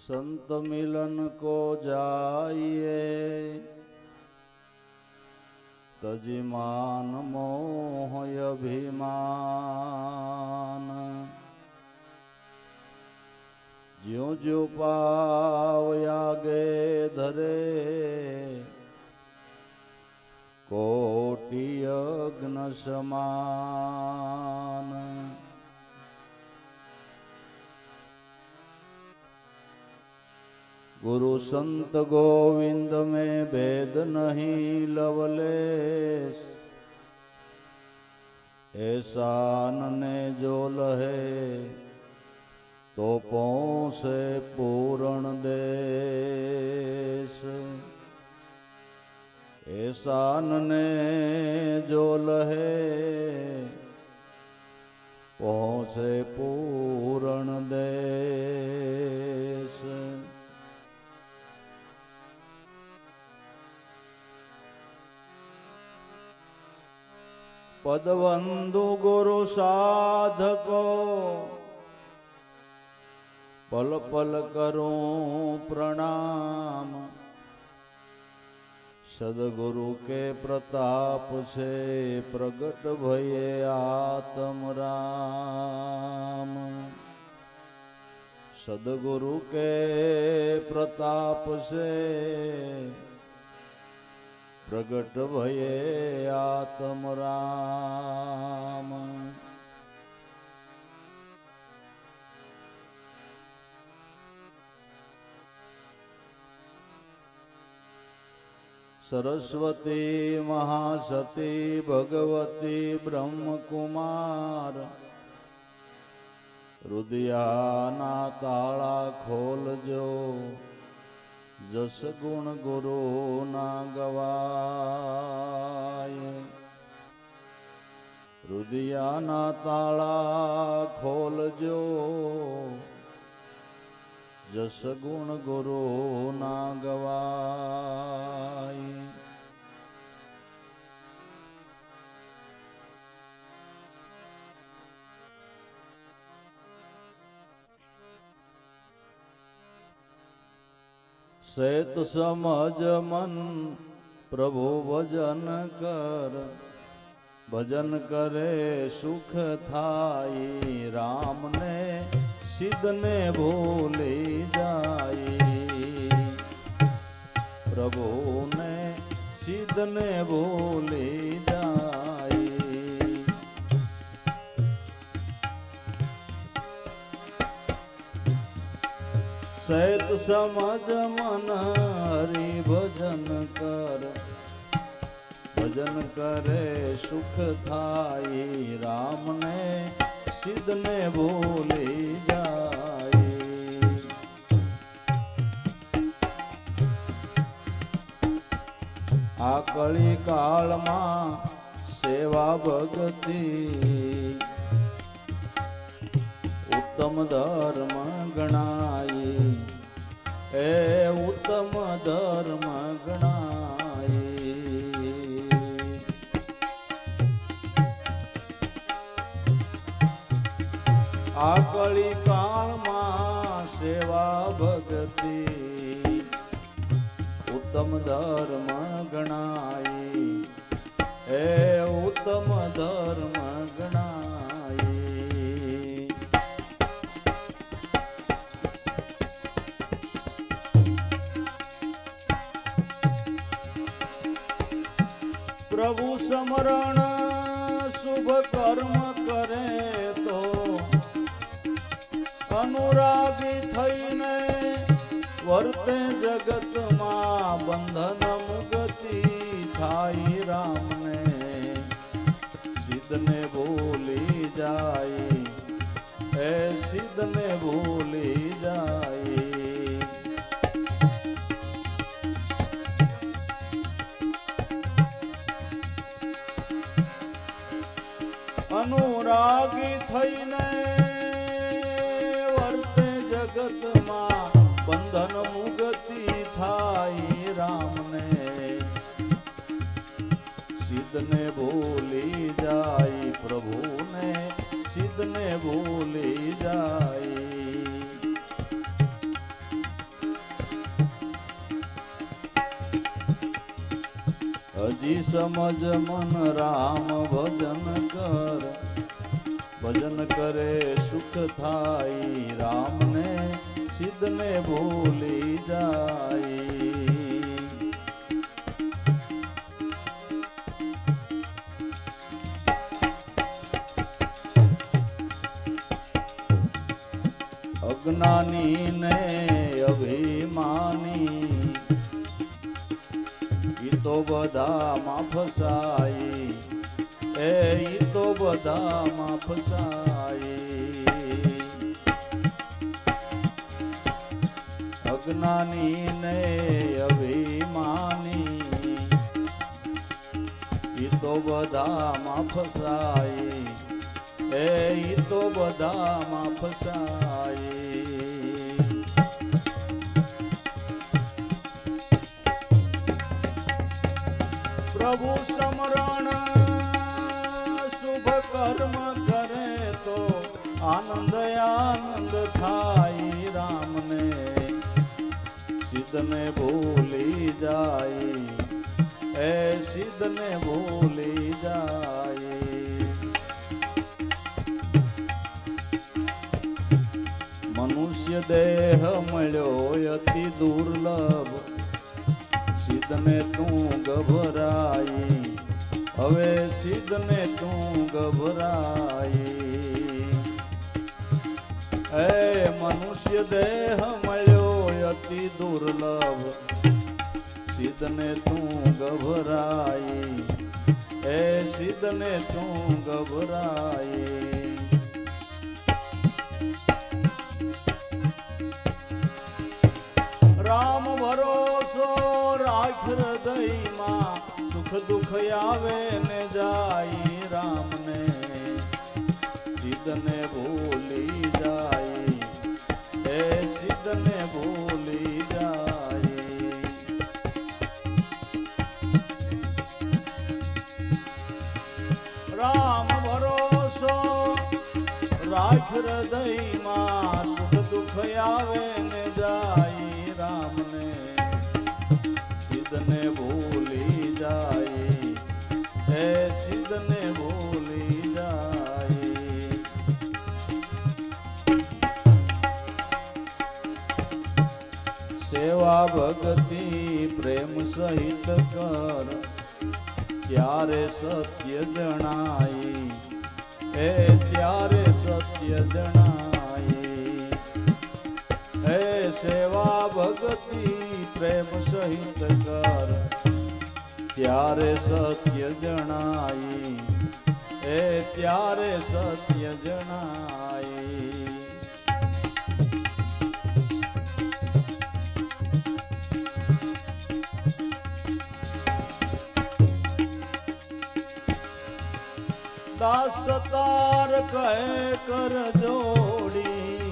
संत मिलन को जाइए, तजिमान मोह अभिमान। ज्यों ज्यों पाव आगे धरे, कोटि अग्न समान। गुरु संत गोविंद में भेद नहीं लवलेश, ऐसा ने जो लहे तो पहुँचे पूर्ण देश। ऐसा ने जो लहे पहुँचे पूर्ण देश। पदवंदु गुरु साधको, पल पल करूं प्रणाम। सदगुरु के प्रताप से प्रगट भये आत्म राम। सदगुरु के प्रताप से प्रगट भये आत्म राम। सरस्वती महासती भगवती ब्रह्म कुमार, हृदयाना ताळा खोलजो, जस गुण गुरु ना गवाय। हृदयाना ताळा खोलजो, जस गुण गुरु ना गवाय। सेत समझ मन प्रभु भजन कर, भजन करे सुख थाई। राम ने सिद्ध ने भूली जाई, प्रभु ने सिद्ध ने भूली जाई। सैत समझ मन हरि भजन कर, भजन करे सुख थाई। राम ने सिद्ध ने भूली जाई। आ कली काल मां सेवा भगति, उत्तम धर्म गणाई। ए उत्तम धर्म गणाई। आ कली काल मां सेवा भगति, उत्तम धर्म गणाई। ए उत्तम धर्म गणाई। प्रभु समरण शुभ कर्म करे तो, अनुरागी थईने वर्ते जगत मां बंधन मुक्ति थाई। राम ने सिद्ध ने भूली जाई, ए सिद्ध ने भूली जाई। अनुरागी थईने वर्ते जगत मां बंधन मुक्ति थाई। राम ने सिद्ध ने भूली जाई, प्रभु ने सिद्ध ने भूली जाई। હજી સમજ મન રામ ભજન કર, ભજન કરે સુખ થાય, રામને સિદ્ધને ભૂલી જાય. અજ્ઞાની ને અભિમાની ઈ તો બધામાં ફસાઈ, ઈ તો બધામાં ફસાઈ. અજ્ઞાની ને અભિમાની ઈ તો બધામાં ફસાઈ, ઈ તો બધામાં ફસાઈ. પ્રભુ સમરણ શુભ કર્મ કરે તો આનંદ આનંદ થાય, રામને સિદ્ધને ભૂલી જાય, સિદ્ધને ભૂલી જાય. મનુષ્ય દેહ મળ્યો અતિ દુર્લભ, સિદ્ધને તું ગભરાઈ, હવે સિદ્ધને તું ગભરાઈ. મનુષ્ય દેહ મળ્યો અતિ દુર્લભ, સિદ્ધને તું ગભરાઈ, સિદ્ધને તું ગભરાઈ. રામ ભરોસો રાખ હૃદયમાં, સુખ દુઃખ આવે ને જાય, રામને સિદ્ધને ભૂલી જાય, સિદ્ધને ભૂલી જાય. રામ ભરોસો રાખ હૃદયમાં, સુખ દુઃખ આવે ને જાય, રામને સિદ્ધને ભૂલી જાય, સિદ્ધને ભૂલી જાય. સેવા ભક્તિ પ્રેમ સહિત કર, ત્યારે સત્ય જણાય, ત્યારે સત્ય જણાય. સેવા ભક્તિ પ્રેમ સહિત કર, ત્યારે સત્ય જણાય, ત્યારે સત્ય જણાય. દાસ તાર કહે કર જોડી,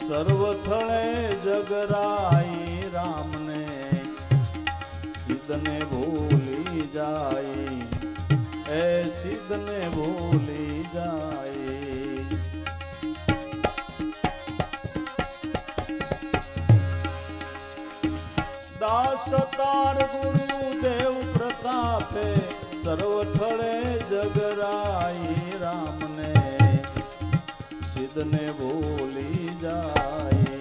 સર્વ થળે જગરાઈ, રામને સિદ્ધને ભૂલી જાય, સિદ્ધને ભૂલી જાય. દાસ તાર ગુરુદેવ પ્રતાપે, સર્વ થળે જગરાઈ, રામને સિદ્ધને ભૂલી જાય.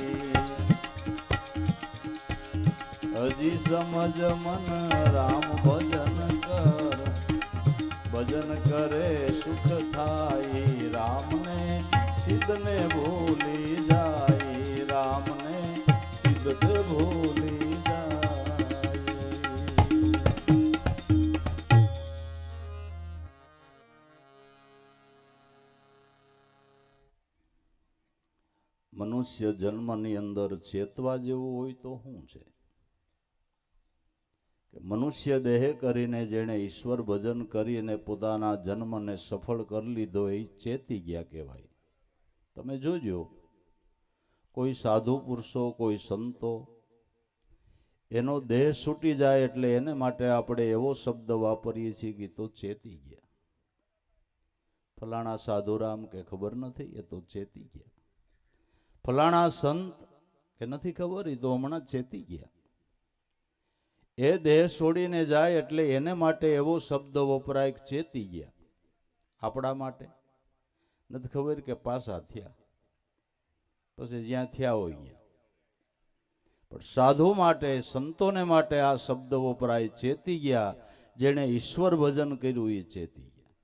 હજી સમજ મન રામ ભજન કર, ભજન કરે સુખ થાય, રામને સિદ્ધને ભૂલી જાય, રામને સિદ્ધ ભૂલી જાય. મનુષ્ય જન્મની અંદર ચેતવા જેવું હોય તો શું છે? મનુષ્ય દેહ કરીને જેણે ઈશ્વર ભજન કરીને પોતાના જન્મને સફળ કરી લીધો એ ચેતી ગયા કહેવાય. તમે જોજો, કોઈ સાધુ પુરુષો, કોઈ સંતો, એનો દેહ છૂટી જાય એટલે એને માટે આપણે એવો શબ્દ વાપરીએ છીએ કે તો ચેતી ગયા. ફલાણા સાધુરામ કે ખબર નથી, એ તો ચેતી ગયા. ફલાણા સંત કે નથી ખબર, એ તો હમણાં ચેતી ગયા. એ દેહ છોડીને જાય એટલે એને માટે એવો શબ્દ વપરાય કે ચેતી ગયા. આપણા માટે નથી ખબર કે પાછા થયા, પછી જ્યાં થયા હોય ગયા. પણ સાધુ માટે, સંતોને માટે આ શબ્દ વપરાય ચેતી ગયા. જેણે ઈશ્વર ભજન કર્યું એ ચેતી ગયા.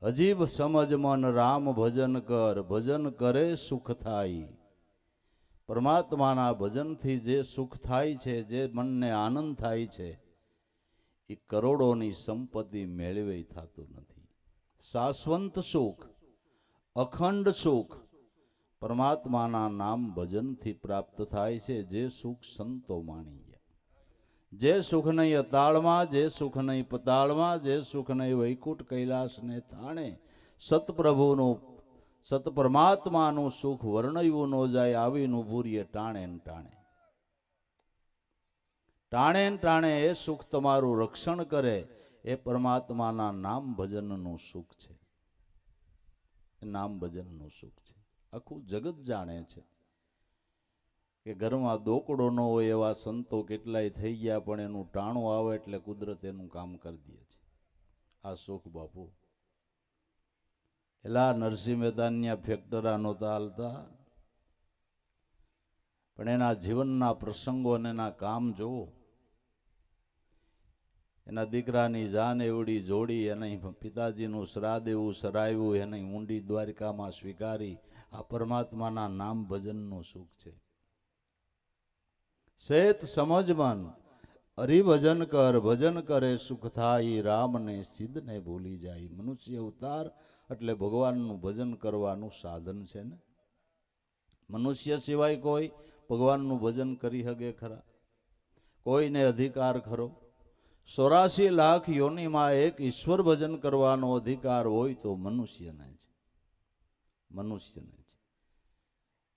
અજીબ સમજ મન રામ ભજન કર, ભજન કરે સુખ થાય. પરમાત્માના ભજનથી જે સુખ થાય છે, જે મનને આનંદ થાય છે, એ કરોડોની સંપત્તિ મેળવે થતું નથી. શાશ્વત સુખ, અખંડ સુખ પરમાત્માના નામ ભજનથી પ્રાપ્ત થાય છે. જે સુખ સંતો માણી ગયા. જે સુખ નહીં અતાળમાં, જે સુખ નહીં પતાળમાં, જે સુખ નહીં વૈકુંઠ કૈલાસને થાણે, સતપ્રભુનું, સત પરમાત્માનું સુખ વર્ણવ્યું ન જાય. આવીનું ભૂરીએ ટાણે ને ટાણે, ટાણે ને ટાણે એ સુખ તમારું રક્ષણ કરે. એ પરમાત્માના નામ ભજનનું સુખ છે. એ નામ ભજનનું સુખ છે. આખું જગત જાણે છે કે ઘરમાં દોકડો ન હોય એવા સંતો કેટલાય થઈ ગયા, પણ એનું ટાણું આવે એટલે કુદરત એનું કામ કરી દે છે. આ સુખ બાપુ. એલા નરસિંહ મહેતાની ફેક્ટરા નહોતા હાલતા, પણ એના જીવનના પ્રસંગો અને એના કામ જોવો. એના દીકરાની જાન એવડી જોડી, એને પિતાજીનું શ્રાદ્ધ એવું સરાવ્યું, એને ઊંડી દ્વારિકામાં સ્વીકારી. આ પરમાત્માના નામ ભજનનું સુખ છે. શેત સમજ મન હરિભજન કર, ભજન કરે સુખ થાય. રામને સિદ્ધને ભૂલી જાય. મનુષ્ય અવતાર એટલે ભગવાનનું ભજન કરવાનું સાધન છે ને. મનુષ્ય સિવાય કોઈ ભગવાનનું ભજન કરી શકે ખરા? કોઈને અધિકાર ખરો? 84 લાખ યોનિમાં એક ઈશ્વર ભજન કરવાનો અધિકાર હોય તો મનુષ્યને છે. મનુષ્યને છે.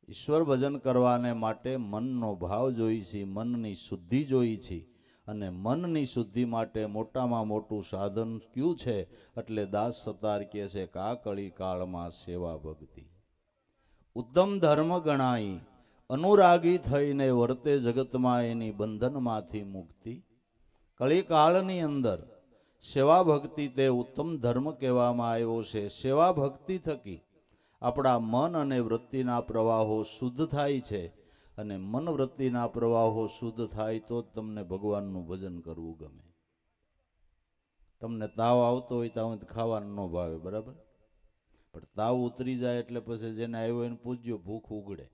ઈશ્વર ભજન કરવાને માટે મનનો ભાવ જોઈ છે, મનની શુદ્ધિ જોઈ છે. અને મનની શુદ્ધિ માટે મોટામાં મોટું સાધન કયું છે? એટલે દાસ સતાર કહે છે કે આ કળી કાળમાં સેવા ભક્તિ ઉત્તમ ધર્મ ગણાય. અનુરાગી થઈને વર્તે જગતમાં, એની બંધનમાંથી મુક્તિ. કળીકાળની અંદર સેવા ભક્તિ તે ઉત્તમ ધર્મ કહેવામાં આવ્યો છે. સેવા ભક્તિ થકી આપણા મન અને વૃત્તિના પ્રવાહો શુદ્ધ થાય છે. અને મન વૃત્તિના પ્રવાહો શુદ્ધ થાય તો જ તમને ભગવાનનું ભજન કરવું ગમે. તમને તાવ આવતો હોય ત્યાં ખાવાનું ન ભાવે, બરાબર? પણ તાવ ઉતરી જાય એટલે પછી જેને આવ્યો એને પૂજ્યો, ભૂખ ઉગડે.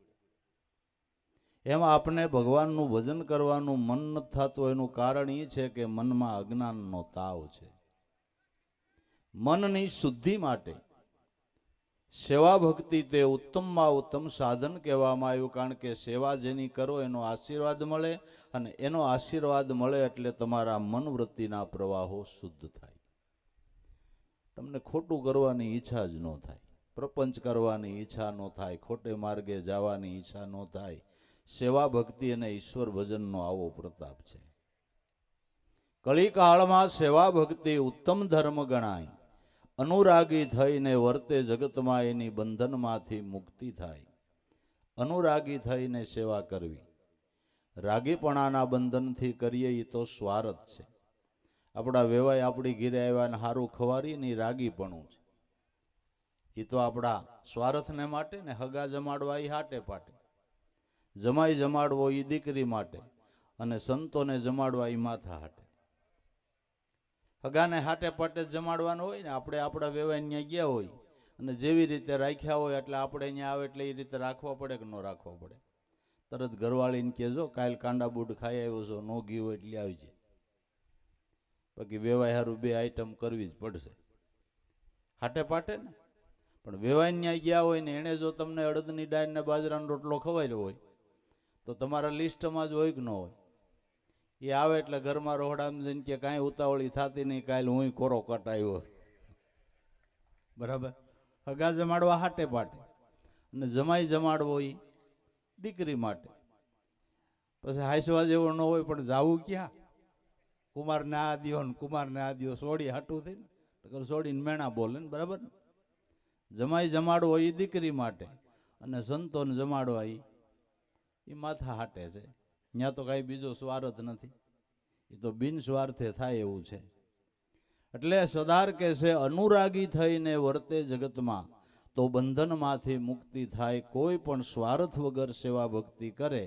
એમ આપણે ભગવાનનું ભજન કરવાનું મન નથી થતું. એનું કારણ એ છે કે મનમાં અજ્ઞાનનો તાવ છે. મનની શુદ્ધિ માટે સેવા ભક્તિ તે ઉત્તમમાં ઉત્તમ સાધન કહેવામાં આવ્યું. કારણ કે સેવા જેની કરો એનો આશીર્વાદ મળે, અને એનો આશીર્વાદ મળે એટલે તમારા મન વૃત્તિના પ્રવાહો શુદ્ધ થાય. તમને ખોટું કરવાની ઈચ્છા જ ન થાય, પ્રપંચ કરવાની ઈચ્છા ન થાય, ખોટે માર્ગે જવાની ઈચ્છા ન થાય. સેવા ભક્તિ અને ઈશ્વર ભજનનો આવો પ્રતાપ છે. કળીકાળમાં સેવા ભક્તિ ઉત્તમ ધર્મ ગણાય. અનુરાગી થઈને વર્તે જગતમાં, એની બંધનમાંથી મુક્તિ થાય. અનુરાગી થઈને સેવા કરવી. રાગીપણાના બંધનથી કરીએ એ તો સ્વાર્થ છે. આપણા વેવાય આપણી ઘીરે આવ્યા ને સારું ખવારી ને રાગીપણું છે. એ તો આપણા સ્વાર્થને માટે ને. હગા જમાડવા એ હાટે પાટે, જમાઈ જમાડવો એ દીકરી માટે, અને સંતોને જમાડવા એ માથા હાટે. હગાને હાટે પાટે જમાડવાનું હોય ને. આપણે આપણા વેવાય ત્યાં ગયા હોય અને જેવી રીતે રાખ્યા હોય એટલે આપણે અહીંયા આવે એટલે એ રીતે રાખવા પડે કે ન રાખવા પડે? તરત ઘરવાળીને કહેજો કાલ કાંડા બૂટ ખાઈ આવ્યો છો, નો ગયું હોય એટલે આવી જાય. બાકી વેવાય હારું 2 આઈટમ કરવી જ પડશે, હાટે પાટે ને. પણ વેવાય ત્યાં ગયા હોય ને એને જો તમને અડદની દાળ ને બાજરાનો રોટલો ખવાયો હોય તો તમારા લિસ્ટમાં જ હોય કે ન હોય? એ આવે એટલે ઘરમાં રોહડામાં જઈને કે કાંઈ ઉતાવળી થતી નહીં, કાલ હું કોરો કટાયો, બરાબર? હગા જમાડવા હાટે પાટે, અને જમાઈ જમાડવો એ દીકરી માટે. પછી હાંસવા જેવો ન હોય પણ જાવું ક્યાં? કુમારને આ દિયો ને કુમારને આ દિયો, સોડી હાટું થઈને સોડીને મેણા બોલે ને, બરાબર? જમાઈ જમાડવો એ દીકરી માટે, અને સંતોને જમાડવા એ માથા હાટે છે. ત્યાં તો કાંઈ બીજો સ્વાર્થ નથી, એ તો બિન સ્વાર્થે થાય એવું છે. એટલે સદાર કહે છે, અનુરાગી થઈને વર્તે જગતમાં તો બંધનમાંથી મુક્તિ થાય. કોઈ પણ સ્વાર્થ વગર સેવા ભક્તિ કરે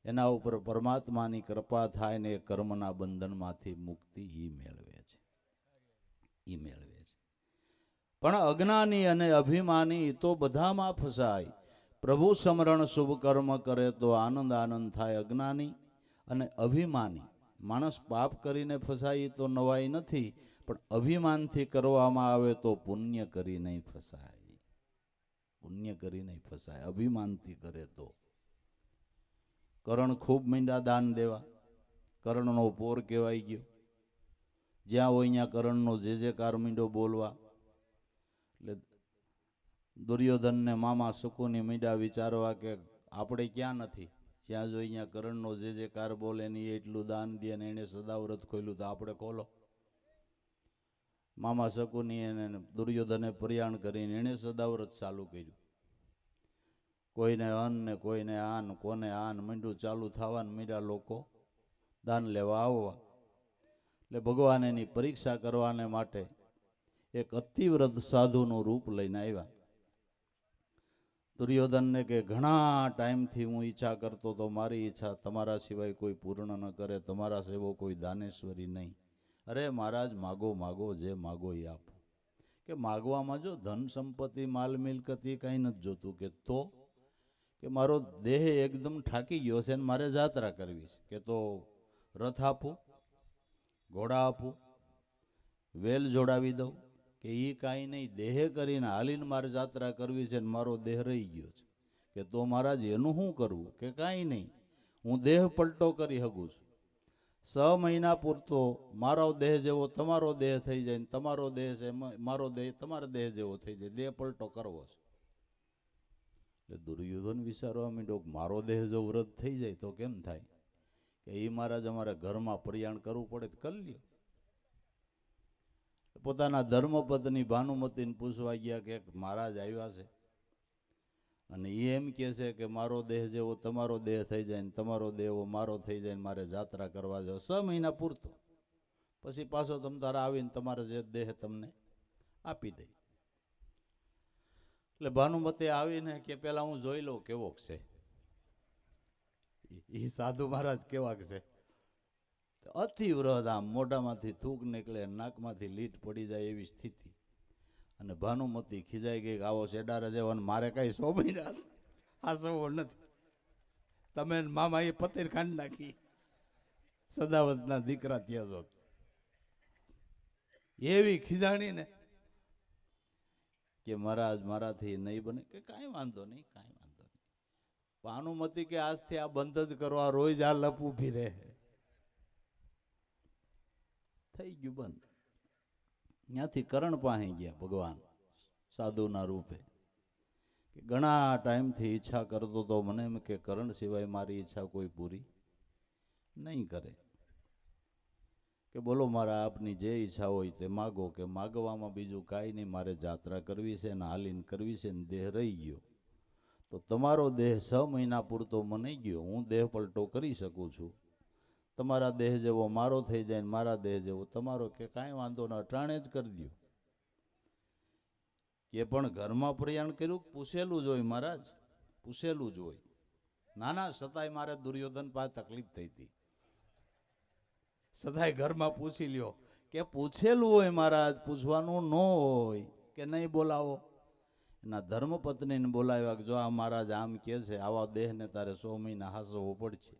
એના ઉપર પરમાત્માની કૃપા થાય ને એ કર્મના બંધનમાંથી મુક્તિ ઈ મેળવે છે. પણ અજ્ઞાની અને અભિમાની તો બધામાં ફસાય. પ્રભુ સ્મરણ શુભ કર્મ કરે તો આનંદ આનંદ થાય. અજ્ઞાની અને અભિમાની માણસ પાપ કરીને ફસાય તો નવાઈ નથી, પણ અભિમાનથી કરવામાં આવે તો પુણ્ય કરી નહીં ફસાય. પુણ્ય કરી નહીં ફસાય, અભિમાનથી કરે તો. કરણ ખૂબ મીંડા દાન દેવા, કરણનો પોર કહેવાય ગયો. જ્યાં હોય ત્યાં કરણનો જે કાર મીંડો બોલવા. એટલે દુર્યોધનને મામા શકુની મીંડા વિચારવા કે આપણે ક્યાં નથી, જ્યાં જોઈ ત્યાં કરણનો જે કાર બોલે ને એટલું દાન દે ને એને સદાવ્રત ખોલ્યું તો આપણે ખોલો. મામા શકુની એને દુર્યોધને પ્રયાણ કરીને એને સદાવ્રત ચાલુ કર્યું. કોઈને અન્ન ને કોઈને આન, કોને આન મીંડું ચાલુ થવાનું, મીંડા લોકો દાન લેવા આવવા. એટલે ભગવાન એની પરીક્ષા કરવાને માટે એક અતિવ્રત સાધુનું રૂપ લઈને આવ્યા. દુર્યોધનને કે ઘણા ટાઈમથી હું ઈચ્છા કરતો તો, મારી ઈચ્છા તમારા સિવાય કોઈ પૂર્ણ ન કરે, તમારા સેવો કોઈ દાનેશ્વરી નહીં. અરે મહારાજ માગો માગો, જે માગો એ આપો. કે માગવામાં જો ધન સંપત્તિ માલ મિલકત એ કાંઈ નથી જોતું. કે મારો દેહ એકદમ ઠાકી ગયો છે ને મારે જાત્રા કરવી છે, કે તો રથ આપું, ઘોડા આપું, વેલ જોડાવી દઉં, કે એ કાંઈ નહીં. દેહ કરીને હાલીને મારે જાત્રા કરવી છે ને મારો દેહ રહી ગયો છે, કે તો મહારાજ એનું શું કરવું? કે કાંઈ નહીં, હું દેહ પલટો કરી શકું છું. 6 મહિના પૂરતો મારો દેહ જેવો તમારો દેહ થઈ જાય ને તમારો દેહ છે મારો દેહ તમારા દેહ જેવો થઈ જાય, દેહ પલટો કરવો છે. એટલે દુર્યોધન વિચારવા માંડ્યો, મારો દેહ જો વ્રત થઈ જાય તો કેમ થાય? કે એ મહારાજ અમારે ઘરમાં પ્રયાણ કરવું પડે તો કરી લ્યો. પોતાના ધર્મપત્ની ભાનુમતીને પૂછવા ગયા કે મહારાજ આવ્યા છે અને એ એમ કહે છે કે મારો દેહ જેવો તમારો દેહ થઈ જાય ને તમારો દેહ મારો થઈ જાય ને મારે જાત્રા કરવા જાવ 6 મહિના પૂરતો, પછી પાછો તમ તારા આવીને તમારે જે દેહ તમને આપી દે. એટલે ભાનુમતી આવીને કે પેલા હું જોઈ લઉં કેવોક છે, એ સાધુ મહારાજ કેવાક છે. અતિવ્રત, આમ મોઢામાંથી થૂક નીકળે, નાકમાંથી લીટ પડી જાય એવી સ્થિતિ. અને ભાનુમતી ખીજાઈ ગઈ, આવો શેડારા જેવો મારે કઈ 100 મહિના હાસવો નથી, તમે મામા એ પતેર ખાંડ નાખી, સદાવતના દીકરા ત્યાં જો એવી ખીજાણી ને કે મહારાજ મારાથી નહીં બને. કે કાંઈ વાંધો નહીં, કાંઈ વાંધો નહીં. ભાનુમતી કે આજથી આ બંધ જ કરવા, રોજ આ લપ ઊભી રહે. થઈ ગયું બંધ. ત્યાંથી કરણ પાસે ગયા ભગવાન સાધુના રૂપે. કે ઘણા ટાઈમથી ઈચ્છા કરતો તો, મને એમ કે કરણ સિવાય મારી ઈચ્છા કોઈ પૂરી નહીં કરે. કે બોલો મારા આપની જે ઈચ્છા હોય તે માગો. કે માગવામાં બીજું કાંઈ નહીં, મારે જાત્રા કરવી છે ને હાલીને કરવી છે ને દેહ રહી ગયો તો તમારો દેહ 6 મહિના પૂરતો મને ગયો, હું દેહ પલટો કરી શકું છું. તમારા દેહ જેવો મારો થઈ જાય ને મારા દેહ જેવો તમારો. કે કાંઈ વાંધો ન, અટાણે જ કરી દો. કે પણ ઘરમાં પ્રયાણ કર્યું, પૂછેલું જ હોય મહારાજ, પૂછેલું જ હોય. નાના છતાંય મારે દુર્યોધન પાસે તકલીફ થઈ હતી. સદાય ઘરમાં પૂછી લ્યો. કે પૂછેલું હોય મહારાજ, પૂછવાનું ન હોય કે નહીં બોલાવો. એના ધર્મપત્નીને બોલાવ્યા, જો આ મહારાજ આમ કે છે, આવા દેહને તારે 100 મહિના હાસવો પડશે.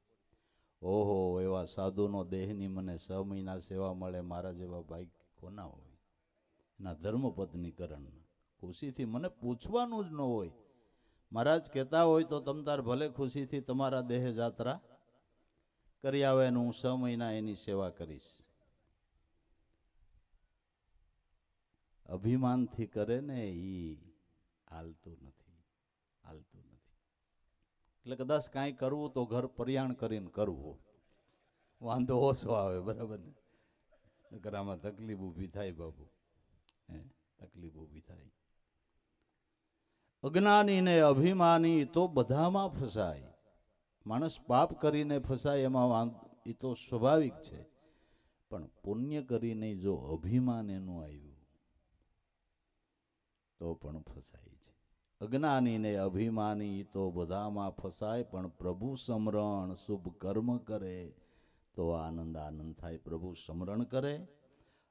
ઓહો, એવા સાધુનો દેહની મને 6 મહિના સેવા મળે, મારા જેવા ભાઈ કોના હોય? એના ધર્મપત્ની કરણ ખુશીથી, મને પૂછવાનું જ ન હોય. મહારાજ કહેતા હોય તો તમ તાર ભલે ખુશીથી તમારા દેહ જાત્રા કરી આવે ને હું 6 મહિના એની સેવા કરીશ. અભિમાનથી કરે ને ઈ હાલતું નથી, હાલતું નથી. એટલે કદાચ કાંઈ કરવું તો ઘર પ્રયાણ કરીને કરવું, વાંધો ઓછો આવે, બરાબર ને? નકર આમાં તકલીફ ઊભી થાય બાબુ, તકલીફ ઊભી થાય. અજ્ઞાની ને અભિમાની તો બધામાં ફસાય. માણસ પાપ કરીને ફસાય એમાં એ તો સ્વાભાવિક છે, પણ પુણ્ય કરીને જો અભિમાન એનું આવ્યું તો પણ ફસાય છે. અજ્ઞાની ને અભિમાની તો બધામાં ફસાય, પણ પ્રભુ સમરણ શુભ કર્મ કરે તો આનંદ આનંદ થાય. પ્રભુ સમરણ કરે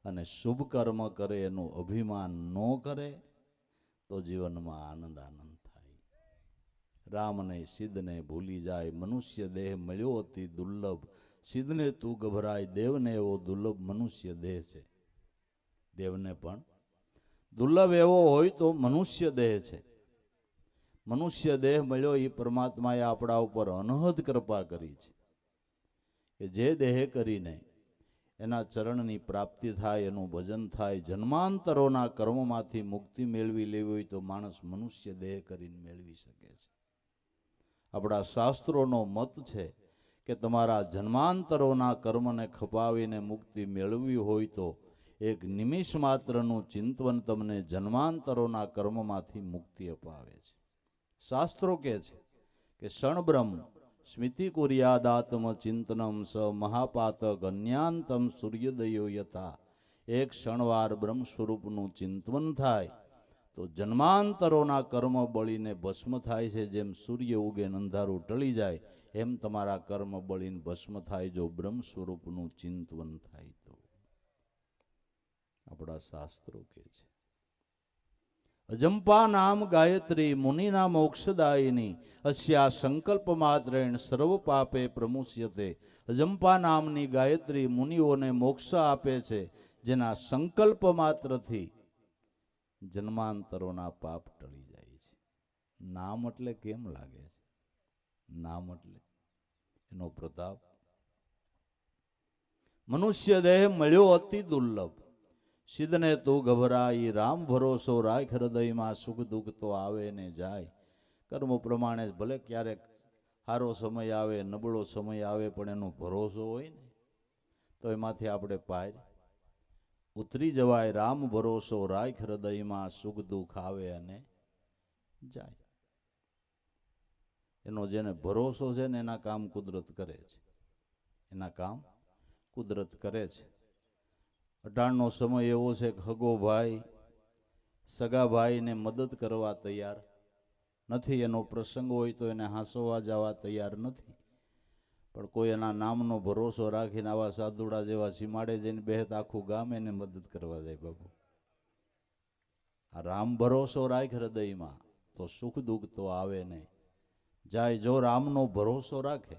અને શુભ કર્મ કરે, એનું અભિમાન ન કરે તો જીવનમાં આનંદ આનંદ થાય. રામને સિદ્ધને ભૂલી જાય, મનુષ્ય દેહ મળ્યો અતિ દુર્લભ. સિદ્ધને તું ગભરાય, દેવને એવો દુર્લભ મનુષ્ય દેહ છે. દેવને પણ દુર્લભ એવો હોય તો મનુષ્ય દેહ છે. મનુષ્ય દેહ મળ્યો એ પરમાત્માએ આપણા ઉપર અનહદ કૃપા કરી છે કે જે દેહ કરીને એના ચરણની પ્રાપ્તિ થાય, એનું ભજન થાય. જન્માંતરોના કર્મમાંથી મુક્તિ મેળવી લેવી હોય તો માણસ મનુષ્ય દેહ કરીને મેળવી શકે છે. આપણા શાસ્ત્રોનો મત છે કે તમારા જન્માંતરોના કર્મને ખપાવીને મુક્તિ મેળવવી હોય તો એક નિમિષ માત્રનું ચિંતન તમને જન્માંતરોના કર્મમાંથી મુક્તિ અપાવે છે. શાસ્ત્રો કહે છે કે ક્ષણબ્રહ્મ સ્મૃતિ કુર્યાદાત્મ ચિંતનમ સ મહાપાતક અન્યાંતમ સૂર્યોદયો યથા. એક ક્ષણવાર બ્રહ્મ સ્વરૂપનું ચિંતન થાય તો જન્માંતરોના કર્મ બળીને ભસ્મ થાય છે. જેમ સૂર્ય ઉગે અંધારું ટળી જાય એમ તમારા કર્મ બળીને ભસ્મ થાય જો બ્રહ્મ સ્વરૂપનું ચિંતન થાય તો. આપણા શાસ્ત્રો કહે છે અજંપા નામ ગાયત્રી મુનિના મોક્ષદાયિની અસ્યા સંકલ્પ માત્રેણ સર્વ પાપે પ્રમુષ્યતે. અજંપા નામની ગાયત્રી મુનિઓને મોક્ષ આપે છે, જેના સંકલ્પ માત્રથી જન્માંતરોના પાપ ટળી જાય છે. નામ એટલે કેમ લાગે છે? નામ એટલે એનો પ્રતાપ. મનુષ્ય દેહ મળ્યો અતિ દુર્લભ. સિદ્ધને તું ગભરાઈ, રામ ભરોસો રાખ હૃદયમાં. સુખ દુઃખ તો આવે ને જાય. કર્મ પ્રમાણે ભલે ક્યારેક સારો સમય આવે, નબળો સમય આવે, પણ એનો ભરોસો હોય ને તો એમાંથી આપણે પાર ઉતરી જવાય. રામ ભરોસો રાખ હૃદયમાં, સુખ દુઃખ આવે અને જાય. એનો જેને ભરોસો છે ને એના કામ કુદરત કરે છે. એના કામ કુદરત કરે છે. અટાણનો સમય એવો છે કે હગો ભાઈ સગા ભાઈને મદદ કરવા તૈયાર નથી. એનો પ્રસંગ હોય તો એને હાંસવા જવા તૈયાર નથી. પણ કોઈ એના નામનો ભરોસો રાખીને આવા સાધુડા જેવા સીમાડે જઈને બેહત આખું ગામ એને મદદ કરવા જાય. બાપુ આ રામ ભરોસો રાખ હૃદયમાં તો સુખ દુઃખ તો આવે નહીં, જાય. જો રામનો ભરોસો રાખે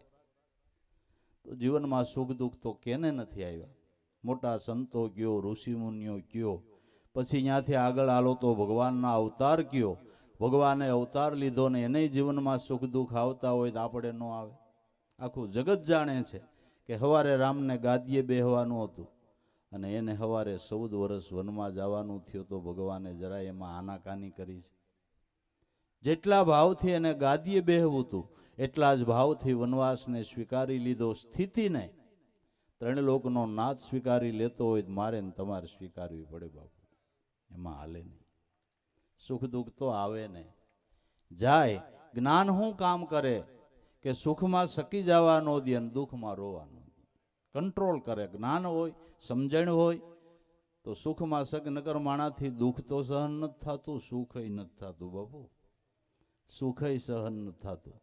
તો જીવનમાં સુખ દુઃખ તો કેને નથી આવ્યા. મોટા સંતો કયો, ઋષિમુનિઓ કયો, પછી ત્યાંથી આગળ આલો તો ભગવાનના અવતાર કયો. ભગવાને અવતાર લીધો ને એને જીવનમાં સુખ દુઃખ આવતા હોય તો આપણે ન આવે. આખું જગત જાણે છે કે સવારે રામને ગાદીએ બેહવાનું હતું અને એને સવારે 14 વર્ષ વનમાં જવાનું થયું તો ભગવાને જરાય એમાં આનાકાની કરી છે. જેટલા ભાવથી એને ગાદીએ બેહવું હતું એટલા જ ભાવથી વનવાસને સ્વીકારી લીધો. સ્થિતિને ત્રણ લોકનો નાથ સ્વીકારી લેતો હોય તો મારે ને તમારે સ્વીકારવી પડે. બાપુ એમાં હાલે નહીં. સુખ દુઃખ તો આવે ને જાય. જ્ઞાન શું કામ કરે કે સુખમાં સકી જવાનો દે અને દુઃખમાં રોવાનો કંટ્રોલ કરે. જ્ઞાન હોય, સમજણ હોય તો સુખમાં સક. નકર માણાથી દુઃખ તો સહન નથી થતું, સુખય નથી થતું. બાપુ સુખય સહન નથી થતું.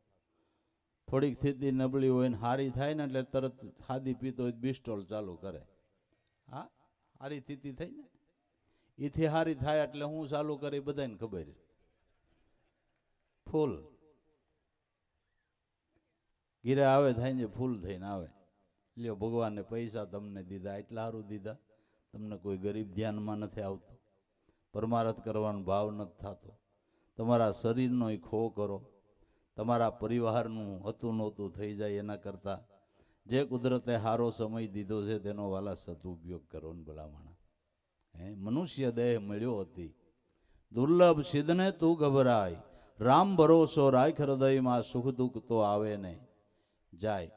થોડીક સ્થિતિ નબળી હોય ને હારી થાય ને એટલે તરત ખાધી પીતો હોય બિસ્ટોલ ચાલુ કરે. હા, હારી સ્થિતિ થઈ ને એથી હારી થાય એટલે હું ચાલુ કરી બધાને ખબર છે. ફૂલ ઘીરે આવે થાય ને ફૂલ થઈને આવે. લ્યો ભગવાને પૈસા તમને દીધા, એટલા સારું દીધા. તમને કોઈ ગરીબ ધ્યાનમાં નથી આવતો, પરમારથ કરવાનો ભાવ નથી થતો. તમારા શરીરનો ખો કરો, તમારા પરિવારનું હતું નહોતું થઈ જાય. એના કરતાં જે કુદરતે સારો સમય દીધો છે તેનો વાલા સદુપયોગ કરો ને ભલામણા. મનુષ્ય દેહ મળ્યો હતી દુર્લભ. સિદ્ધને તું ગભરાય, રામ ભરોસો રાખ હૃદયમાં. સુખ દુઃખ તો આવે ને જાય.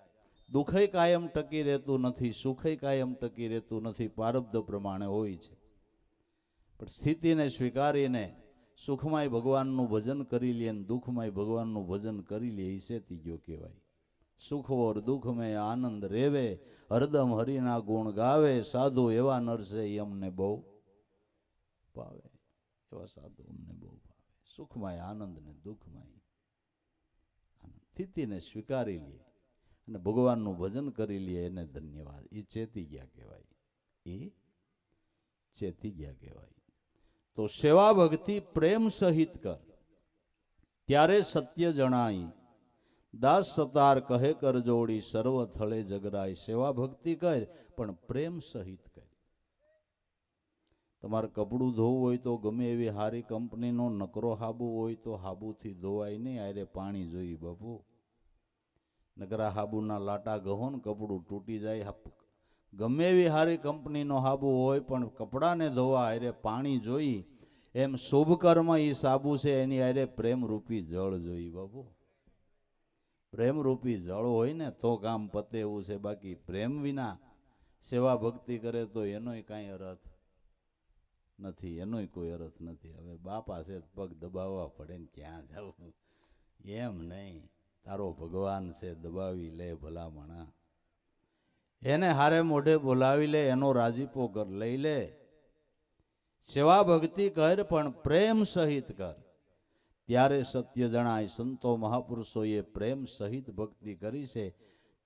દુઃખય કાયમ ટકી રહેતું નથી, સુખય કાયમ ટકી રહેતું નથી. પ્રારબ્ધ પ્રમાણે હોય છે. પણ સ્થિતિને સ્વીકારીને સુખમાંય ભગવાનનું ભજન કરી લે ને દુઃખમાંય ભગવાનનું ભજન કરી લે એ સેતી ગયો કહેવાય. સુખ ઓર દુઃખ મેં આનંદ રેવે, હરદમ હરિના ગુણ ગાવે, સાધુ એવા નરસે અમને બહુ ભાવે. એવા સાધુ અમને બહુ ભાવે. સુખમાં આનંદ ને દુઃખમાં આનંદ. સ્થિતિને સ્વીકારી લે અને ભગવાનનું ભજન કરી લે એને ધન્યવાદ. એ ચેતી ગયા કહેવાય. એ ચેતી ગયા કહેવાય. તો સેવા ભક્તિ પ્રેમ સહિત કર ત્યારે સત્ય જણાય, દાસ સતાર કહે કર જોડી, સર્વ થળે જગરાય. સેવા ભક્તિ કર પણ પ્રેમ સહિત કર. તમારે કપડું ધોવું હોય તો ગમે એવી હારી કંપનીનો નકરો હાબુ હોય તો હાબુથી ધોવાય નહીં, આરે પાણી જોઈએ બાપુ. નકરા હાબુના લાટા ગહો ને કપડું તૂટી જાય. ગમે એવી હારી કંપનીનો હાબુ હોય પણ કપડાને ધોવા આરે પાણી જોઈ. એમ શુભ કર્મ એ સાબુ છે, એની આરે પ્રેમરૂપી જળ જોઈ બાપુ. પ્રેમરૂપી જળ હોય ને તો કામ પતે એવું છે. બાકી પ્રેમ વિના સેવા ભક્તિ કરે તો એનોય કાંઈ અર્થ નથી, એનોય કોઈ અર્થ નથી. હવે બાપા છે પગ દબાવવા પડે ને ક્યાં જવું, એમ નહીં. તારો ભગવાન છે, દબાવી લે ભલામણા. એને હારે મોઢે બોલાવી લે, એનો રાજીપો કર લઈ લે. સેવા ભક્તિ કર પણ પ્રેમ સહિત કર ત્યારે સત્ય જણાય. સંતો મહાપુરુષોએ પ્રેમ સહિત ભક્તિ કરી છે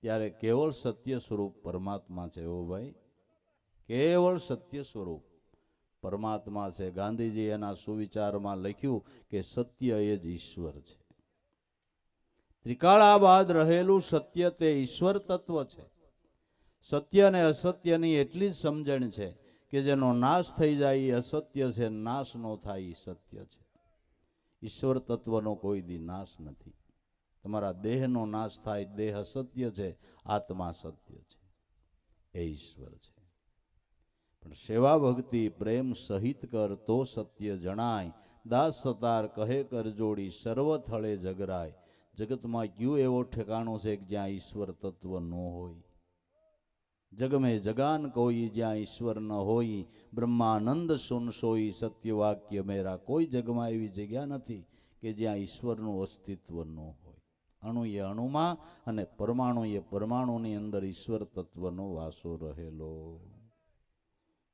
ત્યારે કેવળ સત્ય સ્વરૂપ પરમાત્મા છે. ઓ ભાઈ, કેવળ સત્ય સ્વરૂપ પરમાત્મા છે. ગાંધીજી એના સુવિચારમાં લખ્યું કે સત્ય એ જ ઈશ્વર છે. ત્રિકાળા બાદ રહેલું સત્ય તે ઈશ્વર તત્વ છે. સત્ય અને અસત્યની એટલી જ સમજણ છે કે જેનો નાશ થઈ જાય એ અસત્ય છે, નાશ નો થાય એ સત્ય છે. ઈશ્વર તત્વનો કોઈ દી નાશ નથી. તમારા દેહનો નાશ થાય, દેહ અસત્ય છે, આત્મા સત્ય છે, એ ઈશ્વર છે. પણ સેવા ભક્તિ પ્રેમ સહિત કર તો સત્ય જણાય. દાસ સતાર કહે કર જોડી, સર્વ થળે જગરાય. જગતમાં કયું એવો ઠેકાણો છે કે જ્યાં ઈશ્વર તત્વ ન હોય? જગમે જગાન કોઈ જ્યાં ઈશ્વર ન હોય. બ્રહ્માનંદ સુન સોઈ, સત્ય વાક્ય મેરા. કોઈ જગમાં એવી જગ્યા નથી કે જ્યાં ઈશ્વરનું અસ્તિત્વ ન હોય. અણુ એ અણુમાં અને પરમાણુ એ પરમાણુની અંદર ઈશ્વર તત્વનો વાસો રહેલો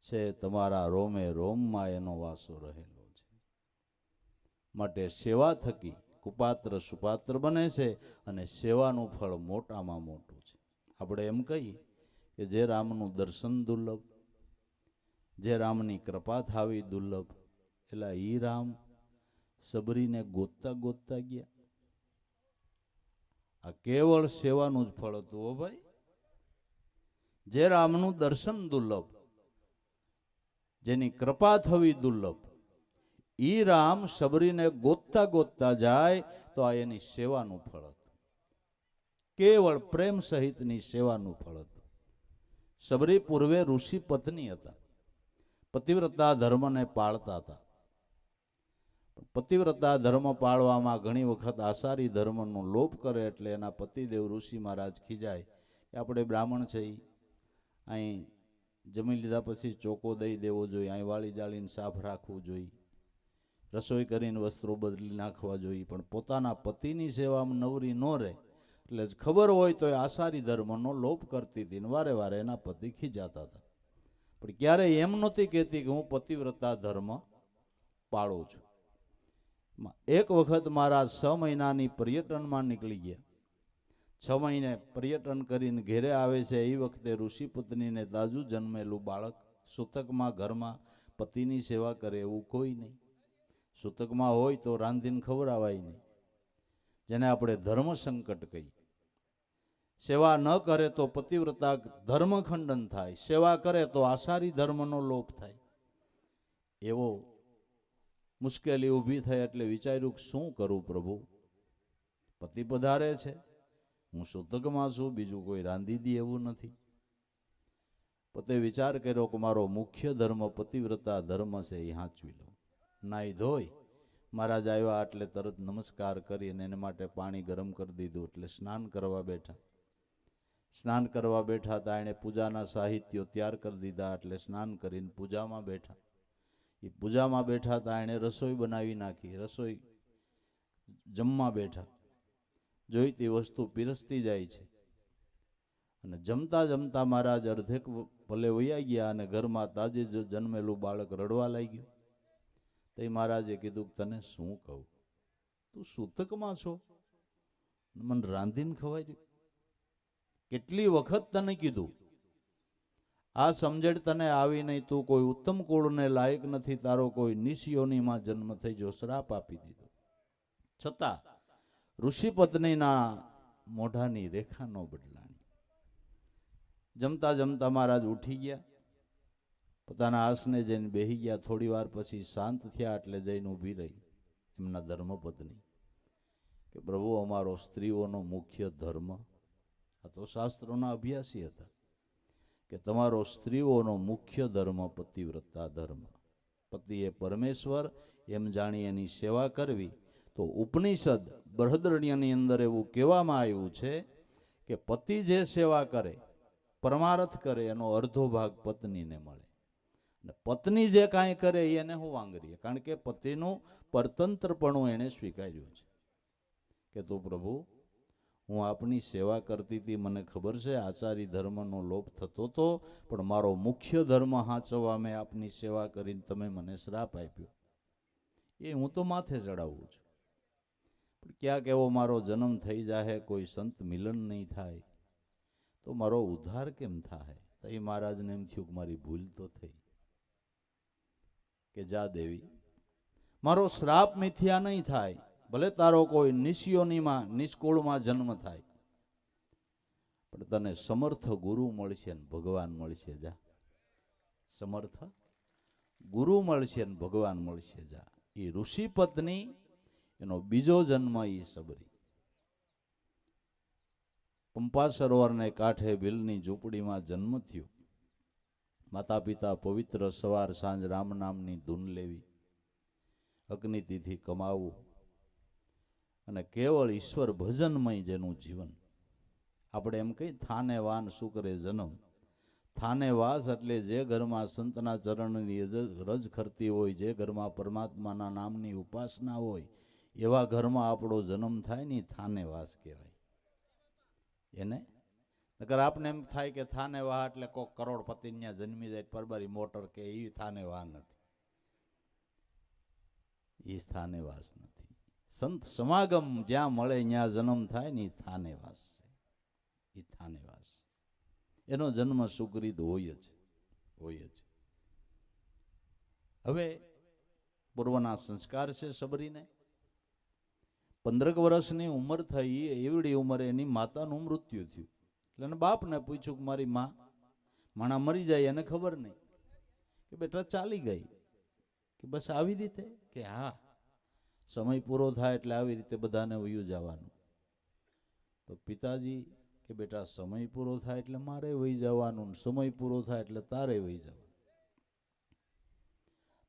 છે. તમારા રોમે રોમમાં એનો વાસો રહેલો છે. માટે સેવા થકી કુપાત્ર સુપાત્ર બને છે અને સેવાનું ફળ મોટામાં મોટું છે. આપણે એમ કહીએ કે જે રામનું દર્શન દુર્લભ, જે રામની કૃપા થાવી દુર્લભ, એટલે ઈ રામ સબરીને ગોતતા ગોતતા ગયા. આ કેવળ સેવાનું જ ફળ હતું. હો ભાઈ, જે રામનું દર્શન દુર્લભ, જેની કૃપા થવી દુર્લભ, ઈ રામ સબરીને ગોતતા ગોતતા જાય તો આ એની સેવાનું ફળ હતું. કેવળ પ્રેમ સહિતની સેવાનું ફળ હતું. સબરી પૂર્વે ઋષિ પત્ની હતા, પતિવ્રતા ધર્મને પાળતા હતા. પતિવ્રતા ધર્મ પાળવામાં ઘણી વખત આસારી ધર્મનો લોપ કરે એટલે એના પતિદેવ ઋષિ મહારાજ ખીજાય કે આપણે બ્રાહ્મણ છે, અહીં જમી લીધા પછી ચોકો દઈ દેવો જોઈએ, અહીં વાળી જાળીને સાફ રાખવું જોઈએ, રસોઈ કરીને વસ્ત્રો બદલી નાખવા જોઈએ. પણ પોતાના પતિની સેવામાં નવરી ન રહે એટલે જ ખબર હોય તો એ આસારી ધર્મનો લોપ કરતી હતી ને વારે વારે એના પતિ ખીજાતા હતા. પણ ક્યારેય એમ નહોતી કહેતી કે હું પતિવ્રતા ધર્મ પાળું છું. એક વખત મારા 6 મહિનાની પર્યટનમાં નીકળી ગયા. 6 મહિને પર્યટન કરીને ઘેરે આવે છે એ વખતે ઋષિ પત્નીને તાજું જન્મેલું બાળક, સૂતકમાં ઘરમાં પતિની સેવા કરે એવું કોઈ નહીં. સૂતકમાં હોય તો રાંધીને ખવડાવાય નહીં, જેને આપણે ધર્મ સંકટ કહીએ. સેવા ન કરે તો પતિવ્રતા ધર્મ ખંડન થાય, સેવા કરે તો આસારી ધર્મનો લોપ થાય. એવો મુશ્કેલી ઊભી થઈ એટલે વિચાર્યું કે શું કરું પ્રભુ, પતિ પધારે છે, હું સૂતકમાં છું, બીજું કોઈ રાંધી દે એવું નથી. પોતે વિચાર કર્યો કે મારો મુખ્ય ધર્મ પતિવ્રતા ધર્મ છે, એ સાચવી લો. નાઈ ધોઈ મહારાજ આવ્યા એટલે તરત નમસ્કાર કરીને એને માટે પાણી ગરમ કરી દીધું એટલે સ્નાન કરવા બેઠા. સ્નાન કરવા બેઠા હતા, એણે પૂજાના સાહિત્યો તૈયાર કરી દીધા એટલે સ્નાન કરીને પૂજામાં બેઠા. એ પૂજામાં બેઠા હતા, એણે રસોઈ બનાવી નાખી, રસોઈ જમવા બેઠા. જોઈતી વસ્તુ પીરસતી જાય છે. અને જમતા જમતા મહારાજ અર્ધેક ભલે વયા ગયા અને ઘરમાં તાજે જન્મેલું બાળક રડવા લાગ્યું. તો મહારાજે કીધું, તને શું કહું, તું સૂતકમાં છો, મને રાંધીને ખવાય. કેટલી વખત તને કીધું, આ સમજણ તને આવી નહીં, તું કોઈ ઉત્તમ કુળને લાયક નથી, તારો કોઈ નિશયોનીમાં જન્મ થઈ જો. શ્રાપ આપી દીધો. છતાં ઋષિ પત્નીના મોઢાની રેખા ન બદલાણી. જમતા જમતા મહારાજ ઉઠી ગયા, પોતાના આસને જઈને બેહી ગયા. થોડી વાર પછી શાંત થયા એટલે જઈને ઊભી રહી એમના ધર્મપત્ની કે પ્રભુ, અમારો સ્ત્રીઓનો મુખ્ય ધર્મ, આ તો શાસ્ત્રોના અભ્યાસી હતા, કે તમારો સ્ત્રીઓનો મુખ્ય ધર્મ પતિવ્રતા ધર્મ. પતિ એ પરમેશ્વર એમ જાણી એની સેવા કરવી. તો ઉપનિષદ બૃહદરણ્યની અંદર એવું કહેવામાં આવ્યું છે કે પતિ જે સેવા કરે, પરમાર્થ કરે, એનો અડધો ભાગ પત્નીને મળે. અને પત્ની જે કાંઈ કરે એને હું વાંગરીએ, કારણ કે પતિનું પરતંત્રપણું એણે સ્વીકાર્યું છે કે તું પ્રભુ, હું આપની સેવા કરતી હતી, મને ખબર છે આચારી ધર્મનો લોપ થતો હતો, પણ મારો મુખ્ય ધર્મ હાંચવા મેં આપની સેવા કરીને તમે મને શ્રાપ આપ્યો, એ હું તો માથે ચડાવું છું. પણ ક્યાંક એવો મારો જન્મ થઈ જાય, કોઈ સંત મિલન નહીં થાય, તો મારો ઉદ્ધાર કેમ થાય? તો એ મહારાજને એમ થયું કે મારી ભૂલ તો થઈ, કે જા દેવી, મારો શ્રાપ મિથ્યા નહીં થાય, ભલે તારો કોઈ નિશયોનીમાં નિષ્કુળમાં જન્મ થાય, પણ તને સમર્થ ગુરુ મળશે ને ભગવાન મળશે. જા, સમર્થ ગુરુ મળશે ને ભગવાન મળશે. જા. એ ઋષિ પત્ની, એનો બીજો જન્મ એ સબરી. પંપા સરોવરને કાંઠે ભીલની ઝૂંપડીમાં જન્મ થયો. માતા પિતા પવિત્ર, સવાર સાંજ રામ નામની ધૂન લેવી, અગ્નિતિથિ કમાવું અને કેવળ ઈશ્વર ભજનમય જેનું જીવન. આપણે એમ કહીએ થાને વાન શું કરે જન્મ, થાને વાસ એટલે જે ઘરમાં સંતના ચરણની રજ ખરતી હોય, જે ઘરમાં પરમાત્માના નામની ઉપાસના હોય, એવા ઘરમાં આપણો જન્મ થાય ને થાને વાસ કહેવાય એને. નકર આપને એમ થાય કે થાને વાહ એટલે કોક કરોડપતિ ત્યાં જન્મી જાય, પરબારી મોટર કે એ થાને વાહ નથી, એ સ્થાને વાસ નથી. સંત સમાગમ જ્યાં મળે ત્યાં જન્મ થાય ને એ થાને વાસ છે, એ થાને વાસ. એનો જન્મ સુકૃત હોય જ, હોય જ. હવે પૂર્વના સંસ્કાર છે સબરીને. 15 વર્ષની ઉંમર થઈ, એવડી ઉંમરે એની માતાનું મૃત્યુ થયું. એટલે એને બાપને પૂછ્યું કે મારી માણા મરી જાય એને ખબર નહીં, કે બેટા ચાલી ગઈ, કે બસ આવી રીતે, કે હા, સમય પૂરો થાય એટલે આવી રીતે બધાને વયું જવાનું. તો પિતાજી કે બેટા સમય પૂરો થાય એટલે મારે વહી જવાનું, સમય પૂરો થાય એટલે તારે વહી જવાનું.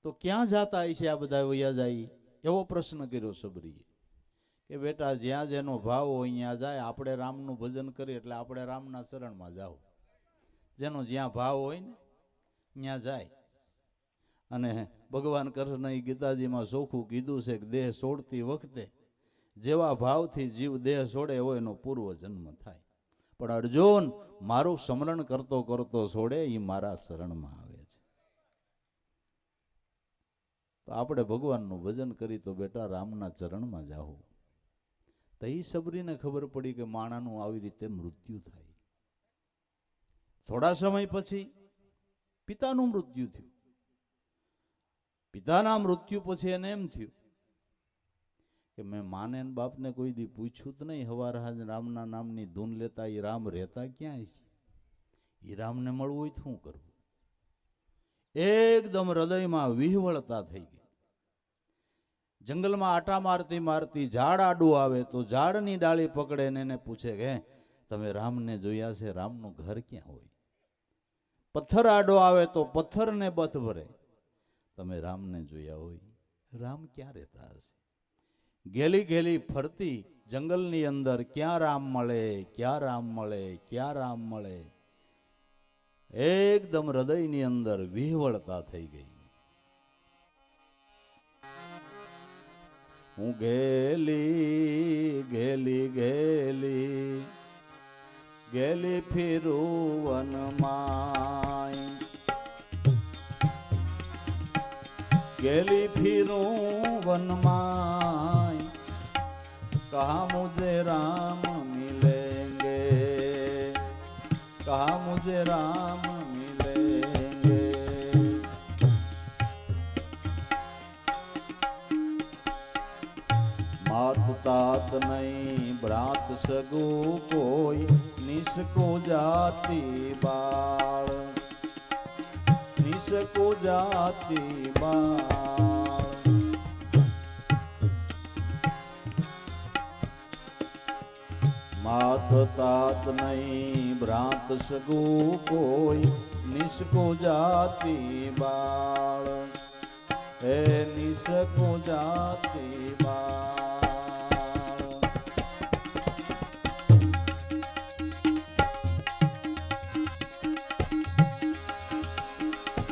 તો ક્યાં જાતા છે આ બધા વયા જાય? એવો પ્રશ્ન કર્યો સબરીએ. કે બેટા જ્યાં જેનો ભાવ હોય ત્યાં જાય. આપણે રામનું ભજન કરીએ એટલે આપણે રામના શરણમાં જાઓ. જેનો જ્યાં ભાવ હોય ને ત્યાં જાય. અને ભગવાન કૃષ્ણએ ગીતાજીમાં ચોખ્ખું કીધું છે કે દેહ છોડતી વખતે જેવા ભાવથી જીવ દેહ છોડે એવો એનો પૂર્વ જન્મ થાય. પણ અર્જુન મારું સ્મરણ કરતો કરતો છોડે એ મારા શરણમાં આવે છે. તો આપણે ભગવાનનું ભજન કરી તો બેટા રામના ચરણમાં જાઓ. તો એ સબરીને ખબર પડી કે માણાનું આવી રીતે મૃત્યુ થાય. થોડા સમય પછી પિતાનું મૃત્યુ થયું. પિતાના મૃત્યુ પછી એને એમ થયું કે મેં માને ને બાપને કોઈ દી પૂછ્યું જ નહીં, હવાર હાજ રામના નામની ધૂન લેતા એ રામ રહેતા ક્યાંય છે? એ રામને મળવું હોય તો શું કરવું? એકદમ હૃદયમાં વિહવળતા થઈ ગઈ. જંગલમાં આટા મારતી મારતી ઝાડ આડું આવે તો ઝાડની ડાળી પકડે ને એને પૂછે કે તમે રામને જોયા છે? રામનું ઘર ક્યાં હોય? પથ્થર આડો આવે તો પથ્થરને બથ ભરે, તમે રામને જોયા હોય? રામ ક્યાં રહેતા હશે? ગેલી ગેલી ફરતી જંગલની અંદર ક્યાં રામ મળે, ક્યાં રામ મળે, ક્યાં રામ મળે? એકદમ હૃદયની અંદર વિહવળતા થઈ ગઈ. હું ગેલી ગેલી ગેલી ગેલી ફિરું વનમાય ગેલી ફિરું વનમાય कहा मुझे राम मिलेंगे कहा मुझे राम मिलेंगे मात तात नहीं भ्रात सगु कोई निसको जाति बाल निसको जाति बाल मात तात नहीं भ्रात सगु कोई निसको जाति बाल हे निसको जाति बाल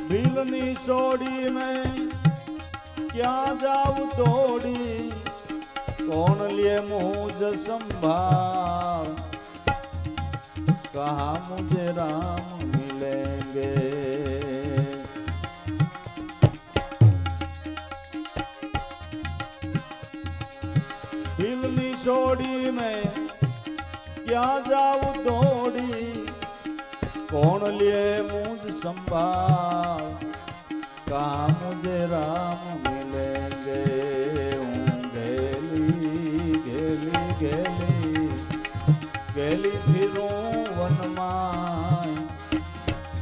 बिलनी सोड़ी में क्या जाऊं दौड़ी कौन लिए मुझ संभाल कहा मुझे राम मिलेंगे हिलनी सोड़ी में क्या जाऊं दौड़ी कौन लिए मुझ संभाल कहा मुझे राम मिलेंगे गेली गेली फिरूं वनमाय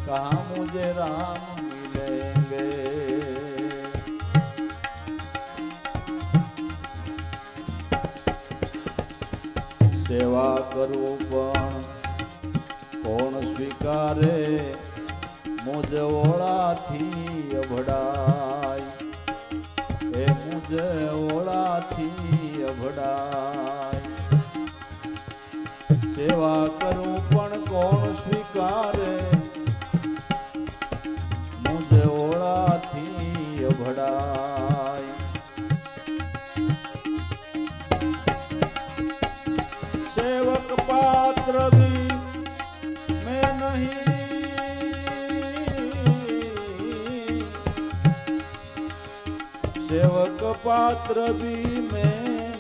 कहा मुझे राम मिलेंगे सेवा करूं पण कोण स्वीकारे मुझ ओळाथी अभडाय ए मुझ ओळाथी अभडाय सेवा करूं पण कोण स्वीकारे मुझे ओळाथी अभडाय सेवक पात्र भी मैं नहीं सेवक पात्र भी मैं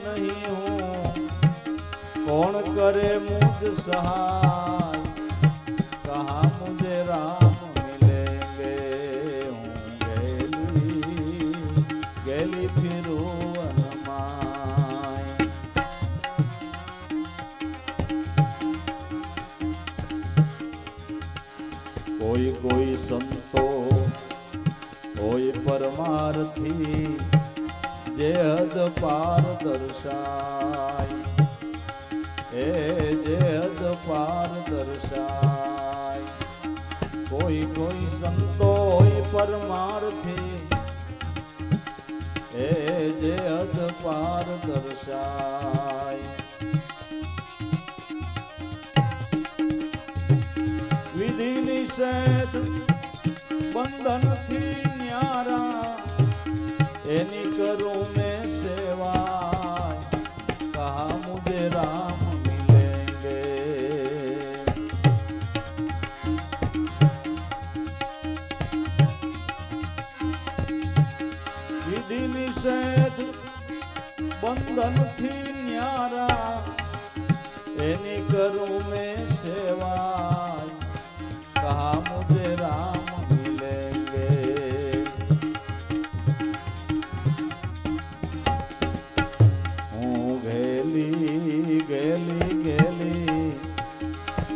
नहीं हूँ कौन करे मुझ सहाय कहा मुझे राम मिलेंगे हूँ गेली गेली फिरूं वनमाय कोई कोई संतो कोई परमार्थी जे हद पार दर्शाय ए जे हद पार दर्शाय कोई कोई संतो परमार्थी ए जे हद पार दर्शाय विधि निषेध बंधन थी न्यारा एनी करूं मैं सेवा कहा मुझे राम मिलेंगे विधि निषेध बंधन थी न्यारा एनी करूं मैं सेवा कहा मुझे राम मिलेंगे हूँ गेली गेली गेली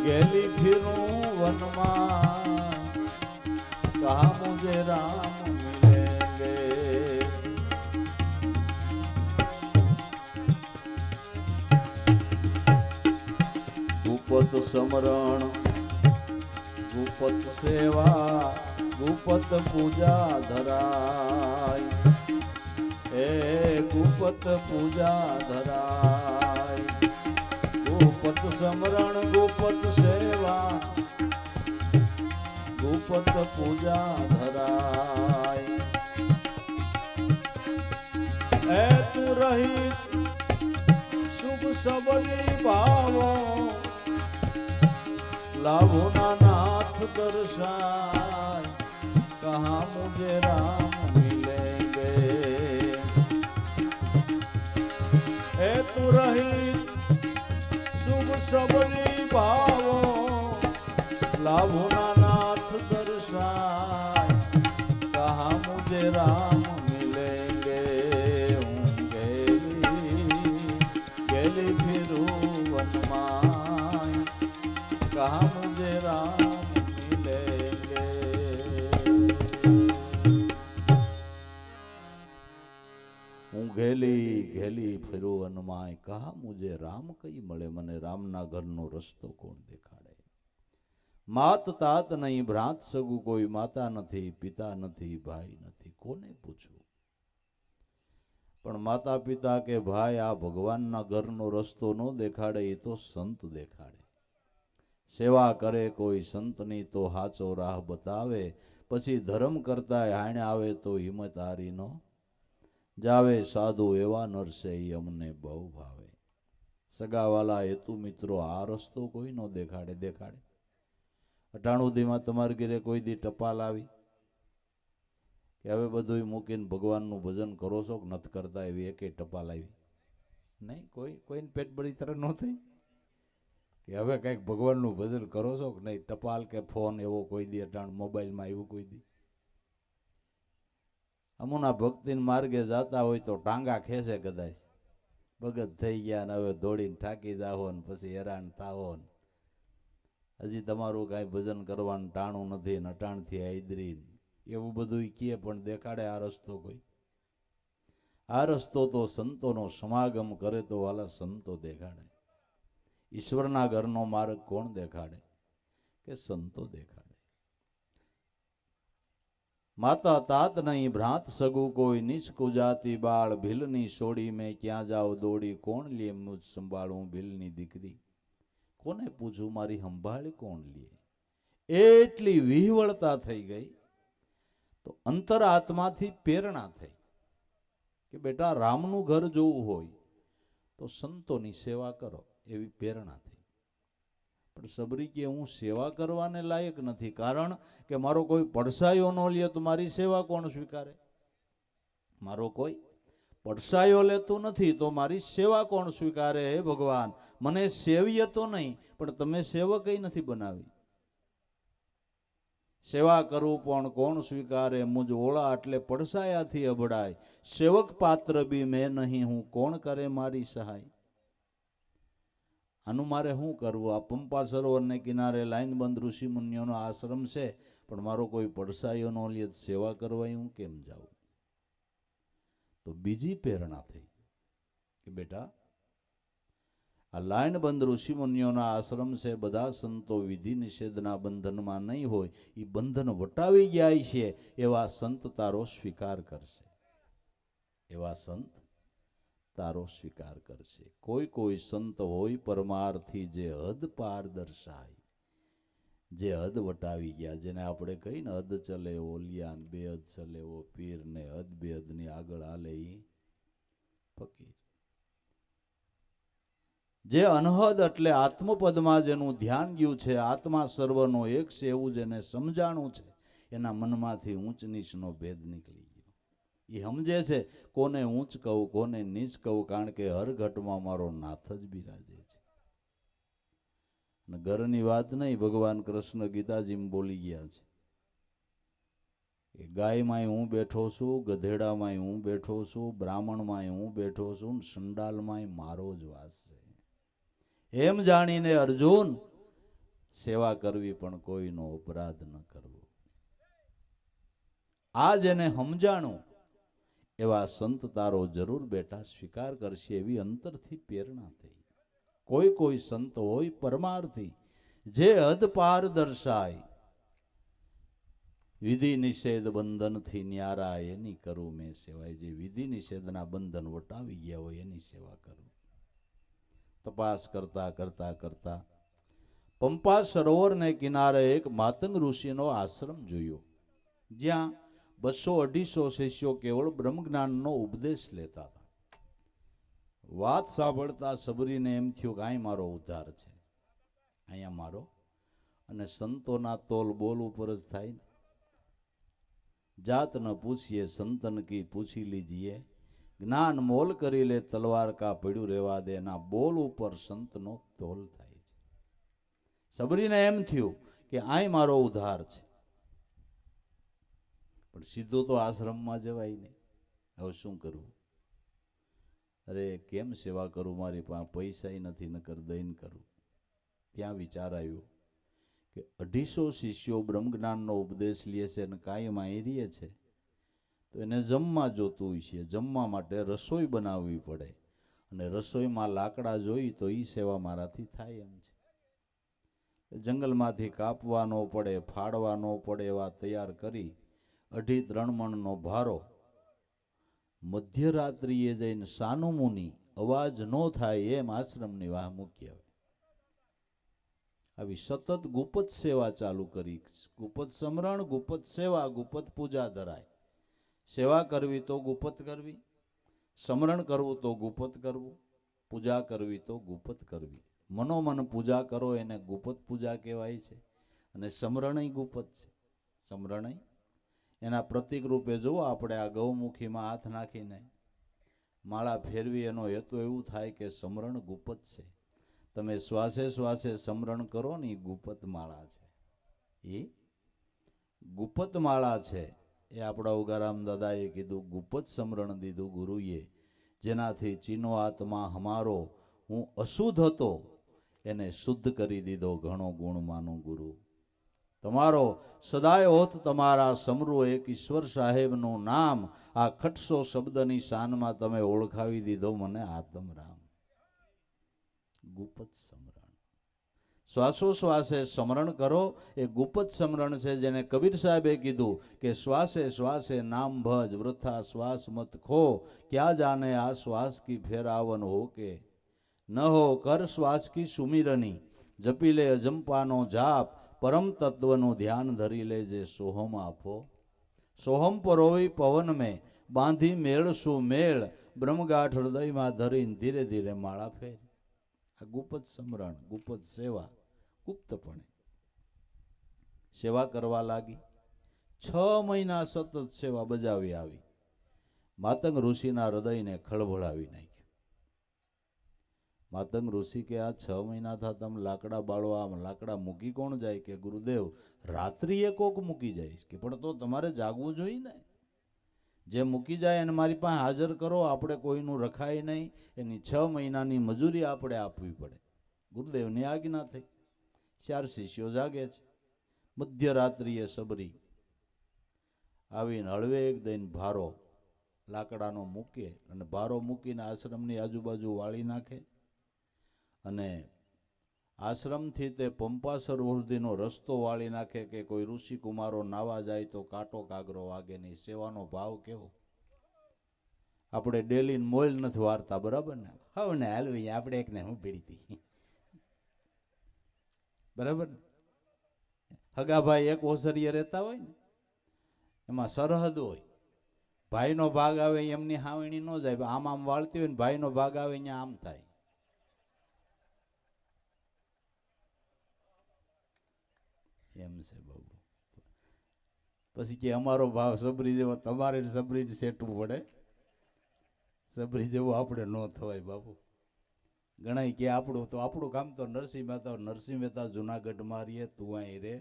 गेली फिरूं वनमा कहा मुझे राम मिलेंगे गुपत समरण गुपत सेवा गुपत पूजा धराय ए गुपत पूजा धराय गुपत समरण गुपत सेवा गुपत पूजा धराय ए तू રહિત શુભ સબની ભાવો લાભોના નાથ દર્શાય કહા મુझे राम मिलेंगे ए तू रहित शुभ सबनी भावो लाभोना नाथ दर्शाय कहा मुझे राम मिलेंगे हूँ गेली फिरू वनमाय कहा मुझे राम मिलेंगे। હું ઘેલી ફેરો વનમાય કહા મુજે રામ કઈ મળે મને રામના ઘરનો રસ્તો કોણ દેખાડે। માત તાત નહીં ભ્રાત સગું કોઈ માતા નથી પિતા નથી ભાઈ નથી કોને પૂછવું। પણ માતા પિતા કે ભાઈ આ ભગવાનના ઘરનો રસ્તો ન દેખાડે એ તો સંત દેખાડે। સેવા કરે કોઈ સંતની તો હાચો રાહ બતાવે પછી ધર્મ કરતા હાણે આવે તો હિંમત હારી નો જાવે સાધુ એવા નરસે અમને બહુ ભાવે। સગાવાલા હેતુ મિત્રો આ રસ્તો કોઈ નો દેખાડે। 98 તમારા ઘરે કોઈ દી ટપાલ આવી કે હવે બધું મૂકીને ભગવાનનું ભજન કરો છો કે નથી કરતા એવી એકેય ટપાલ આવી નહીં? કોઈને પેટ બળી તરફ ન થઈ કે હવે કંઈક ભગવાનનું ભજન કરો છો કે નહીં? ટપાલ કે ફોન એવો કોઈ દી અટાણ મોબાઈલમાં આવ્યું કોઈ દી? અમુના ભક્તિના માર્ગે જાતા હોય તો ટાંગા ખેંચે કદાચ ભગત થઈ ગયા ને હવે દોડીને થાકી જાઓ ને પછી હેરાન થાવો ને હજી તમારું કાંઈ ભજન કરવાનું ટાણું નથી ને અટાણથી હાઈદરી એવું બધું કહે પણ દેખાડે આ રસ્તો કોઈ? આ રસ્તો તો સંતોનો સમાગમ કરે તો વાલા સંતો દેખાડે। ઈશ્વરના ઘરનો માર્ગ કોણ દેખાડે? કે સંતો દેખાડે। માતા તાત નહીં ભ્રાત સગું કોઈ નીચ કુજાતી બાળ ભીલની સોડી મેં ક્યાં જાઓ દોડી કોણ લે મુજ સંભાળું ભીલની દીકરી કોને પૂછું મારી સંભાળ કોણ લે? એટલી વિહવળતા થઈ ગઈ તો અંતર આત્માથી પ્રેરણા થઈ કે બેટા રામનું ઘર જોવું હોય તો સંતોની સેવા કરો એવી પ્રેરણા થઈ। પણ સબરી કે હું સેવા કરવાને લાયક નથી કારણ કે મારો કોઈ પડસાયો ન લે તો મારી સેવા કોણ સ્વીકારે? મારો કોઈ પડસાયો લેતું નથી તો મારી સેવા કોણ સ્વીકારે? હે ભગવાન મને સેવીએ તો નહીં પણ તમે સેવકઈ નથી બનાવી। સેવા કરવું પણ કોણ સ્વીકારે? મુજ ઓળા એટલે પડસાયાથી અભડાય સેવક પાત્ર બી મેં નહીં હું કોણ કરે મારી સહાય। આનું મારે શું કરવું? આ પંપા સરોવરને કિનારે લાઈનબંધ ઋષિ મુનિઓનો આશ્રમ છે પણ મારો કોઈ પડસાયો ન લે સેવા કરવા હું કેમ જાઉં? તો બીજી પ્રેરણા થઈ કે બેટા આ લાઈનબંધ ઋષિ મુનિઓના આશ્રમ છે બધા સંતો વિધિ નિષેધના બંધનમાં નહીં હોય એ બંધન વટાવી જાય છે એવા સંત તારો સ્વીકાર કરશે। એવા સંત તારો સ્વીકાર કરશે। કોઈ સંત હોય પરમાર્થી જે હદ પાર દર્શાય જે હદ વટાવી ગયા જેને આપણે કહીએ ને હદ ચલે ઓલિયાન બે હદ ચલે ઓ પીર ને હદ બે હદની આગળ હાલે ઈ ફકીર। જે અનહદ એટલે આત્મપદમાં જેનું ધ્યાન ગયું છે આત્મા સર્વનો એક છે એવું જેને સમજાણું છે એના મનમાંથી ઊંચ નીચનો ભેદ નીકળી ગયો। એ સમજે છે કોને ઊંચ કહું કોને નીચ કહું કારણ કે હર ઘટમાં મારો નાથ જ બિરાજે છે। અને ઘરની વાત નહીં ભગવાન કૃષ્ણ ગીતાજીમાં બોલી ગયા છે કે ગાયમાંય હું બેઠો છું ગધેડામાંય હું બેઠો છું બ્રાહ્મણમાંય હું બેઠો છું સંડાલમાંય મારો જ વાસ છે। એમ જાણીને અર્જુન સેવા કરવી પણ કોઈનો અપરાધ ન કરવો। આ જેને સમજાણું એવા સંત તારો જરૂર બેટા સ્વીકાર કરશે એવી અંતરથી પ્રેરણા થઈ। કોઈ સંત હોય પરમાર્થી જે હદ પાર દર્શાય વિધિ નિષેધ બંધનથી ન્યારા એની કરું મેં સેવાય। જે વિધિ નિષેધના બંધન વટાવી ગયા હોય એની સેવા કરું। તપાસ કરતા કરતા કરતા પંપા સરોવરને કિનારે એક માતંગ ઋષિનો આશ્રમ જોયો જ્યાં 200-250 શિષ્યો કેવળ બ્રહ્મજ્ઞાનનો ઉપદેશ લેતા હતા। વાત સાંભળતા સબરીને એમ થયું કે અહીં મારો ઉદ્ધાર છે, અહીંયા મારો. અને સંતોના તોલ બોલ ઉપર જ થાય ને. જાત ન પૂછીએ સંતન કી પૂછી લીજીએ, જ્ઞાન મોલ કરી લે તલવાર કા પડ્યું રેવા દે. એના બોલ ઉપર સંતનો તોલ થાય છે. સબરીને એમ થયું કે અહીં મારો ઉદ્ધાર છે. પણ સીધું તો આશ્રમમાં જવાય નહીં. હવે શું કરવું? અરે કેમ સેવા કરું, મારી પાસે પૈસા નથી, નકર દઈને કરું. ત્યાં વિચાર આવ્યો કે 250 શિષ્યો બ્રહ્મજ્ઞાનનો ઉપદેશ લે છે અને કાયમ અહીં રહે છે, તો એને જમવા જોતું હોય છે. જમવા માટે રસોઈ બનાવવી પડે, અને રસોઈમાં લાકડા જોઈ તો એ સેવા મારાથી થાય એમ છે. જંગલમાંથી કાપવાનો પડે, ફાડવાનો પડે, એવા તૈયાર કરી 2.5-3 મણનો ભારો મધ્યરાત્રિએ જઈને સાનું મુનિ અવાજ ન થાય એમ આશ્રમની વાહ મૂકી આવે. આવી સતત ગુપત સેવા ચાલુ કરી. ગુપત સમરણ, ગુપત સેવા, ગુપત પૂજા ધરાય. સેવા કરવી તો ગુપત કરવી, સમરણ કરવું તો ગુપત કરવું, પૂજા કરવી તો ગુપત કરવી. મનોમન પૂજા કરો એને ગુપત પૂજા કહેવાય છે, અને સમરણય ગુપત છે. સમરણય એના પ્રતિક રૂપે જુઓ, આપણે આ ગૌમુખીમાં હાથ નાખીને માળા ફેરવી, એનો હેતુ એવું થાય કે સમરણ ગુપત છે. તમે શ્વાસે શ્વાસે સમરણ કરો ને, એ ગુપત માળા છે. એ ગુપત માળા છે. એ આપણા ઉગારામ દાદાએ કીધું, ગુપત સમરણ દીધું ગુરુએ, જેનાથી ચીનો આત્મા હમારો હું અશુદ્ધ હતો એને શુદ્ધ કરી દીધો, ઘણો ગુણ માનું ગુરુ. તમારો સદાય હોત તમારા સમરો એક ઈશ્વર સાહેબનું નામ, આ ખટસો શબ્દની શાનમાં તમે ઓળખાવી દીધો મને આત્મરામ. ગુપત સમરણ. શ્વાસોશ્વાસે સમરણ કરો, એ ગુપત સમરણ છે. જેને કબીર સાહેબે કીધું કે શ્વાસે શ્વાસે નામ ભજ, વૃથા શ્વાસ મત ખો, ક્યાં જાને આ શ્વાસ કી ફેરાવન હો કે ન હો. કર શ્વાસ કી સુમિરની, જપી લે અજંપાનો જાપ, પરમ તત્વનું ધ્યાન ધરી લેજે સોહમ આપો. સોહમ પરોવી પવન મેં બાંધી મેળ શું મેળ, બ્રહ્મગાંઠ હૃદયમાં ધરીને ધીરે ધીરે માળા ફેર. આ ગુપત સમરણ, ગુપત સેવા. ગુપ્તપણે સેવા કરવા લાગી. 6 મહિના સતત સેવા બજાવી આવી. માતંગ ઋષિના હૃદયને ખળભળાવી નાખ્યું. માતંગ ઋષિ કે આ 6 મહિના થા તમે લાકડા બાળવા, લાકડા મૂકી કોણ જાય? કે ગુરુદેવ રાત્રિએ કોક મૂકી જાય. કે પણ તો તમારે જાગવું જોઈએ ને. જે મૂકી જાય એને મારી પાસે હાજર કરો, આપણે કોઈનું રખાય નહીં. એની 6 મહિનાની મજૂરી આપણે આપવી પડે. ગુરુદેવની આજ્ઞા થઈ. 4 શિષ્યો જાગે છે. મધ્યરાત્રિએ સબરી આવીને હળવે એક દઈને ભારો લાકડાનો મૂકે, અને ભારો મૂકીને આશ્રમની આજુબાજુ વાળી નાખે, અને આશ્રમથી તે પંપા સરોવરનો રસ્તો વાળી નાખે કે કોઈ ઋષિ કુમારો નાવા જાય તો કાંટો કાગરો વાગે નહીં. સેવાનો ભાવ કેવો! આપણે ડેલી મોલ નથી વારતા, બરાબર ને? હવે ને હાલવી આપણે એકને હું પીડીતી, બરાબર ને? હગાભાઈ એક ઓસરીએ રહેતા હોય ને, એમાં સરહદ હોય. ભાઈનો ભાગ આવે એમની હાવણી ન જાય. આમ આમ વાળતી હોય ને ભાઈનો ભાગ આવે અહીંયા આમ થાય. એમ છે બાબુ. પછી કે અમારો ભાવ સબરી જેવો, તમારે સબરીને સેટવું પડે. સબરી જેવું આપણે ન થવાય બાબુ. ગણાય કે આપણું કામ તો નરસિંહ મહેતા. નરસિંહ મહેતા જુનાગઢમાં રહીએ, તું અહીં રે,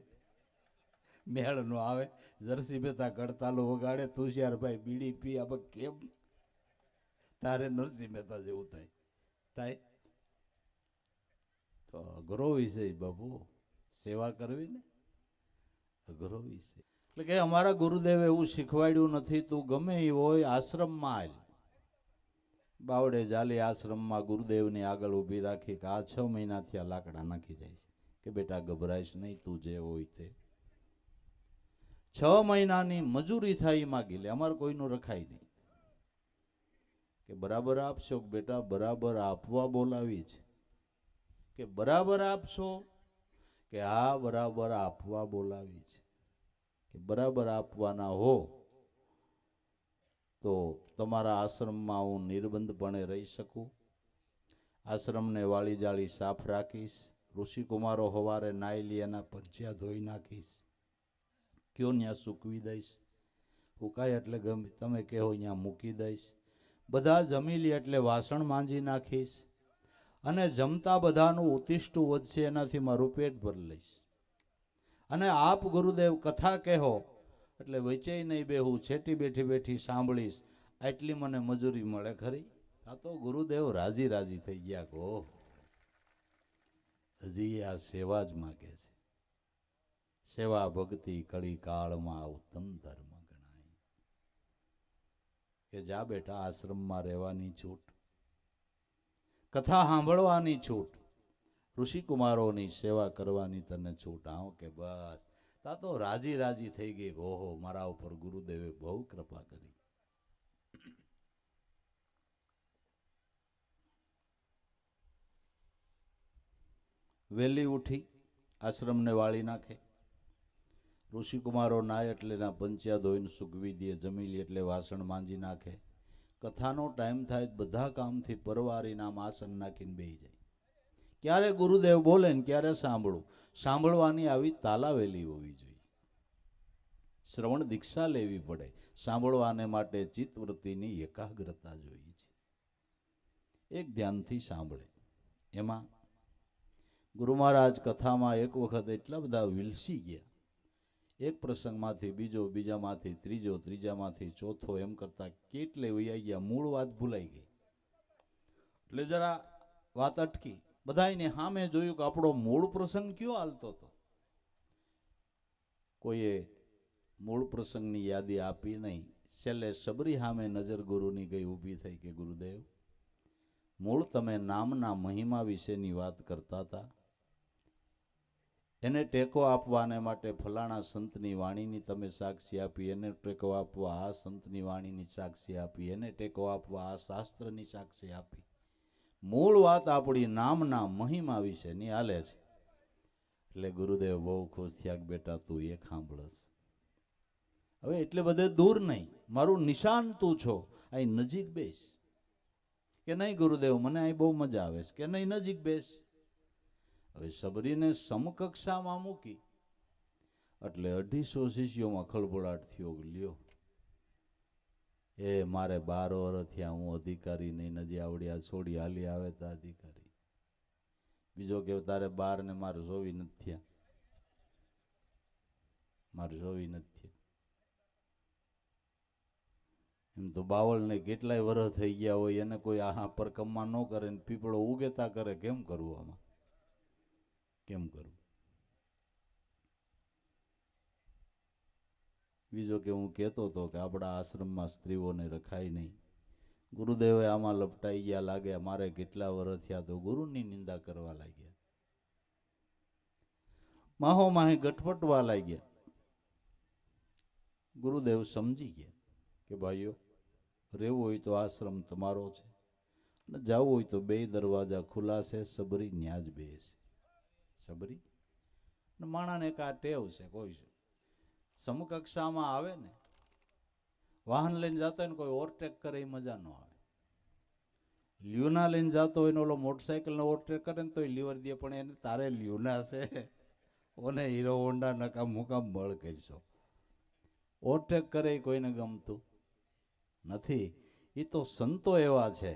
મેળ ન આવે. નરસિંહ મહેતા કડતાલો વગાડે, તુષારભાઈ બીડી પી. આ કેમ તારે નરસિંહ મહેતા જેવું થાય? તો અઘરો વિષય બાબુ, સેવા કરવી ને અઘરો વિષય. એટલે કે અમારા ગુરુદેવે એવું શીખવાડ્યું નથી, તું ગમે એ હોય આશ્રમમાં આલ. બાવડે જાલી આશ્રમમાં ગુરુદેવની આગળ ઊભી રાખી કે આ 6 મહિનાથી આ લાકડા નાખી જાય છે, કે બેટા ગભરાઈશ નહીં, તું જે હોય તે. 6 મહિનાની મજૂરી થાય એ માગી લે, અમારે કોઈનું રખાય નહીં. કે બરાબર આપશો? બેટા બરાબર આપવા બોલાવી છે. કે બરાબર આપશો? કે હા બરાબર આપવા બોલાવી છે. કે બરાબર આપવાના હો તો તમારા આશ્રમમાં હું નિર્બંધપણે રહી શકું, આશ્રમને વાળી જાળી સાફ રાખીશ. ઋષિકુમારો હવારે નાઈ લી એના પંચ્યા ધોઈ નાખીશ. કયો ત્યાં સૂકવી દઈશ. હુકાય એટલે ગમે તમે કહો ત્યાં મૂકી દઈશ. બધા જમી લે એટલે વાસણ માંજી નાખીશ. અને જમતા બધાનું ઉતિષ્ઠું વધશે એનાથી મારું પેટ ભરી લઈશ. અને આપ ગુરુદેવ કથા કહો એટલે વચેય નહીં બેહું, છેટી બેઠી બેઠી સાંભળીશ. આટલી મને મજૂરી મળે ખરી? આ તો ગુરુદેવ રાજી રાજી થઈ ગયા. કહો હજી આ સેવા જ માગે છે. સેવા ભક્તિ કળી કાળમાં ઉત્તમ ધર્મ ગણાય. કે જા બેટા, આશ્રમમાં રહેવાની છૂટ, કથા સાંભળવાની છૂટ, ઋષિકુમારોની સેવા કરવાની તને છૂટ. આવો કે બસ તા તો રાજી રાજી થઈ ગઈ. ઓહો, મારા ઉપર ગુરુદેવે બહુ કૃપા કરી. વહેલી ઉઠી આશ્રમને વાળી નાખે. ઋષિકુમારો નાય એટલે એના પંચ્યા ધોઈને સૂકવી દે. જમી લે એટલે વાસણ માંજી નાખે. કથાનો ટાઈમ થાય બધા કામથી પરવારીને આસન નાખીને બેસી જાય. ક્યારે ગુરુદેવ બોલે ને ક્યારે સાંભળું. સાંભળવાની આવી તાલાવેલી હોવી જોઈએ. શ્રવણ દીક્ષા લેવી પડે. સાંભળવાને માટે ચિત્તવૃત્તિની એકાગ્રતા જોઈએ છે. એક ધ્યાનથી સાંભળે. એમાં ગુરુ મહારાજ કથામાં એક વખત એટલા બધા વિલસી ગયા. એક પ્રસંગમાંથી બીજો, બીજામાંથી ત્રીજો, ત્રીજામાંથી ચોથો, એમ કરતા કેટલે વૈયા ગયા. મૂળ વાત ભૂલાઈ ગઈ. એટલે જરા વાત અટકી. બધાને સામે જોયું કે આપણો મૂળ પ્રસંગ કયો હાલતો હતો. કોઈએ મૂળ પ્રસંગની યાદી આપી નહીં. છેલ્લે સબરી સામે નજર ગુરુની ગઈ ઊભી થઈ કે ગુરુદેવ, મૂળ તમે નામના મહિમા વિશેની વાત કરતા હતા. એને ટેકો આપવાને માટે ફલાણા સંતની વાણીની તમે સાક્ષી આપી. એને ટેકો આપવા આ સંતની વાણીની સાક્ષી આપી. એને ટેકો આપવા આ શાસ્ત્રની સાક્ષી આપી. મૂળ વાત આપણી નામના મહિમા વિશેની હાલે છે. એટલે ગુરુદેવ બહુ ખુશ થયા કે બેટા તું એક સાંભળસ. હવે એટલે બધે દૂર નહીં, મારું નિશાન તું છો. અહીં નજીક બેસ. કે નહીં ગુરુદેવ, મને અહીં બહુ મજા આવે છે. કે નહીં, નજીક બેસ. હવે સબરીને સમકક્ષામાં મૂકી એટલે 250 શિષ્યોમાં ખળભળાટ થયો. લ્યો, એ મારે 12 વર્ષ થયા, હું અધિકારી નહીં, નજી આવડ્યા છોડી હાલી આવે તો અધિકારી. બીજો કે તારે 12 ને મારે 24 નથી થયા. મારે 24 નથી થયા. એમ તો 52 ને કેટલાય વર્ષ થઈ ગયા હોય, એને કોઈ આ પરકમમાં ન કરે ને પીપળો ઉગેતા કરે. કેમ કરવું આમાં? કેમ કરવું? બીજો કે હું કહેતો હતો કે આપણા આશ્રમમાં સ્ત્રીઓને રખાય નહીં. ગુરુદેવે આમાં લપટાઈ ગયા લાગે. મારે કેટલા વર્ષ થયા તો ગુરુની નિંદા કરવા લાગ્યા. માહો માહે ગટપટવા લાગ્યા. ગુરુદેવ સમજી ગયા કે ભાઈઓ, રહેવું હોય તો આશ્રમ તમારો છે, અને જવું હોય તો 2 દરવાજા ખુલ્લા છે. સબરી ન્યા જ બેસે. સબરી માણાને એક આ ટેવ છે. કોઈ સમકક્ષામાં આવે ને, વાહન લઈને જતો હોય ને કોઈ ઓવરટેક કરે એ મજા ન આવે. લ્યુના લઈને જતો હોય ને ઓલો મોટરસાઇકલને ઓવરટેક કરે ને તો એ લીવર દે. પણ એને તારે લ્યુના છે, ઓને હીરો હોન્ડા નકામ મુકામ બળ કરશો. ઓવરટેક કરે એ કોઈને ગમતું નથી. એ તો સંતો એવા છે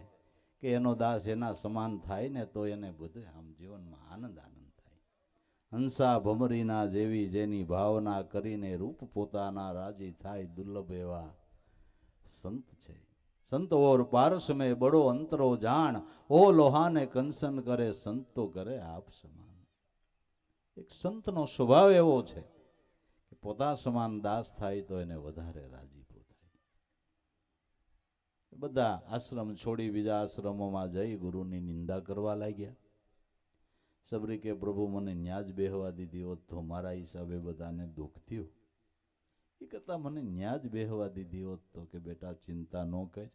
કે એનો દાસ એના સમાન થાય ને તો એને બધું આમ જીવનમાં આનંદ આનંદ થાય. હંસા ભમરીના જેવી જેની ભાવના કરીને રૂપ પોતાના રાજી થાય. દુર્લભ એવા સંત છે. સંત ઓર પારસ મેં બડો અંતરો જાણ, ઓ લોહાને કંસન કરે સંતો કરે આપ સમાન. એક સંતનો સ્વભાવ એવો છે કે પોતા સમાન દાસ થાય તો એને વધારે રાજીપો થાય. બધા આશ્રમ છોડી બીજા આશ્રમોમાં જઈ ગુરુની નિંદા કરવા લાગ્યા. સબરી કે પ્રભુ મને ન્યા જ બેહવા દીધી હોત તો મારા હિસાબે બધાને દુઃખ થયું. એ કરતા મને ન્યા જ બેહવા દીધી હોત તો કે બેટા ચિંતા ન કર.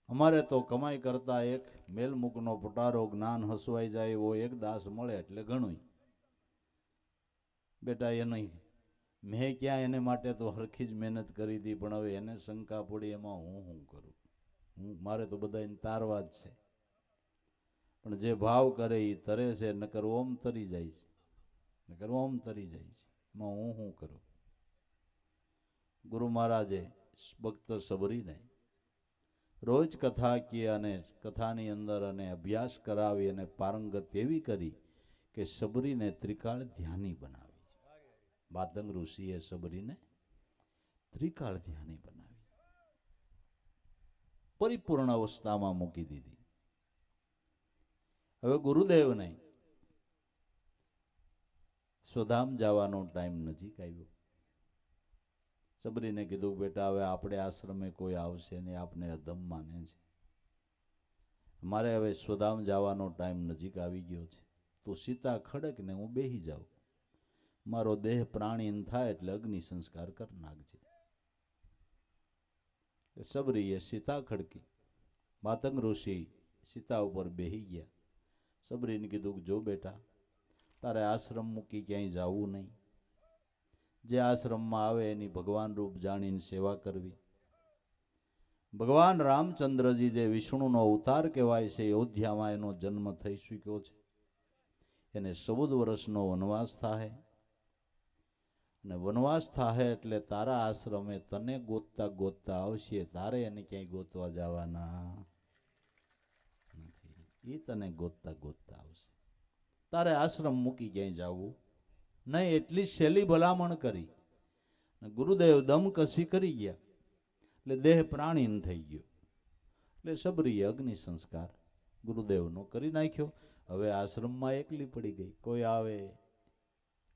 અમારે તો કમાઈ કરતા એક મેલમુખનો પટારો જ્ઞાન હસવાઈ જાય એવો એક દાસ મળે એટલે ઘણું. બેટા એ નહીં, મેં ક્યાં એને માટે તો હરખી જ મહેનત કરી હતી, પણ હવે એને શંકા પડી એમાં હું કરું. મારે તો બધા એને તારવા જ છે. પણ જે ભાવ કરે એ તરે છે, નકર ઓમ તરી જાય છે, નકર ઓમ તરી જાય છે. એમાં હું શું કરું? ગુરુ મહારાજે ભક્ત સબરીને રોજ કથા કી અને કથાની અંદર અને અભ્યાસ કરાવી અને પારંગત એવી કરી કે સબરીને ત્રિકાળ ધ્યાની બનાવી. માતંગ ઋષિએ સબરીને ત્રિકાળ ધ્યાની બનાવી, પરિપૂર્ણ અવસ્થામાં મૂકી દીધી. હવે ગુરુદેવને સ્વધામ જવાનો ટાઈમ નજીક આવ્યો. સબરીને કીધું, બેટા હવે આપણે આશ્રમે કોઈ આવશે ને આપને અધમ માને છે, મારે હવે સ્વધામ જવાનો ટાઈમ નજીક આવી ગયો છે. તું સીતા ખડક ને હું બેહી જાઉં, મારો દેહ પ્રાણીન થાય એટલે અગ્નિ સંસ્કાર કરી નાખજે. સબરીએ સીતા ખડકી. માતંગ ઋષિ સીતા ઉપર બેહી ગયા. સબરીને કીધું, જો બેટા, તારે આશ્રમ મૂકી ક્યાંય જવું નહીં. જે આશ્રમમાં આવે એની ભગવાન રૂપ જાણીને સેવા કરવી. ભગવાન રામચંદ્રજી જે વિષ્ણુનો અવતાર કહેવાય છે, અયોધ્યામાં એનો જન્મ થઈ ચૂક્યો છે. એને 14 વર્ષનો વનવાસ થાય, અને વનવાસ થાય એટલે તારા આશ્રમે તને ગોતતા ગોતતા આવશે. તારે એને ક્યાંય ગોતવા જવાના નથી, એ તને ગોતતા ગોતતા આવશે. તારે આશ્રમ મૂકી ક્યાંય જવું નહીં. એટલી સહેલી ભલામણ કરી. ગુરુદેવ દમ કસી કરી ગયા એટલે દેહ પ્રાણીન થઈ ગયો. એટલે સબરીએ અગ્નિ સંસ્કાર ગુરુદેવનો કરી નાખ્યો. હવે આશ્રમમાં એકલી પડી ગઈ. કોઈ આવે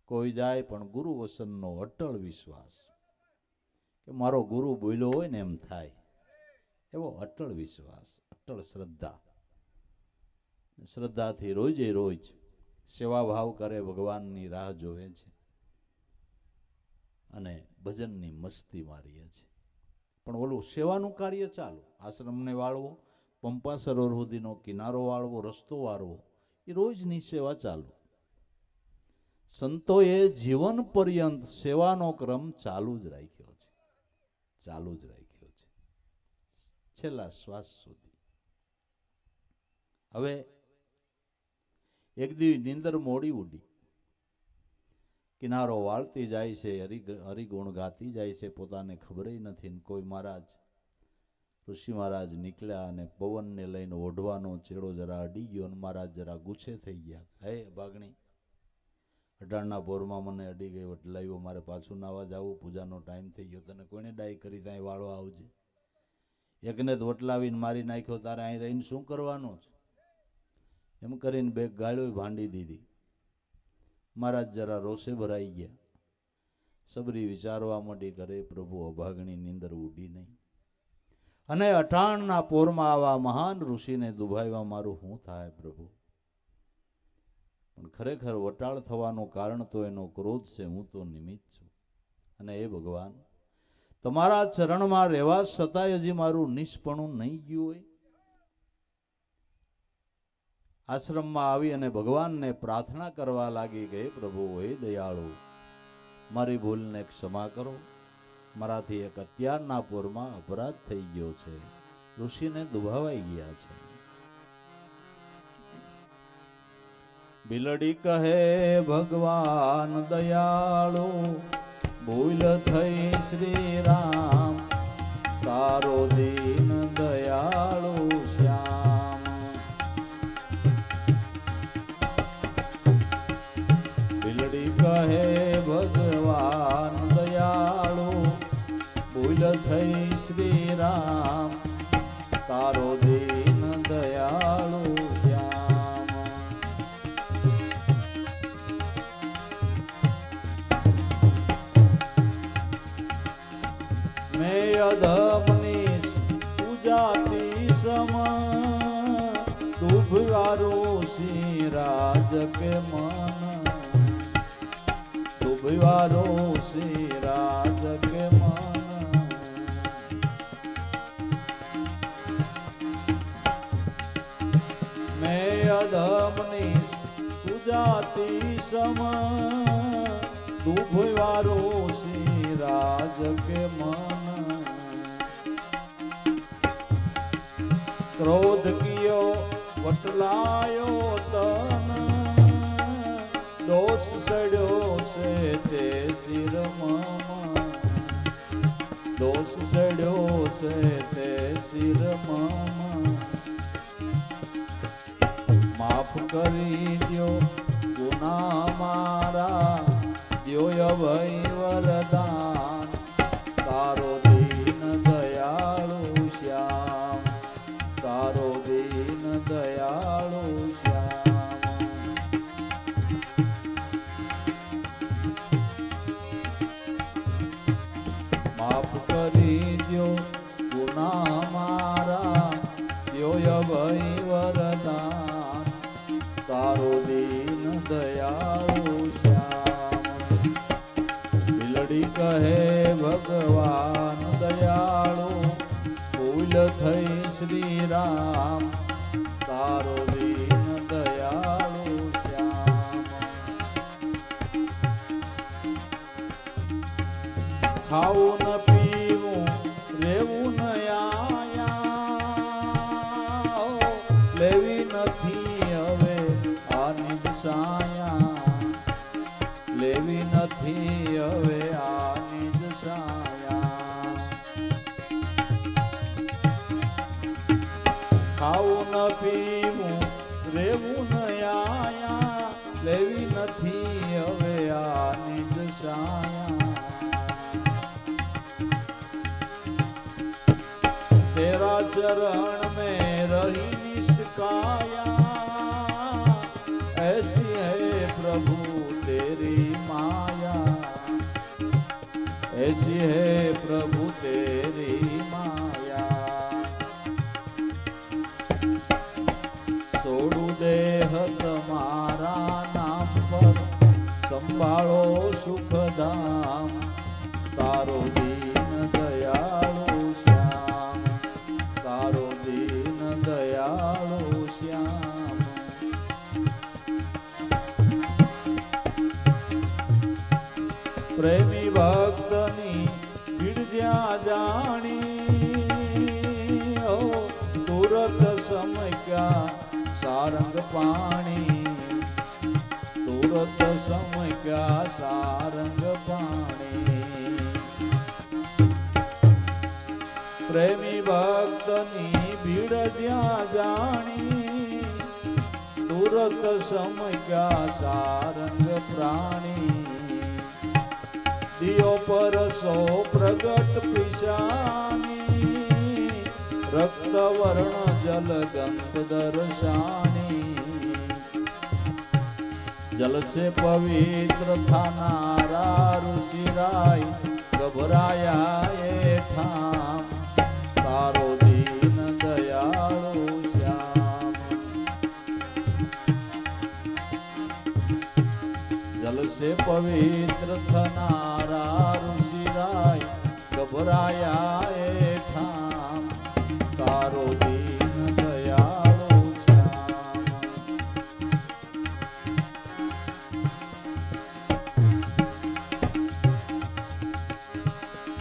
કોઈ જાય, પણ ગુરુ વસનનો અટળ વિશ્વાસ કે મારો ગુરુ બોલ્યો હોય ને એમ થાય, એવો અટળ વિશ્વાસ, અટળ શ્રદ્ધા. શ્રદ્ધાથી રોજે રોજ સેવાભાવ કરે, ભગવાનની રાહ જોવે છે અને ભજનની મસ્તી મારીએ છે. પણ ઓલું સેવાનું કાર્ય ચાલુ. આશ્રમને વાળવો, પંપા સરોવર સુધીનો કિનારો વાળવો, રસ્તો વાળવો, એ રોજની સેવા ચાલુ. સંતોએ જીવન પર્યંત સેવાનો ક્રમ ચાલુ જ રાખ્યો છે, ચાલુ જ રાખ્યો છે, છેલ્લા શ્વાસ સુધી. હવે એક દી નીંદર મોડી ઉડી, કિનારો વાળતી જાય છે, હરિગુણ ગાતી જાય છે, પોતાને ખબર નથી. કોઈ મહારાજ, ઋષિ મહારાજ નીકળ્યા અને પવનને લઈને ઓઢવાનો ચેડો જરા અડી ગયો અને મહારાજ જરા ગુસ્સે થઈ ગયા. હે ભાગણી, અઢારના ભોરમાં મને અડી ગઈ, વટલાવ્યો, મારે પાછું નાવા જવું, પૂજાનો ટાઈમ થઈ ગયો, તને કોઈને ડાય કરી ત્યાં વાળો આવજે. એકને જ વટલાવીને મારી નાખ્યો, તારે અહીં રહીને શું કરવાનું છે? એમ કરીને બે ગાળ્યો ભાંડી દીધી. મહારાજ જરા રોષે ભરાઈ ગયા. સબરી વિચારવા માંડી, કરે પ્રભુ અભાગણી નીંદર ઉડી નહીં, અને અઠાણના પોરમાં આવા મહાન ઋષિને દુભાવ્યા મારું શું થાય પ્રભુ? પણ ખરેખર વટાળ થવાનું કારણ તો એનો ક્રોધ છે, હું તો નિમિત્ત છું. અને એ ભગવાન, તમારા ચરણમાં રહેવા છતાંય હજી મારું નિષ્પણું નહીં ગયું હોય. આશ્રમમાં આવી અને ભગવાનને પ્રાર્થના કરવા લાગી કે પ્રભુ, હે દયાળુ, મારી ભૂલને ક્ષમા કરો. મારાથી એક અત્યારના પોરમાં અપરાધ થઈ ગયો છે, ઋષિને દુભાવાઈ ગયા છે. બિલડી કહે ભગવાન દયાળુ, ભૂલ થઈ શ્રી રામ, તારો દીન દયાળુ શ્યામ. બિલડી કહે ભગવાન દયાળુ, ભૂલ થઈ શ્રી રામ, તારો દીન દયાળુ શ્યામ. મેં અધમની પૂજાતી સમ, દુભવારો શ્રી રાજ કે મન, દુભવારો શ્રી રાજ કે મન. મેં અધમની પૂજાતી સમ, દુભવારો શ્રી રાજ કે મન. क्रोध कियो વટલાયો તન દોષ સડ્યો છે તે શિરમાં, દોષ સડ્યો છે તે શિરમાં. માફ કરી દ્યો ગુના મારા, દ્યો અભય વરદાન, તારો દીન દયાળુ શ્યામ, તારો દીન દયાળુ શ્યામ. માફ કરી દ્યો ગુના મારા, દ્યો અભય વરદાન, તારો દીન દયાળુ શ્યામ. બિલડી કહે ભગવાન દયાળુ, ભૂલ થઈ શ્રી રામ, તારો દીન દયાળુ શ્યામ. ખાવું ન પીવું રેવું ન આયા, લેવી નથી હવે આની જ સાયા, લેવી નથી હવે આની જ સાયા. ખાવું ન પીવું રેવું ન આયા, લેવી નથી હવે આની જ સાયા. तेरा चरण में रही निष्काया, ऐसी है प्रभु तेरी माया, ऐसी है प्रभु तेरी माया. सोडू देह तुम्हारा नाम पर, संभाळो सुखधाम, तारो दीन दयाळु श्याम, तारो दीन दयाळु श्याम. प्रेमी भक्तनी भीड़ ज्યાં જાણી, ઓ તુરત સમક્યા સારંગ પાણી, તુરત સમક્યા સારંગ પાણી. પ્રેમી ભક્તની ભીડ જ્યાં જાણી, તુરત સમક્યા સારંગ પ્રાણી. દિયો પરસો પ્રગટ પિશાની, રક્ત વર્ણ જલ ગંધ દર્શાની. જલ સે પવિત્ર થાનારા ઋષિરાય, ગભરાયા એ ઠામ, તારો દીન દયાળુ શ્યામ. જલ સે પવિત્ર થનારા ઋષિરાય, ગભરાયા એ ઠામ, તારો દીન દયાળુ શ્યામ.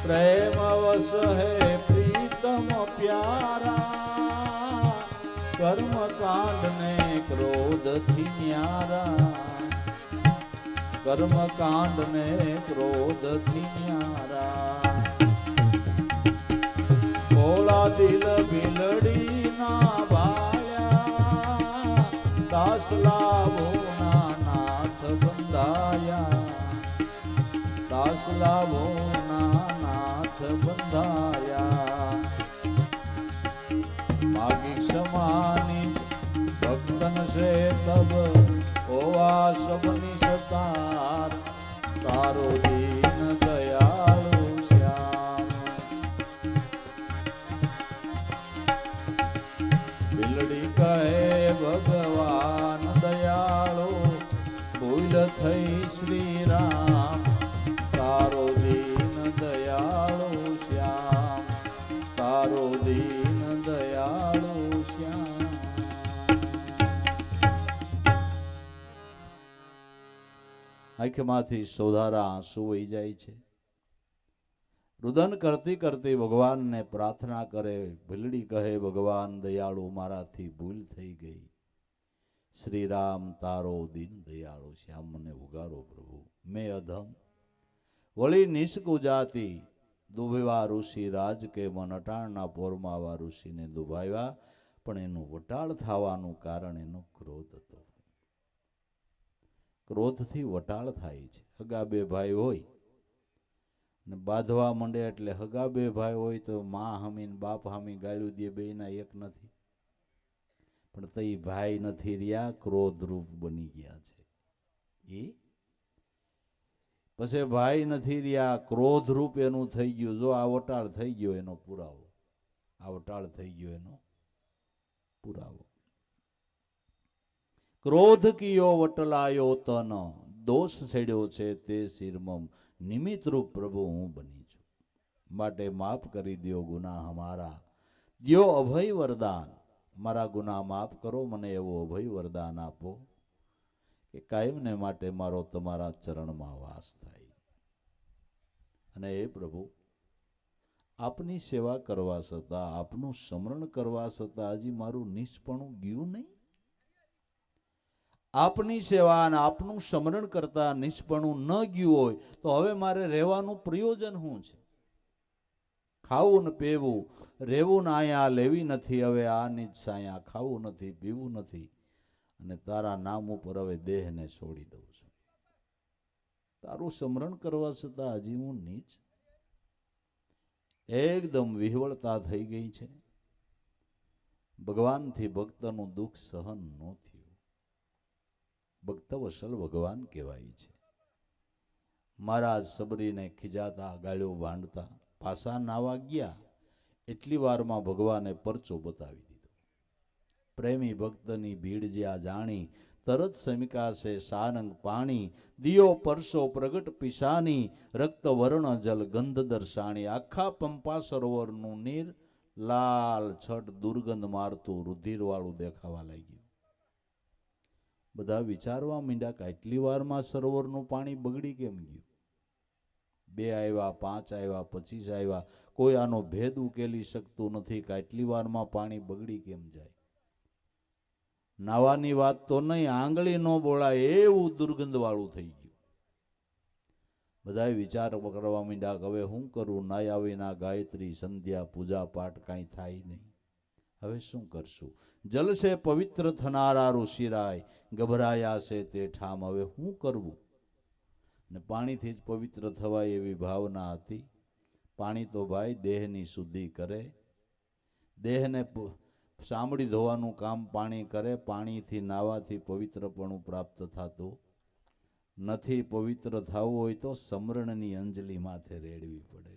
प्रेम वश है प्रीतम प्यारा, कर्म कांड ने क्रोध थी न्यारा, कर्म कांड ने क्रोध थी न्यारा. भोला दिल बिलड़ी ना भाया, दासला भोना नाथ બંધાયા, દાસલા ભોના નાથ બંધાયા. માગી ક્ષમાની ભક્તન સે તબ, હોવા સબની સતાર, તારો દીન દયાળુ શ્યામ. બિલડી કહે ભગવાન દયાળો, ભૂલ થઈ શ્રી રામ, તારો દીન દયાળુ શ્યામ, તારો દીન દયાળુ શ્યામ. આંખમાંથી સોધારા આંસુ વહી જાય છે. રુદન કરતી કરતી ભગવાનને પ્રાર્થના કરે. ભીલડી કહે ભગવાન દયાળુ, મારાથી ભૂલ થઈ ગઈ. શ્રી રામ તારો દીન દયાળો શ્યામ મને ઉગારો પ્રભુ. મેં અધમ વળી નિષ્કુજાતી દુભેવા ઋષિ રાજ કે મન અટાણના પોરમાવા ઋષિને દુભાવ્યા, પણ એનું વટાળ થવાનું કારણ એનો ક્રોધ હતો. ક્રોધથી વટાળ થાય છે. હગા બે ભાઈ હોય ને બાંધવા માંડે એટલે હગા બે ભાઈ હોય તો મા હામી ને બાપ હામી ગાળ્યું દે, બેયના એક નથી. પણ તઈ ભાઈ નથી રહ્યા, ક્રોધરૂપ બની ગયા છે. એ પછી ભાઈ નથી રહ્યા, ક્રોધરૂપ એનું થઈ ગયું. જો આ વટાળ થઈ ગયો એનો પુરાવો, આ વટાળ થઈ ગયો એનો પુરાવો. ક્રોધ કિયો વટલાયો તન, દોષ છેડ્યો છે તે શિરમમ, નિમિત્ત રૂપ પ્રભુ હું બની છું. માટે માફ કરી દ્યો ગુનાહ હમારા, દ્યો અભય વરદાન. મારા ગુનાહ માફ કરો, મને એવું અભય વરદાન આપો કે કાયમને માટે મારો તમારા ચરણમાં વાસ થાય. અને એ પ્રભુ આપની સેવા કરવા છતાં, આપનું સ્મરણ કરવા છતાં હજી મારું નિષ્પણું ગયું નહીં. આપની સેવા અને આપનું સ્મરણ કરતા નિષ્પણું ન ગયું હોય તો હવે મારે રહેવાનું પ્રયોજન શું છે? ખાવું ને પીવું, રહેવું ને અહીંયા લેવી નથી. હવે આની જ સાયા ખાવું નથી, પીવું નથી, અને તારા નામ ઉપર હવે દેહને છોડી દઉં છું. તારું સ્મરણ કરવા છતાં હજી હું નીચ. એકદમ વિહવળતા થઈ ગઈ છે. ભગવાનથી ભક્તનું દુઃખ સહન ન થયું. ભક્ત વસલ ભગવાન કહેવાય છે. મહારાજ સબરીને ખીજાતા, ગાળ્યો ભાંડતા, પાસા નાવા ગયા એટલી વારમાં ભગવાને પરચો બતાવી દીધો. પ્રેમી ભક્તની ભીડ જ્યાં જાણી, તરત સમિકાશે સારંગ પાણી, દિયો પરસો પ્રગટ પિસાની, રક્ત વર્ણ જલ ગંધ દર્શાણી. આખા પંપા સરોવરનું નીર લાલ છટ દુર્ગંધ મારતું રુધિરવાળું દેખાવા લાગ્યું. બધા વિચારવા માંડ્યા કે આટલી વારમાં સરોવરનું પાણી બગડી કેમ ગયું? 2 આવ્યા, 5 આવ્યા, 25 આવ્યા, કોઈ આનો ભેદ ઉકેલી શકતું નથી કે આટલી વારમાં પાણી બગડી કેમ જાય. નાવાની વાત તો નહીં, આંગળી ન બોલાય એવું દુર્ગંધ વાળું થઈ ગયું. બધા વિચાર કરવા માંડ્યા કે હવે શું કરું? નાયા વિના ગાયત્રી સંધ્યા પૂજા પાઠ કાંઈ થાય નહીં. હવે શું કરશું? જલ સે પવિત્ર થનારા ઋષિરાય, ગભરાયા છે તે ઠામ. હવે શું કરવું? ને પાણીથી જ પવિત્ર થવાય એવી ભાવના હતી. પાણી તો ભાઈ દેહની શુદ્ધિ કરે, દેહને ચામડી ધોવાનું કામ પાણી કરે. પાણીથી નાવાથી પવિત્રપણું પ્રાપ્ત થતું નથી. પવિત્ર થવું હોય તો સમરણની અંજલિ માથે રેડવી પડે.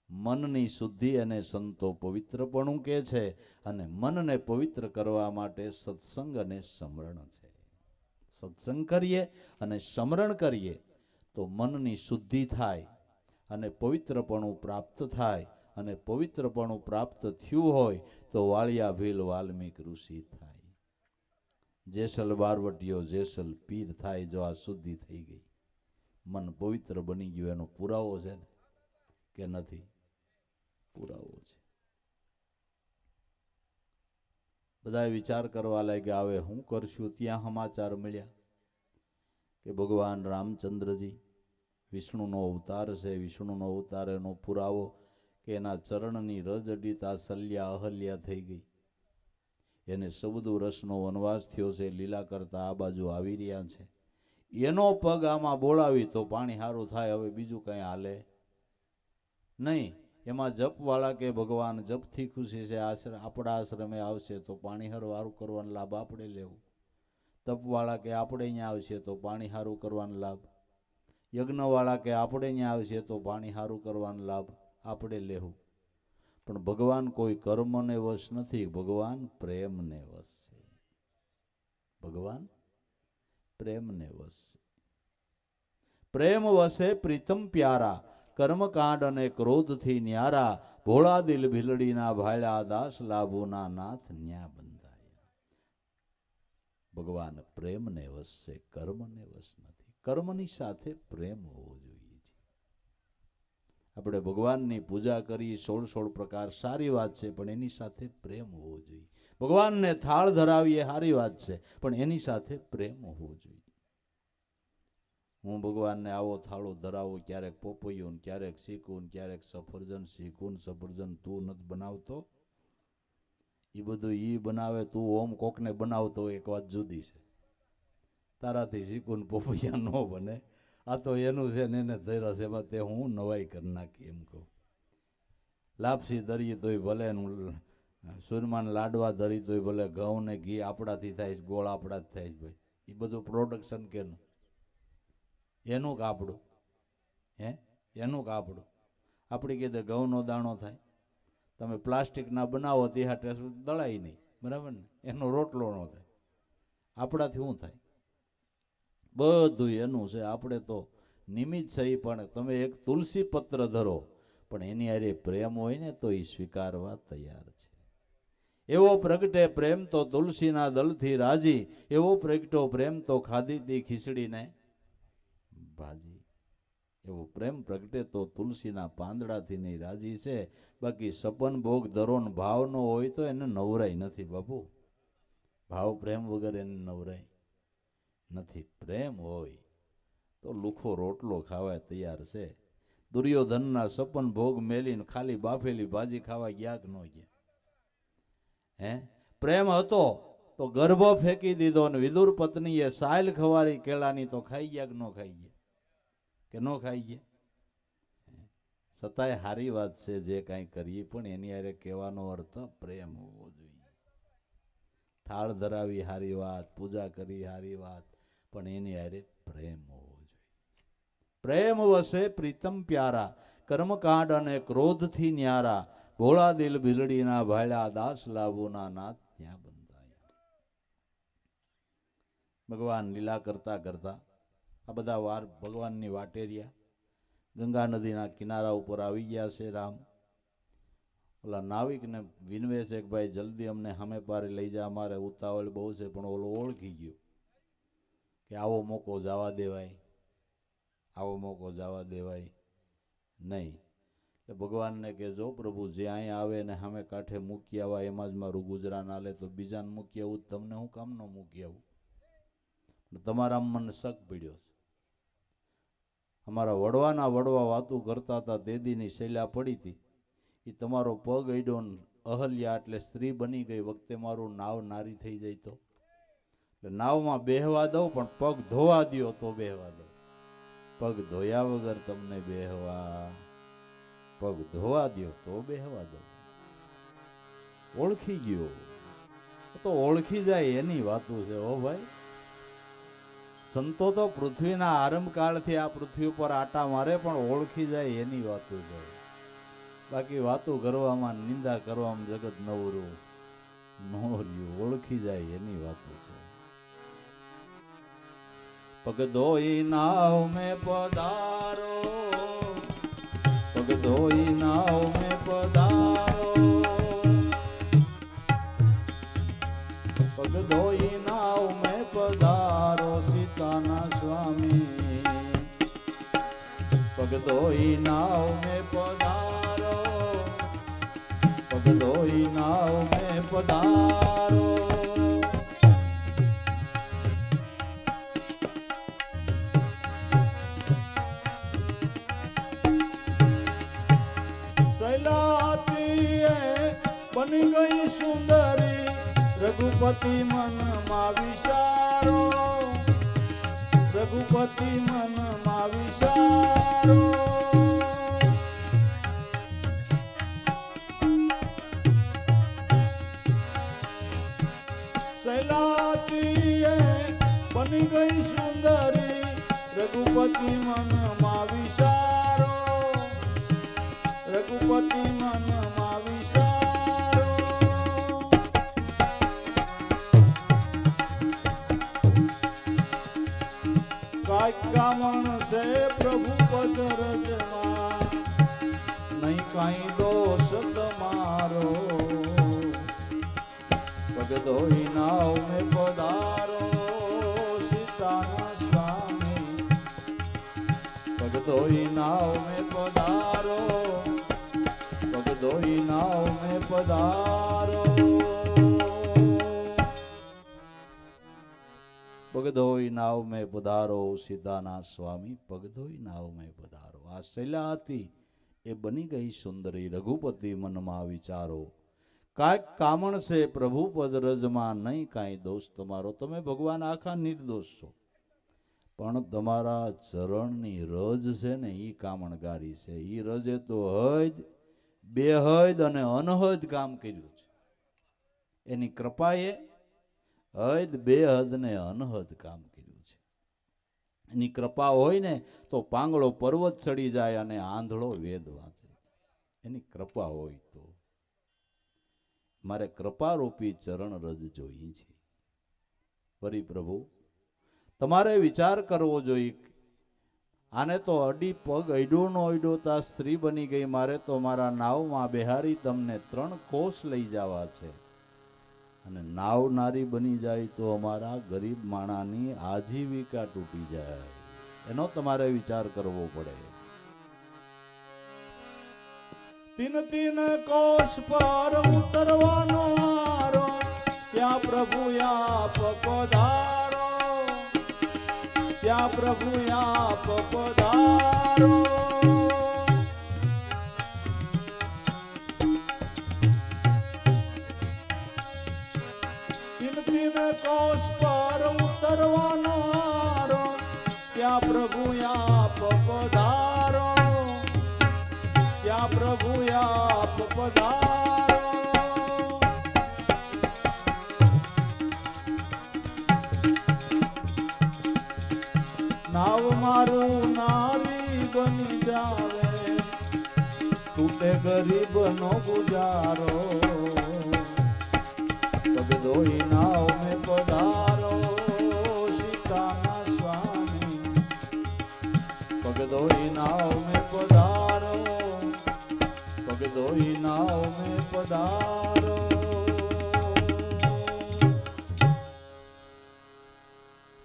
મનની શુદ્ધિ અને સંતો પવિત્રપણું કે છે, અને મનને પવિત્ર કરવા માટે સત્સંગ અને સ્મરણ છે. સત્સંગ કરીએ અને સ્મરણ કરીએ તો મનની શુદ્ધિ થાય અને પવિત્રપણું પ્રાપ્ત થાય. અને પવિત્રપણું પ્રાપ્ત થયું હોય તો વાળિયા ભીલ વાલ્મીક ઋષિ થાય, જેસલ બારવટીયો જેસલ પીર થાય. જો આ શુદ્ધિ થઈ ગઈ, મન પવિત્ર બની ગયું, એનો પુરાવો છે ને કે નથી? પુરાવો છે. બધા વિચાર કરવા લાગ્યા હવે શું કરશું? ત્યાં સમાચાર મળ્યા કે ભગવાન રામચંદ્રજી વિષ્ણુનો અવતાર છે. વિષ્ણુનો અવતાર એનો પુરાવો કે એના ચરણની રજ અડીતા સલ્યા અહલ્યા થઈ ગઈ. એને સબદુ રસનો વનવાસ થયો છે, લીલા કરતા આ બાજુ આવી રહ્યા છે. એનો પગ આમાં બોલાવી તો પાણી સારું થાય. હવે બીજું કંઈ હાલે નહીં. એમાં જપવાળા કે ભગવાન જપથી ખુશી છે, આપણા આશ્રમે આવશે તો પાણી સારું કરવાનો લાભ આપણે લેવું. તપવાળા કે આપણે અહીંયા આવશે તો પાણી સારું કરવાનો લાભ. યજ્ઞવાળા કે આપણે અહીંયા આવશે તો પાણી સારું કરવાનો લાભ આપણે લેવું. પણ ભગવાન કોઈ કર્મને વશ નથી, ભગવાન પ્રેમને વશ છે. ભગવાન પ્રેમને વશ છે. પ્રેમ વશે પ્રીતમ પ્યારા, કર્મકાંડ અને ક્રોધથી ન્યારા. ભોળા દિલ ભીલડીના ભાળ્યા, દાસ લાભુના નાથ ન્યા બંધાયા. ભગવાન પ્રેમને વશ છે, કર્મને વશ નથી. કર્મની સાથે પ્રેમ હોવો જોઈએ છે. આપણે ભગવાનની પૂજા કરી 16 પ્રકાર સારી વાત છે, પણ એની સાથે પ્રેમ હોવો જોઈએ. ભગવાનને થાળ ધરાવીએ સારી વાત છે, પણ એની સાથે પ્રેમ હોવો જોઈએ. હું ભગવાનને આવો થાળો ધરાવું, ક્યારેક પોપૈયું, ક્યારેક શીખું, ક્યારેક સફરજન, શીખું સફરજન તું નથી બનાવતો, એ બધું ઈ બનાવે, તું ઓમ કોકને બનાવતો એક વાત જુદી છે. તારાથી શીખું પોપૈયા ન બને, આ તો એનું છે ને એને ધૈર્ય છે, એમાં તે હું નવાઈ કરી નાખી એમ કહું. લાપસી ધરી તોય ભલે, સુરમાન લાડવા ધરી તોય ભલે, ઘઉં ને ઘી આપણાથી થાય, ગોળ આપણા જ થાય ભાઈ. એ બધું પ્રોડક્શન કેનું? એનું કાપડું, હે એનું કાપડું. આપણી કીધે ઘઉંનો દાણો થાય, તમે પ્લાસ્ટિકના બનાવો તે હાટે દળાય નહીં, બરાબર ને? એનો રોટલો ન થાય, આપણાથી શું થાય? બધું એનું છે. આપણે તો નિમિત્ત છે. પણ તમે એક તુલસી પત્ર ધરો, પણ એની હારે પ્રેમ હોય ને તો એ સ્વીકારવા તૈયાર છે. એવો પ્રગટે પ્રેમ તો તુલસીના દળથી રાજી, એવો પ્રગટો પ્રેમ તો ખાધીતી ખીચડીને ભાજી. એવો પ્રેમ પ્રગટે તો તુલસીના પાંદડાથી નહીં રાજી છે. બાકી સપન ભોગ ધરો ને ભાવ ન હોય તો એને નવરાય નથી બાપુ. ભાવ પ્રેમ વગર એને નવરાય નથી. પ્રેમ હોય તો લુખો રોટલો ખાવા તૈયાર છે. દુર્યોધનના સપન ભોગ મેલીને ખાલી બાફેલી ભાજી ખાવા ગયા કે ન ગયા? હે પ્રેમ હતો તો ગર્ભ ફેંકી દીધો, ને વિદુર પત્નીએ સાયલ ખવારી કેળાની તો ખાઈ ગયા કે ન ખાઈ ગયા? કે ન ખાઈ ગયા? છતાંય સારી વાત છે જે કાંઈ કરીએ, પણ એની હારે કહેવાનો અર્થ પ્રેમ હોવો જોઈએ. થાળ ધરાવી સારી વાત, પૂજા કરી સારી વાત, પણ એની હારે પ્રેમ હોવો જોઈએ. પ્રેમ વસે પ્રીતમ પ્યારા, કર્મકાંડ અને ક્રોધથી ન્યારા, ભોળા દિલ બિલડીના ભાળ્યા, દાસ લાભોના નાથ ત્યાં બંધાયા. ભગવાન લીલા કરતા કરતા આ બધા વાર ભગવાનની વાટેરિયા ગંગા નદીના કિનારા ઉપર આવી ગયા છે. રામ ઓલા નાવિકને વિનવે છે કે ભાઈ જલ્દી અમને સામે પારે લઈ જા, અમારે ઉતાવળ બહુ છે. પણ ઓલો ઓળખી ગયો કે આવો મોકો જવા દેવાય, આવો મોકો જવા દેવાય નહીં. એટલે ભગવાનને કે જો પ્રભુ જે અહીંયા આવે ને સામે કાંઠે મૂકી આવા, એમાં જ મારું ગુજરાન હાલે, તો બીજાને મૂકી આવું તમને હું કામ ન મૂકી આવું? તમારા મને શક પડ્યો છે. અમારા વડવાના વડવા વાતું કરતા હતા, દેદીની શૈલા પડી હતી, એ તમારો પગ અડ્યો ને અહલ્યા એટલે સ્ત્રી બની ગઈ વખતે મારું નાવ નારી થઈ જાય તો? એટલે નાવમાં બેહવા દઉં, પણ પગ ધોવા દ્યો તો બેહવા દઉં. પગ ધોયા વગર તમને બેહવા, પગ ધોવા દ્યો તો બેહવા દઉં. ઓળખી ગયો તો ઓળખી જાય એની વાતું છે હો ભાઈ. સંતો તો પૃથ્વીના આરંભકાળથી આ પૃથ્વી ઉપર આટા મારે, પણ ઓળખી જાય એની વાતું છે. બાકી વાતું કરવામાં, નિંદા કરવામાં જગત નવરું નોર્યું. ઓળખી જાય એની વાતું છે. પગ ધોઈ નાવ મેં પધારો, પગ ધોઈ નાવ મેં પધારો, પગ ધોઈ નાવ મેં પધારો, સીતાના સ્વામી. પગ ધોઈ નાવ મેં પધારો, પગ ધોઈ નાવ મેં પધારો. બની ગઈ સુંદરી, રઘુપતિ મનમાં વિચારો, રઘુપતિ મનમાં વિચારો. શૈલાતીએ બની ગઈ સુંદરી, રઘુપતિ મનમાં વિચારો, રઘુપતિ મનમાં વિચારો. કામણ છે પ્રભુ પદ રજમાં, નહીં કાંઈ દોષ તમારો. પગ ધોઈ નાવ મેં પધારો, સીતાના સ્વામી. પગ ધોઈ નાવ મેં પધારો, પગ ધોઈ નાવ મેં પધારો, પગ ધોઈ નાવ મેં પધારો, સીતાના સ્વામી પગ ધોઈ નાવ મેં પધારો. આ શૈલા હતી એ બની ગઈ સુંદરી. રઘુપતિ મનમાં વિચારો, કાંઈક કામણ છે પ્રભુ પદ રજમાં, નહીં કાંઈ દોષ તમારો. તમે ભગવાન આખા નિર્દોષ છો, પણ તમારા ચરણની રજ છે ને એ કામણગારી છે. એ રજે તો હદ, બેહદ અને અનહદ કામ કર્યું છે. એની કૃપાએ હદ, બેહદ ને અનહદ કામ કર્યું છે. એની કૃપા હોય ને તો પાંગળો પર્વત ચડી જાય અને આંધળો વેદ વાંચે. એની કૃપા હોય તો. મારે કૃપારૂપી ચરણ રજ જોઈ છે. વરી પ્રભુ તમારે વિચાર કરવો જોઈએ. આને તો અડી પગ અડ્યો નો અડ્યોતા સ્ત્રી બની ગઈ. મારે તો મારા નાવમાં બેહારી તમને 3 કોસ લઈ જવા છે. અને નાવ નારી બની જાય તો અમારા ગરીબ માણાની આજીવિકા તૂટી જાય. એનો તમારે વિચાર કરવો પડે. 3 કોસ પર ઉતરવાનો હારો, ત્યાં પ્રભુ આપ પધારો, ત્યાં પ્રભુ આપ પધારો. 3 કોસ પર ઉતરવાનો હારો, ત્યાં પ્રભુ આપ પધારો, ત્યાં પ્રભુ આપ પધારો. નાવ મારું નારી બની જાવે, તૂટે ગરીબ નો ગુજારો. પગ ધોઈ નાવ મેં પધારો, સીતાના સ્વામી પગ ધોઈ નાવ મેં પધારો, પગ ધોઈ નાવ મેં પધારો.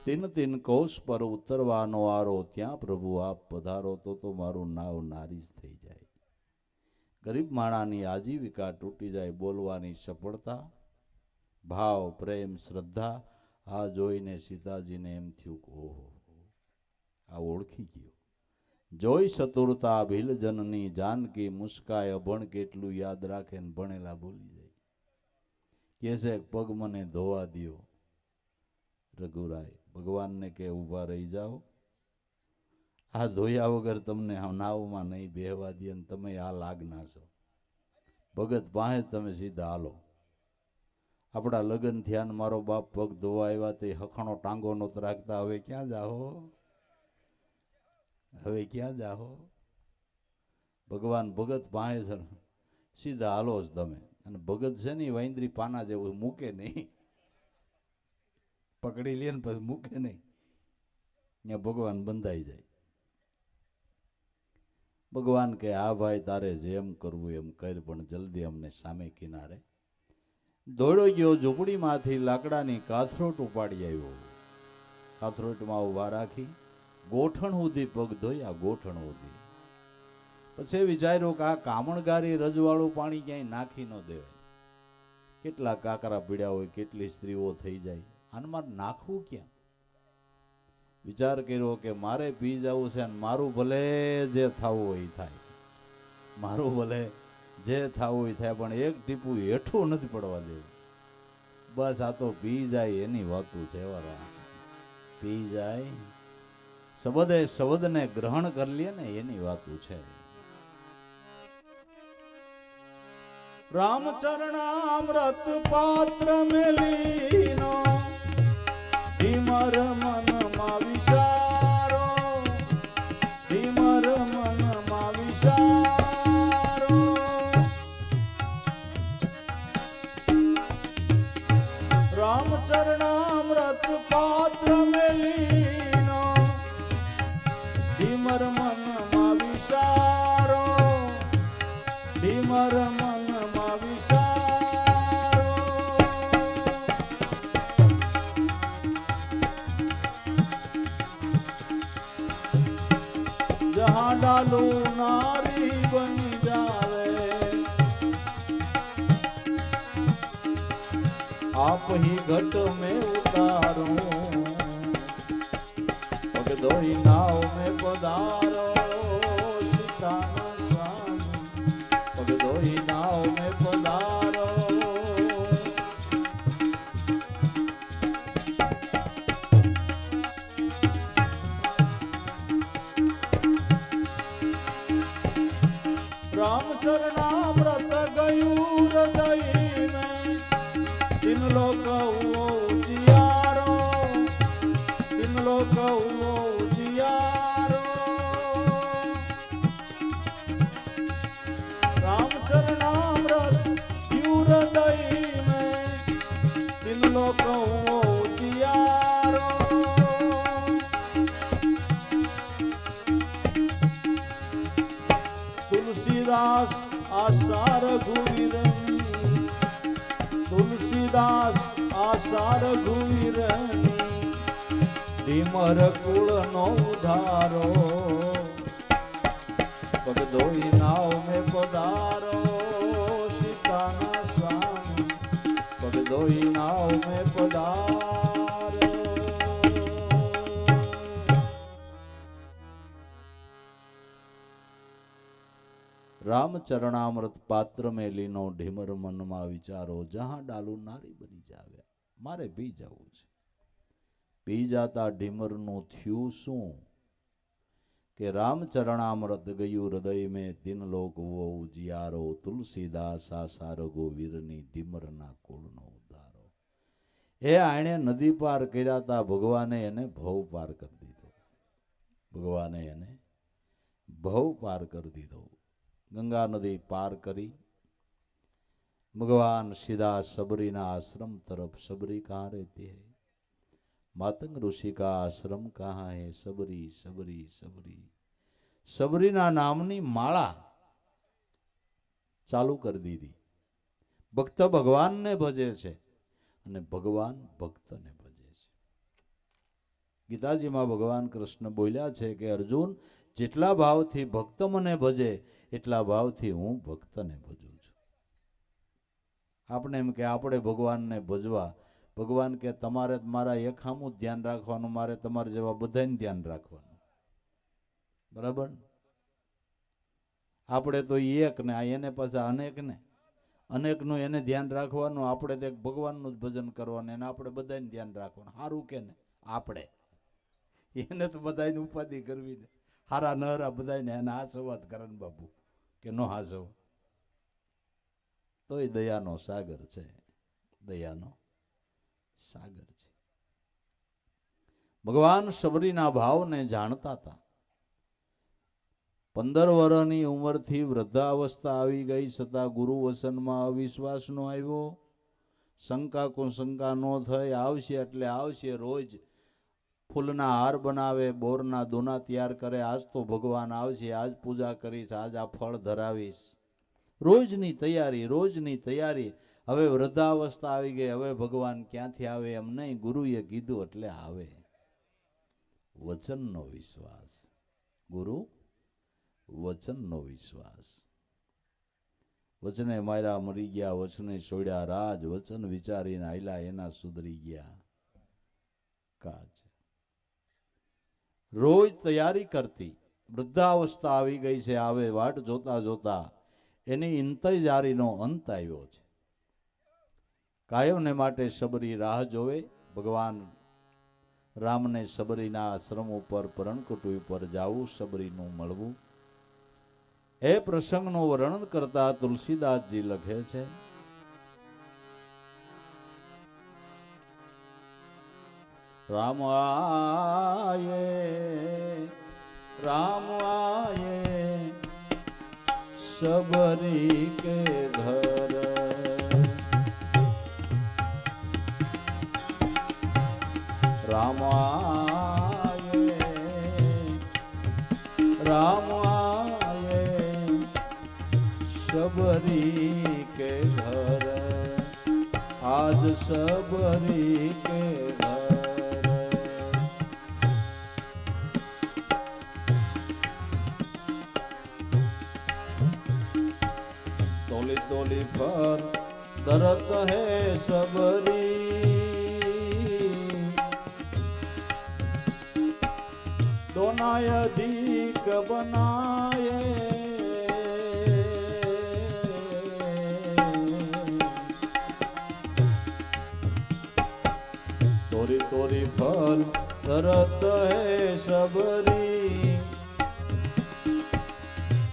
3 કોસ પર ઉતરવાનો આરો, ત્યાં પ્રભુ આપ પધારો. તો મારું નાવ નારી જ થઈ જાય. ગરીબ માણાની આજીવિકા તૂટી જાય. બોલવાની સફળતા, ભાવ, પ્રેમ, શ્રદ્ધા આ જોઈને સીતાજીને એમ થયું કે ઓહો, આ ઓળખી ગયો. જોઈ ચતુરતા ભીલજનની, જાનકી મુસ્કાય અભણ. કેટલું યાદ રાખે ને ભણેલા ભૂલી જાય. કે છે પગ મને ધોવા દ્યો. રઘુરાય ભગવાનને કે ઊભા રહી જાઓ, આ ધોયા વગર તમને નાવમાં નહીં બેહવા દે ને તમે આ લાગના છો. ભગત પાસે તમે સીધા હાલો. આપણા લગ્ન થયા ને મારો બાપ પગ ધોવા આવ્યા તે હખણો ટાંગો નહોતો રાખતા. હવે ક્યાં જાહો, હવે ક્યાં જાહો. ભગવાન ભગત પાસે સીધા હાલો જ તમે. અને ભગત છે ને વાંદરી પાના જેવું મૂકે નહીં, પકડી લે ને પછી મૂકે નહીં. ત્યાં ભગવાન બંધાઈ જાય. ભગવાન કે હા ભાઈ તારે જેમ કરવું એમ કર, પણ જલ્દી અમને સામે કિનારે. દોડો ગયો, ઝૂંપડીમાંથી લાકડાની કાથરોટ ઉપાડી આવ્યો. કાથરોટમાં ઊભા રાખી ગોઠણ સુધી પગ ધોયા, ગોઠણ સુધી. પછી વિચાર્યું કે આ કામણગારી રજવાળું પાણી ક્યાંય નાખી ન દેવાય. કેટલા કાકરા પીડ્યા હોય, કેટલી સ્ત્રીઓ થઈ જાય, આને મારે નાખવું ક્યાં? વિચાર કર્યો કે મારે પી જવું છે અને મારું ભલે જે થવું હોય થાય, મારું ભલે જે થવું હોય થાય, પણ એક ટીપું હેઠું નથી પડવા દેવું. બસ આ તો પી જાય એની વાતું છે. પી જાય, શબ્દે શબ્દને ગ્રહણ કરી લે ને એની વાતું છે. રામચરણામૃત પાત્ર મેલીનો ધીમર મનમાં વિચારો, ધીમર મનમાં વિચારો. રામચરણામૃત પાત્ર મેલીનો ધીમર મનમાં વિચારો, ધીમર મનમાં વિચારો. जहाँ डालू नारी बनी जावे आप ही घट में उतारो पग धोई नाव में पधारो सीताना स्वामी पग धोई नाव में पधारो राम शरणामृत गयू हृदय में तीन लोक जियारो तीन लोक जियारो राम शरणामृत गयू हृदय में तीन लोक जियारो तुलसीदास आशा रघुवीरनी तुलसीदास आशा रघुवीरनी ढीमर कुल नो उधारो पग धोई नाव में पधारो सीताना स्वामी पग धोई नाव में पधारो रामचरणामृत पात्र में लीनो ढीमर मन में विचारो जहां डालू नारी बनी जावे मारे पी जावू छे पी जाता ढीमर नु थयु शू के रामचरणामृत गयु हृदय में तीन लोक वो जियारो तुलसीदास आशा रघुवीरनी ढीमर ना कुल नो उद्धारो ए आणे नदी पार कर्याता भगवाने एने भव पार कर दीधो भगवाने एने भव पार कर दीधो गंगा नदी पार करी भगवान सीधा सबरी ना आश्रम तरफ सबरी कहाँ रहती है मातंग ऋषि का आश्रम कहाँ है सबरी सबरी सबरी सबरी ना नामनी माला चालू कर दी थी भक्त भगवान ने भजे छे अने भगवान भक्त ने भजे छे गीताजी में भगवान कृष्ण बोल्या छे कि अर्जुन जेटला भाव थी भक्त मने भजे એટલા ભાવથી હું ભક્તને ભજું છું આપણે એમ કે આપણે ભગવાનને ભજવા ભગવાન કે તમારે મારા એક હામું ધ્યાન રાખવાનું મારે તમારે જેવા બધાને ધ્યાન રાખવાનું બરાબર આપણે તો એક ને આ એને પાછા અનેકનું એને ધ્યાન રાખવાનું આપણે તો એક ભગવાનનું જ ભજન કરવાનું એને આપણે બધાને ધ્યાન રાખવાનું સારું કે ને આપણે એને તો બધાને ઉપાધિ કરવી ને હારા નહરા બધાને એને આ સંવાદ કરન બાપુ કે નો હાસો તો એ દયાનો સાગર છે દયાનો સાગર છે ભગવાન શબરીના ભાવને જાણતા હતા 15 વર્ષની ઉંમરથી વૃદ્ધાવસ્થા આવી ગઈ છતાં ગુરુ વસનમાં અવિશ્વાસ નો આવ્યો શંકા કુશંકા નો થઈ આવશે એટલે આવશે રોજ फूलना हार बनावे बोरना दोना तैयार करे आज तो भगवान आवशे आज पूजा करीश आज आ फल धरावीश रोजनी तैयारी हवे वृद्धावस्था आवी गई हवे भगवान क्यांथी आवे एम नहीं गुरुए कीधुं एटले आवे वचननो विश्वास गुरु वचननो विश्वास वचने मार्या मरी गया वचने छोड्या राज वचन विचारीने आयला एना सुधरी गया काज रोज तैयारी करती वृद्धावस्था आवी गई से आवे वाट जोता जोता एनी इंतजारीनो अंत आव्यो छे कायमने माटे सबरी राह जोवे भगवान राम ने सबरीना आश्रम पर परणकुटी पर जावू सबरीनु मळवू ए प्रसंगનું વર્ણન કરતા તુલસીદાસજી લખે છે राम आए सबरी के घर राम आए सबरी के घर आज सबरी के घर तोली फर दरत है सबरी दोनाय अधिक बनाए तोरी तोरी फल दरत है सबरी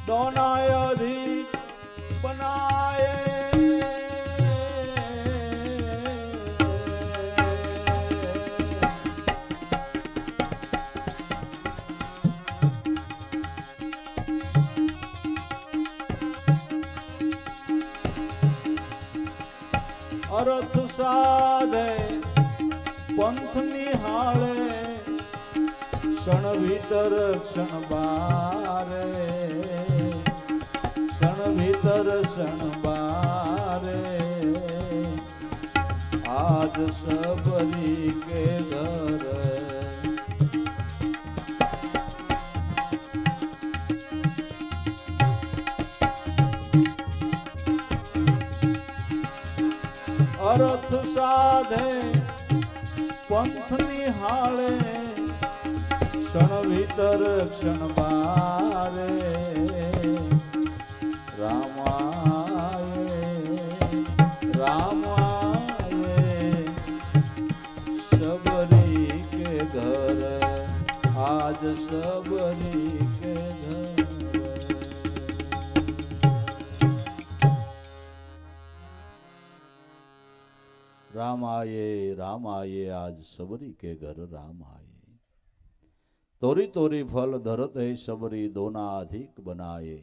दोनाय अधिक बनाए अर्थ साधे पंथ निहाळे क्षण भीतर क्षण बारे क्षण भीतर क्षण बारे आज सबरी के घर अर्थ साधे पंथ निहाळे क्षण भीतर क्षण बारे रामाये रामाये सबरी के घर आज सबरी के घर राम आये आज सबरी के घर राम आये तोरी तोरी फल धरत है सबरी दोना अधिक बनाए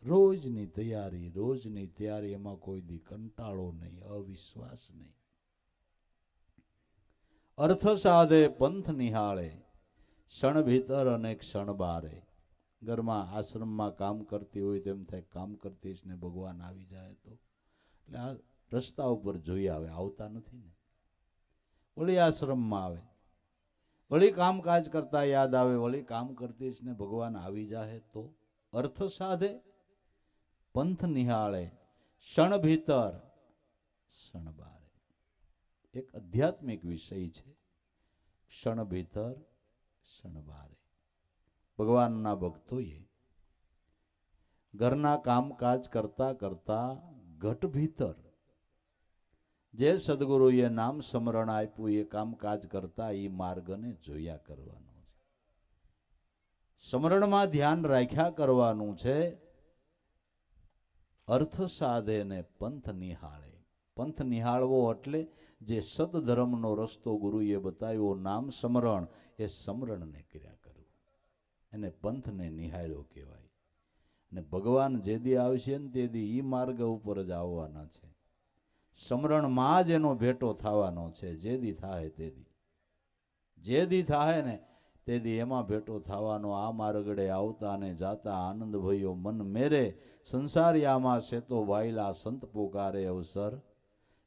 रोजनी तैयारी एमां कोई दी कंटाळो नहीं अविश्वास नहीं अर्थ साधे पंथ निहाळे क्षण भीतर अने क्षण बारे घरमां आश्रममां काम करती होय तेम थाय काम करती ने भगवान आवी जाए तो એટલે આ રસ્તા ઉપર જોઈ આવે આવતા નથી ને વળી આશ્રમમાં આવે વળી કામકાજ કરતા યાદ આવે વળી કામ કરતી જ ને ભગવાન આવી જાય તો અર્થ સાધે પંથ નિહાળે ક્ષણ ભીતર ક્ષણ બારે એક આધ્યાત્મિક વિષય છે ક્ષણ ભીતર ક્ષણ બારે ભગવાનના ભક્તોએ ઘરના કામકાજ કરતા કરતા ઘટ ભીતર જે સદગુરુએ નામ સ્મરણ આપ્યું એ કામકાજ કરતા એ માર્ગને જોયા કરવાનો છે સ્મરણમાં ધ્યાન રાખ્યા કરવાનું છે અર્થ સાધે ને પંથ નિહાળે પંથ નિહાળવો એટલે જે સદધર્મનો રસ્તો ગુરુએ બતાવ્યો નામ સ્મરણ એ સ્મરણને કર્યા કરવું એને પંથને નિહાળ્યો કહેવાય અને ભગવાન જે દી આવશે ને તે દી એ માર્ગ ઉપર જ આવવાના છે સમરણમાં જ એનો ભેટો થવાનો છે જે દી થાય ને તે દી એમાં ભેટો થવાનો આ માર્ગડે આવતા ને જાતા આનંદ ભયો મન મેરે સંસારિયામાં સેતો વાયલા સંત પોકારે અવસર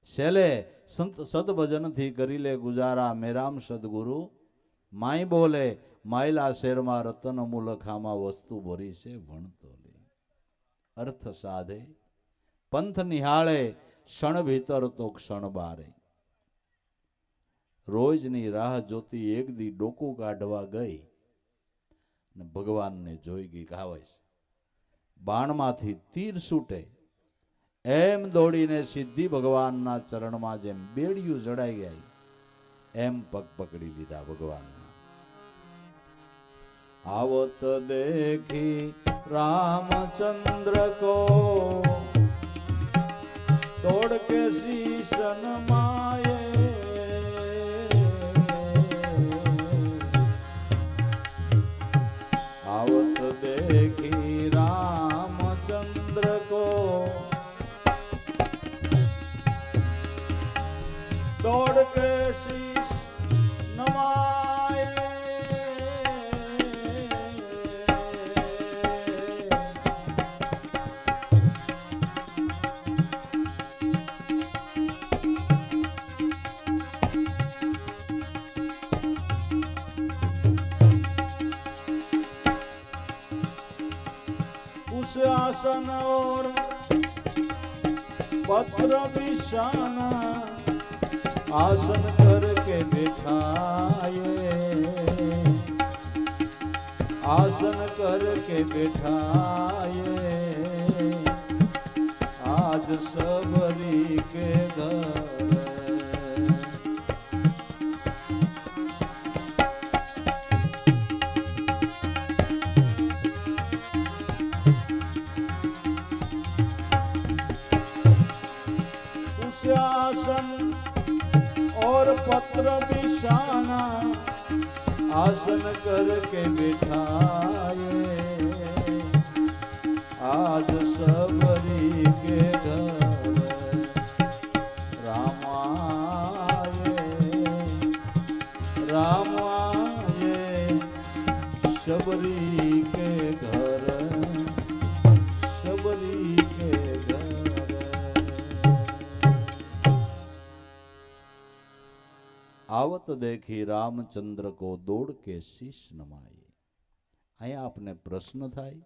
શેલે સંત સદભજનથી કરી લે ગુજારા મેરામ સદગુરુ માય બોલે માયલા શેરમાં રતન મુલખામાં વસ્તુ ભરી છે ભણતો લે અર્થ સાધે પંથ નિહાળે क्षण भीतर तो क्षण बारे रोजनी राह जोती एक दी डोकू काढवा गई ने भगवान ने जोई गई कहावे बाण माथी तीर छूटे एम दौड़ीने सीधी भगवान ना चरण में जेम बेड़िયું जड़ाई गई एम पग पकड़ी लीधा भगवान ना आवत देखी रामचंद्र को तोड़ के शीशन माये आवत देखी रामचंद्र को तोड़ के शीश नमाये उस आसन और पत्र बिछाना आसन करके बिठाए आसन करके बिठाए आज सबरी के घर आसन और पत्र बिछाना आसन करके बिठाए आज सबरी के घर रामाये रामाये सबरी के घर सबरी के घर। आवत देखी रामचंद्र को दौड़ के शीश नमाए। અહીંયા આપને પ્રશ્ન થાય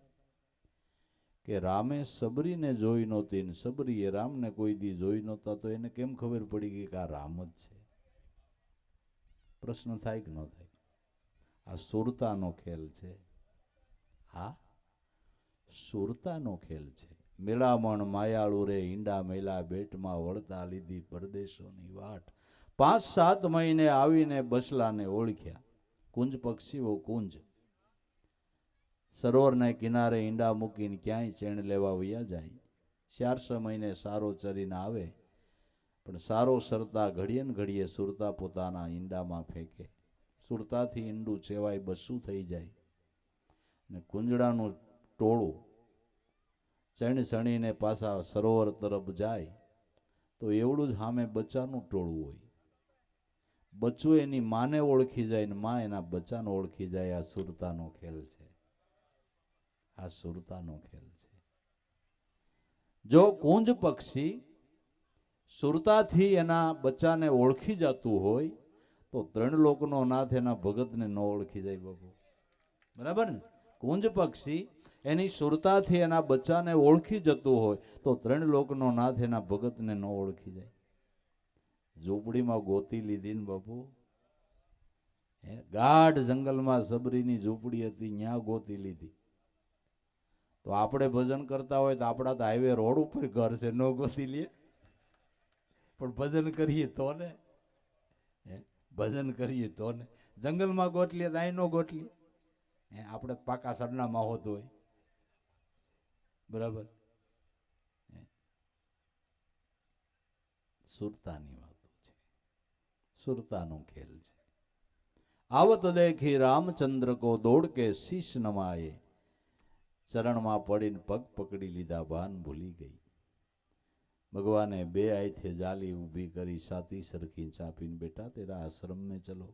કે રામે સબરીને જોઈ નહોતી ને સબરીએ રામને કોઈ દી જોઈ નહોતા તો એને કેમ ખબર પડી ગઈ કે આ રામ જ છે? પ્રશ્ન થાય કે ન થાય? આ સુરતાનો ખેલ છે. હા, સુરતાનો ખેલ છે. મેળામણ માયાળુ રે ઈંડા મેલા બેટમાં વળતા લીધી પરદેશોની વાટ 5-7 મહિને આવીને બસલાને ઓળખ્યા. કુંજ પક્ષીઓ કુંજ સરોવરને કિનારે ઈંડા મૂકીને ક્યાંય ચેણ લેવા વયા જાય. 4 મહિને સારો ચરીને આવે પણ સારો સરતા ઘડીએ ને ઘડીએ સુરતા પોતાના ઈંડામાં ફેંકે. સુરતાથી ઈંડું ચેવાય બસું થઈ જાય ને કુંજડાનું ટોળું ચણ સણીને પાછા સરોવર તરફ જાય તો એવડું જ સામે બચ્ચાનું ટોળું હોય. બચ્ચું એની માને ઓળખી જાય ને માં એના બચ્ચાને ઓળખી જાય. આ સુરતાનો ખેલ છે. આ સુરતાનો ખેલ છે. જો કુંજ પક્ષી સુરતાથી એના બચ્ચાને ઓળખી જતું હોય તો 3 લોકનો નાથ એના ભગતને ન ઓળખી જાય બાપુ. બરાબર ને? કુંજ પક્ષી એની સુરતાથી એના બચ્ચાને ઓળખી જતું હોય તો 3 લોકનો નાથ એના ભગતને ન ઓળખી જાય. ઝૂંપડીમાં ગોતી લીધી ને બાપુ, ગાઢ જંગલમાં સબરીની ઝૂંપડી હતી, ત્યાં ગોતી લીધી. તો આપણે ભજન કરતા હોય તો આપણા તો હાઈવે રોડ ઉપર ઘર છે, ન ગોતી લે. પણ ભજન કરીએ તો ને, ભજન કરીએ તો ને. જંગલમાં ગોતલીએ તો અહીં ન ગોતલીએ. આપણે પાકા સરનામાં હોતું હોય. બરાબર? સુરતાની વાતો છે, સુરતાનો ખેલ છે. आवत देखी रामचंद्र को दौड़ के शीश नमाए. चरण में पड़ीने पग पकड़ी लीधा, भान भूली गई. भगवाने 2 हाथे जाली ऊभी करी, साथी सरखी चापीने, बेटा तेरा आश्रम में चलो.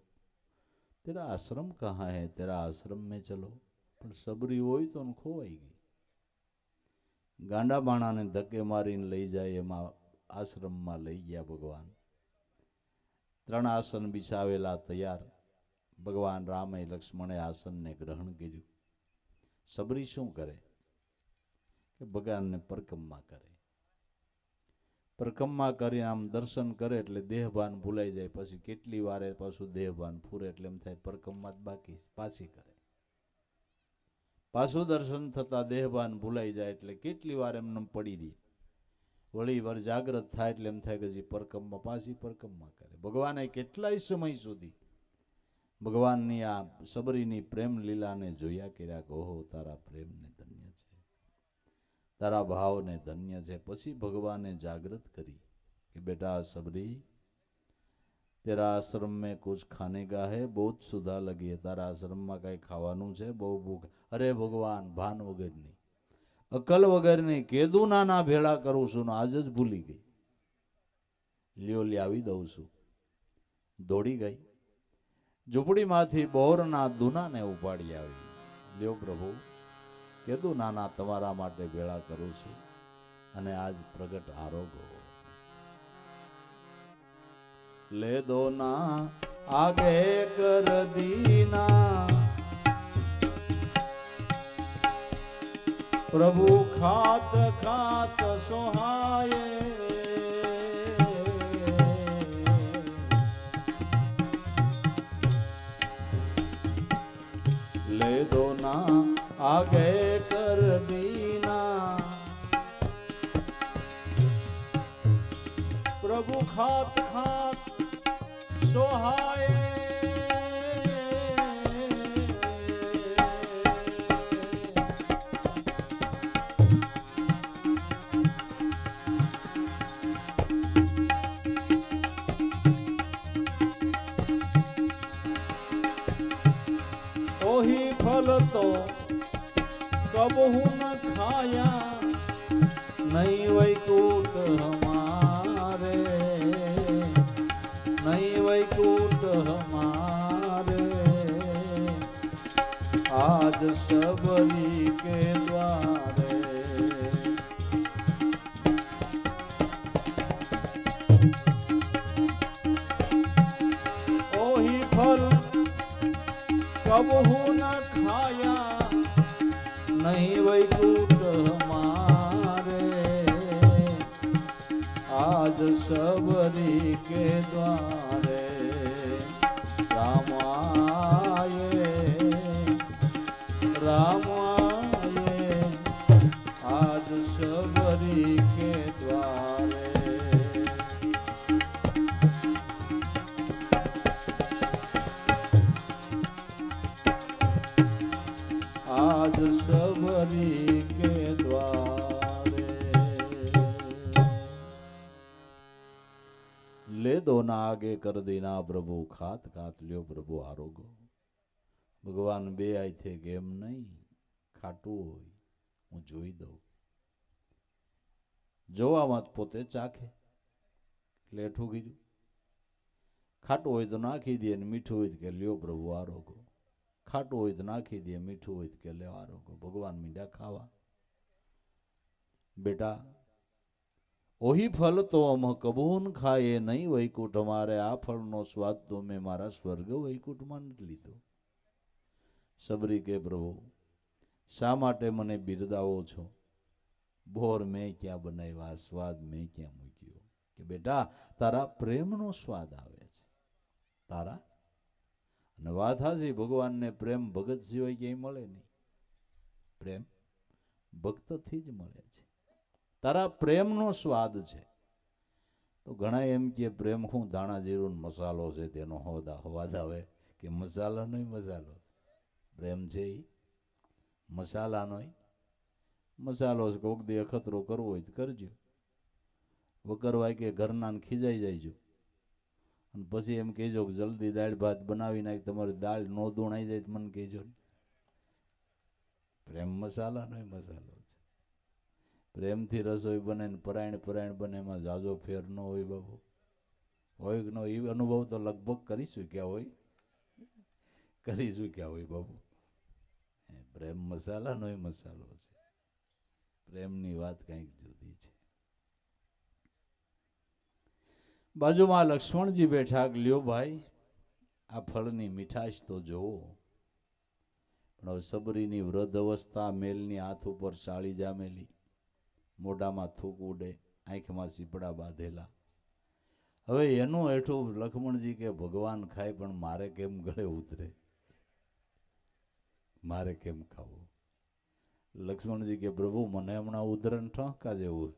तेरा आश्रम कहाँ है? तेरा आश्रम में चलो. पण सबरी होय तो खोवाई गई. गांडा बाणा ने धक्के मारीने लई जाए एमां आश्रम में लई गया भगवान. 3 आसन बिछावेला तैयार. भगवान रामे लक्ष्मणे आसन ने ग्रहण कर्યું. सबरी શું કરે કે ભગવાનને પરકમ્મા કરે. પરકમ્મા કરી આમ દર્શન કરે એટલે દેહભાન ભૂલાઈ જાય. પછી કેટલી વારે પાછું દેહભાન ફૂરે એટલે એમ થાય પરકમ્મા જ બાકી, પાછી કરે. પાછું દર્શન થતા દેહભાન ભૂલાઈ જાય એટલે કેટલી વાર એમને પડી રહી. વળી વાર જાગ્રત થાય એટલે એમ થાય કે હજી પરકમ્મા, પાછી પરકમ્મા કરે. ભગવાને કેટલાય સમય સુધી ભગવાનની આ સબરીની પ્રેમ લીલાને જોયા કર્યા કે ઓહો તારા પ્રેમને ધન્ય છે, તારા ભાવને ધન્ય છે. પછી ભગવાને જાગૃત કરી કે બેટા सबरी तेरा आश्रम में कुछ खाने का है, बहुत सुधा लगी है. तारा आश्रम में कई खावानुं छे, बहु भूख. अरे भगवान भान वगरनी, अकल वगरनी, केदू नाना भेड़ा करूं छुं, आज ज भूली गई. લ્યો લાવી દઉં છું. દોડી ગઈ. ઝૂંપડીમાંથી બોરના દૂનાને ઉપાડી આવી. લ્યો પ્રભુ, કેદું નાના તમારા માટે ભેળા કરું છું અને આજ પ્રગટ આરોગો. ले दो ना आगे कर दीना, प्रभु खात खात सोहाए. आगे कर दीना प्रभु खात खात सोहाए ओही फल तो कबहू न खाया नहीं वैकुंठ हमारे नहीं वैकुंठ हमारे आज सबरी के द्वारे ओही फल कबहू न खाया नहीं वैकुंठ हमारे आज सबरी के द्वारे राम आए आज सबरी के द्वारे आज सबरी के द्वारे ले दो ना आगे कर देना प्रभु खात खात લ્યો પ્રભુ આરોગો ભગવાન બે આય છે કે એમ નહીં ખાટું હોય હું જોઈ દઉં જોવામાં પોતે ચાખે એટલે એઠું કીધું ખાટું હોય તો નાખી દે ને મીઠું હોય કે લ્યો પ્રભુ આરોગો ખાટું હોય તો નાખી દે મીઠું હોય કે લેવા રોકો ભગવાન મીંડા ખાવા બેટા ઓહી ફલ તો અમ કબૂન ખાએ નહીં વૈકુંઠ અમારે આ ફળનો સ્વાદ તો મેં મારા સ્વર્ગ વૈકુંઠમાં નથી લીધો સબરી કે પ્રભુ શા માટે મને બિરદાવો છો બોર મેં ક્યાં બનાવ્યા સ્વાદ મેં ક્યાં મૂક્યો કે બેટા તારા પ્રેમનો સ્વાદ આવે છે તારા અને વાત હાજી ભગવાનને પ્રેમ ભગત સિવાય ક્યાંય મળે નહીં પ્રેમ ભક્તથી જ મળે છે તારા પ્રેમનો સ્વાદ છે તો ઘણા એમ કે પ્રેમ શું દાણા જીરું મસાલો છે તેનો હવાદ આવે કે મસાલાનો મસાલો પ્રેમ છે એ મસાલાનો મસાલો છે કોક દી અખતરો કરવો હોય તો કરજો વકરવાય કે ઘરના ખીજાઈ જાયજો અને પછી એમ કહેજો કે જલ્દી દાળ ભાત બનાવી નાખ તમારી દાળ નો દોણાઈ જાય મને કહેજો પ્રેમ મસાલાનો મસાલો છે પ્રેમથી રસોઈ બને ને પરાયણ બને એમાં જાજો ફેર ન હોય બાબુ હોય કે ન એ અનુભવ તો લગભગ કરી ચૂક્યા હોય બાબુ પ્રેમ મસાલાનો મસાલો છે પ્રેમની વાત કંઈક જુદી છે બાજુમાં લક્ષ્મણજી બેઠા લ્યો ભાઈ આ ફળની મીઠાશ તો જોવો પણ હવે સબરીની વૃદ્ધ અવસ્થા મેલની હાથ ઉપર સાળી જામેલી મોઢામાં થૂક ઉડે આંખમાં સીપડા બાંધેલા હવે એનું હેઠું લક્ષ્મણજી કે ભગવાન ખાય પણ મારે કેમ ગળે ઉતરે મારે કેમ ખાવું લક્ષ્મણજી કે પ્રભુ મને હમણાં ઉધરણ ઠોંકા જેવું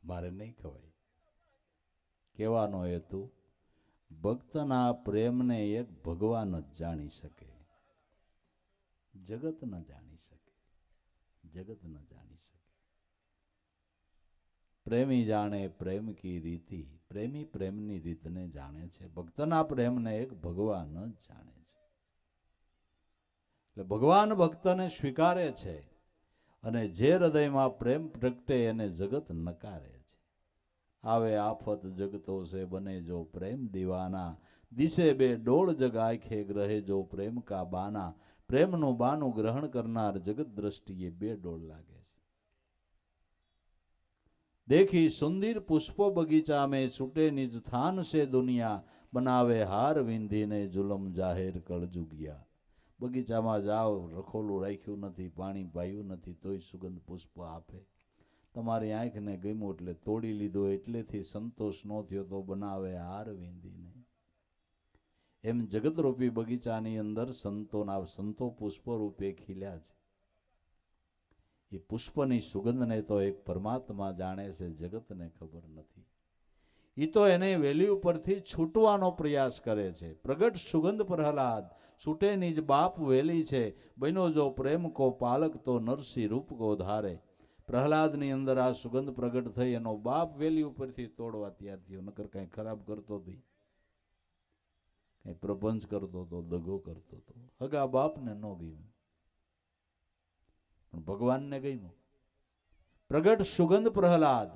મારે નહીં ખવાય કહેવાનો હેતુ ભક્તના પ્રેમને એક ભગવાન જ જાણી શકે જગત ન જાણી શકે પ્રેમી જાણે પ્રેમ કી રીતિ પ્રેમી પ્રેમની રીતને જાણે છે ભક્તના પ્રેમને એક ભગવાન જ જાણે છે એટલે ભગવાન ભક્તને સ્વીકારે છે અને જે હૃદયમાં પ્રેમ પ્રગટે એને જગત નકારે છે આવે આફત જગતો છે બને જો પ્રેમ દીવાના દિશે બે ડોળ જગ આંખે ગ્રહે જો પ્રેમ કા બાના પ્રેમનું બાનું ગ્રહણ કરનાર જગત દ્રષ્ટિએ બે ડોળ લાગે છે देखी सुंदर पुष्प बगीचा में छूटे निज थान से दुनिया बनावे हार विंधी ने जुलम जाहिर कळ जुगिया बगीचाમાં જાઓ રખોલું રાખ્યું નથી પાણી પાયું નથી તોય સુગંધ પુષ્પ આપે તમારી આંખને ગમ્યું એટલે તોડી લીધો એટલેથી સંતોષ ન થયો તો બનાવે હાર વિંધીને એમ જગતરૂપી બગીચાની અંદર સંતો પુષ્પ રૂપે ખીલ્યા છે એ પુષ્પની સુગંધને તો એક પરમાત્મા જાણે છે, જગતને ખબર નથી. એ તો એને વેલી ઉપરથી છૂટવાનો પ્રયાસ કરે છે. પ્રગટ સુગંધ પ્રહલાદ છૂટે નિજ બાપ વેલી છે, બનો જો પ્રેમ કો પાલક તો નરસિંહ રૂપ કો ધારે. પ્રહલાદની અંદર આ સુગંધ પ્રગટ થઈ, એનો બાપ વેલી ઉપરથી તોડવા તૈયાર થયો. નકર કઈ ખરાબ કરતો હતી, કઈ પ્રપંચ કરતો હતો, દગો કરતો હતો. હગા બાપને ન ગયું, પણ ભગવાનને ગયું. પ્રગટ સુગંધ પ્રહલાદ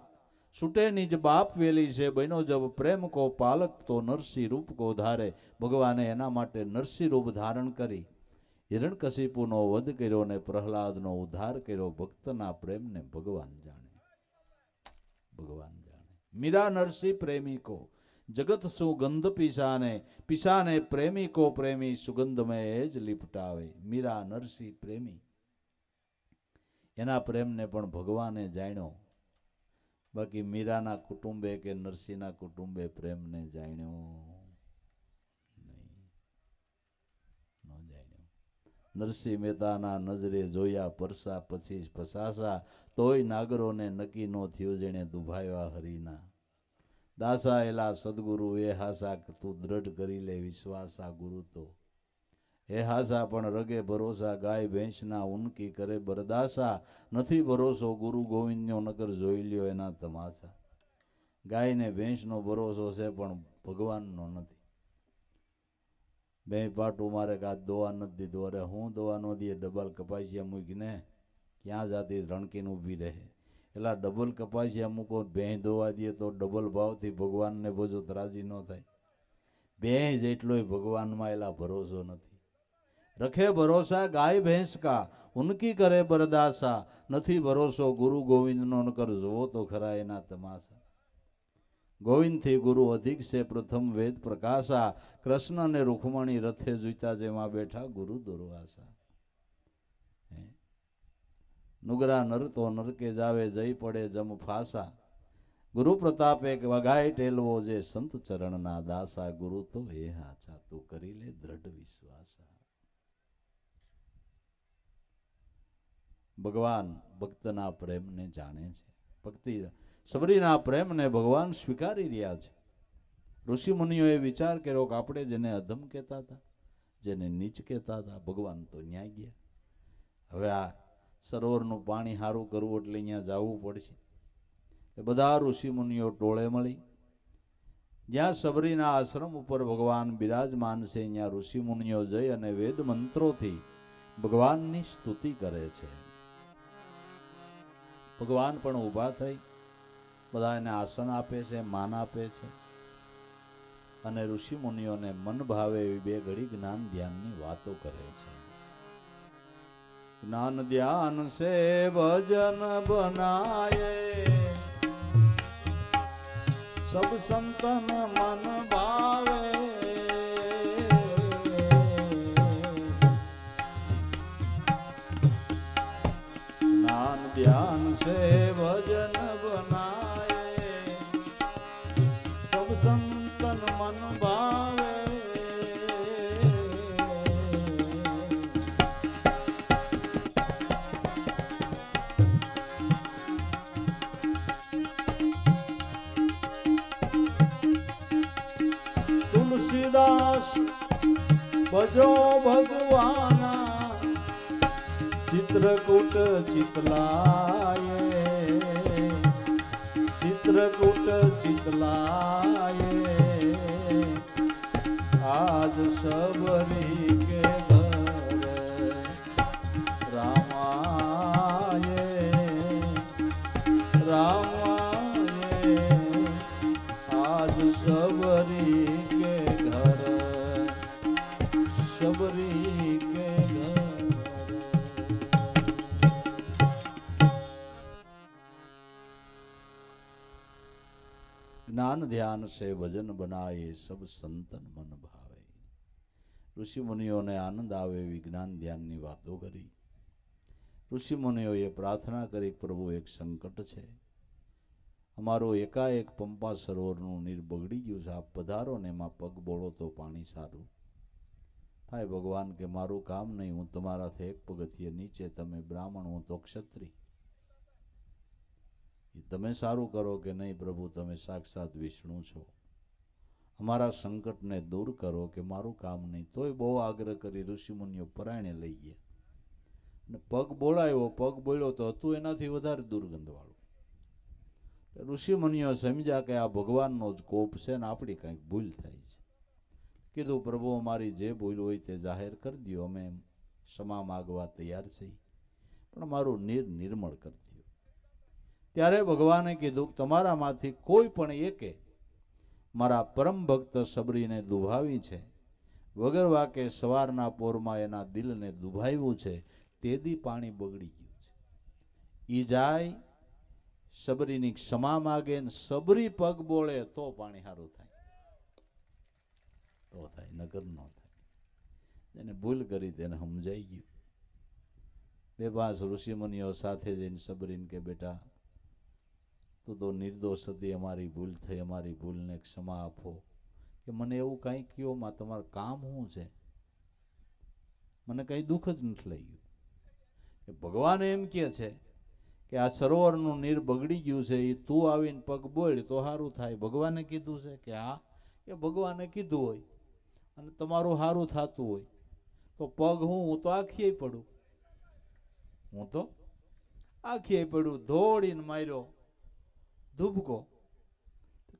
છૂટે નિજ બાપ વેલી છે, બનો જબ પ્રેમ કો પાલક તો નરસિંહ રૂપ કો ધારે. ભગવાને એના માટે નરસિંહ રૂપ ધારણ કરી હિરણ્યકશિપુનો વધ કર્યો ને પ્રહલાદનો ઉદ્ધાર કર્યો. ભક્તના પ્રેમને ભગવાન જાણે, ભગવાન જાણે. મીરા નરસિંહ પ્રેમી કો જગત સુગંધ પીસાને, પીસાને પ્રેમી કો પ્રેમી સુગંધ મેં જ લીપટાવે. મીરા નરસિંહ પ્રેમી, એના પ્રેમને પણ ભગવાને જાણ્યો. બાકી મીરાના કુટુંબે કે નરસિંહના કુટુંબે પ્રેમને જાણ્યો નહીં, ન જાણ્યો. નરસિંહ મહેતાના નજરે જોયા પરસા, પછી ફસાસા, તોય નાગરોને નક્કી નો થયું જેણે દુભાવ્યા હરિના. દાસા એલા સદગુરુ એ હાસા, તું દ્રઢ કરી લે વિશ્વાસા. ગુરુ તો એ હાસા પણ રગે ભરોસા, ગાય ભેંસના ઉનકી કરે બરદાસા. નથી ભરોસો ગુરુ ગોવિંદનો, નકર જોઈ લ્યો એના તમાશા. ગાય ને ભેંસનો ભરોસો છે પણ ભગવાનનો નથી. બે પાટું મારે કાચ દોવા નથી દીધું. અરે હું દોવા ન દઈએ, ડબલ કપાસિયા મૂકીને ક્યાં જાતી રણકીને ઊભી રહે. એટલા ડબલ કપાસિયા મૂકો, ભેંસ દોવા દઈએ તો ડબલ ભાવથી ભગવાનને ભજો રાજી ન થાય. ભેંસ જેટલોય ભગવાનમાં એલા ભરોસો નથી. રખે ભરોસા ગાય ભેંસ કા, ઉનકી કરે બરદાસા. નથી ભરોસો ગુરુ ગોવિંદનો, નકર જોવો તો ખરા એના તમાશા. ગોવિંદથી ગુરુ અધિક છે પ્રથમ વેદ પ્રકાશા. કૃષ્ણ ને રૂખમણી રથે જુતા, જેમાં બેઠા ગુરુ દુર્વાસા. નુગરા નર તો નરકે જાવે, જઈ પડે જમ ફાસા. ગુરુ પ્રતાપે વગાય ટેલવો, જે સંત ચરણના દાસા. ગુરુ તો એ હાચા, તું કરી લે દ્રઢ વિશ્વાસા. ભગવાન ભક્તના પ્રેમને જાણે છે. ભક્તિ સબરીના પ્રેમને ભગવાન સ્વીકારી રહ્યા છે. ઋષિ મુનિઓએ વિચાર કર્યો કે આપણે જેને અધમ કહેતા હતા, જેને નીચ કહેતા હતા, ભગવાન તો ન્યાય ગયા. હવે આ સરોવરનું પાણી સારું કરવું એટલે અહીંયા જવું પડશે. એ બધા ઋષિ મુનિઓ ટોળે મળી જ્યાં સબરીના આશ્રમ ઉપર ભગવાન બિરાજમાન છે, અહીંયા ઋષિ મુનિઓ જઈ અને વેદ મંત્રોથી ભગવાનની સ્તુતિ કરે છે. ભગવાન પણ ઊભા થઈ બધા એને આસન આપે છે, માન આપે છે અને ઋષિ મુનિઓને મન ભાવે એવી બે ઘડી જ્ઞાન ધ્યાનની વાતો કરે છે. જ્ઞાન ધ્યાન સે ભજન બનાયે, સબ સંતન મન ભાવે. જ્ઞાન ધ્યાન સે ભજન બનાયે, સબ સંતન મન ભાવે. તુલસીદાસ ભજો ભગવાના, ચિત્રકૂટ ચિતલાયે, ચિત્રકૂટ ચિતલાયે. આજ સબરી કે ઘરે રામાયે, રામાયે. આજ સબરી કે ઘર, સબરી કે ઘર. જ્ઞાન ધ્યાન સે ભજન બનાયે, સબ સંતન મન ભાવે. ઋષિ મુનિઓને આનંદ આવે એવી જ્ઞાન ધ્યાનની વાતો કરી. ઋષિ મુનિઓએ પ્રાર્થના કરી, પ્રભુ એક સંકટ છે, અમારું એકાએક પંપા સરોવરનું નીર બગડી ગયું છે, આપ પધારો ને એમાં પગ બોળો તો પાણી સારું થાય. ભગવાન કે મારું કામ નહીં, હું તમારાથી એક પગથિયે નીચે, તમે બ્રાહ્મણ, હું તો ક્ષત્રિય. તમે સારું કરો કે નહીં પ્રભુ, તમે સાક્ષાત વિષ્ણુ છો, અમારા સંકટને દૂર કરો કે મારું કામ નહીં. તોય બહુ આગ્રહ કરી ઋષિમુનિઓ પરાયણે લઈ ગયા અને પગ બોલાયો. પગ બોલ્યો તો હતું એનાથી વધારે દુર્ગંધવાળું. ઋષિમુનિઓ સમજ્યા કે આ ભગવાનનો જ કોપ છે ને આપણી કાંઈક ભૂલ થાય છે. કીધું પ્રભુ અમારી જે ભૂલ હોય તે જાહેર કરી દો, અમે ક્ષમા માગવા તૈયાર છીએ, પણ મારું નિર્મળ કરી દો. ત્યારે ભગવાને કીધું તમારામાંથી કોઈ પણ એકે મારા પરમ ભક્ત સબરીને દુભાવી છે, વગર વાકે સવારના પોરમાં એના દિલને દુભાવ્યું છે, તેદી પાણી બગડી ગયું છે. ઈ જાય સબરીની ક્ષમા માગે ને સબરી પગ બોલે તો પાણી સારું થાય, તો થાય, નકર ન થાય. એને ભૂલ કરી તેને સમજાઈ ગયું. બે પાંચ ઋષિમુનિઓ સાથે જઈને સબરીને કે બેટા તું તો નિર્દોષ હતી, અમારી ભૂલ થઈ, અમારી ભૂલને ક્ષમા આપો. કે મને એવું કાંઈ કહો માં, તમારું કામ શું છે? મને કંઈ દુઃખ જ નથી લાગ્યું. કે ભગવાન એમ કહે છે કે આ સરોવરનું નીર બગડી ગયું છે, એ તું આવીને પગ બોલ તો સારું થાય. ભગવાને કીધું છે કે હા, એ ભગવાને કીધું હોય અને તમારું સારું થતું હોય તો પગ હું તો આખીએ પડું, હું તો આખીએ પડું. દોડીને માર્યો ધૂબકો,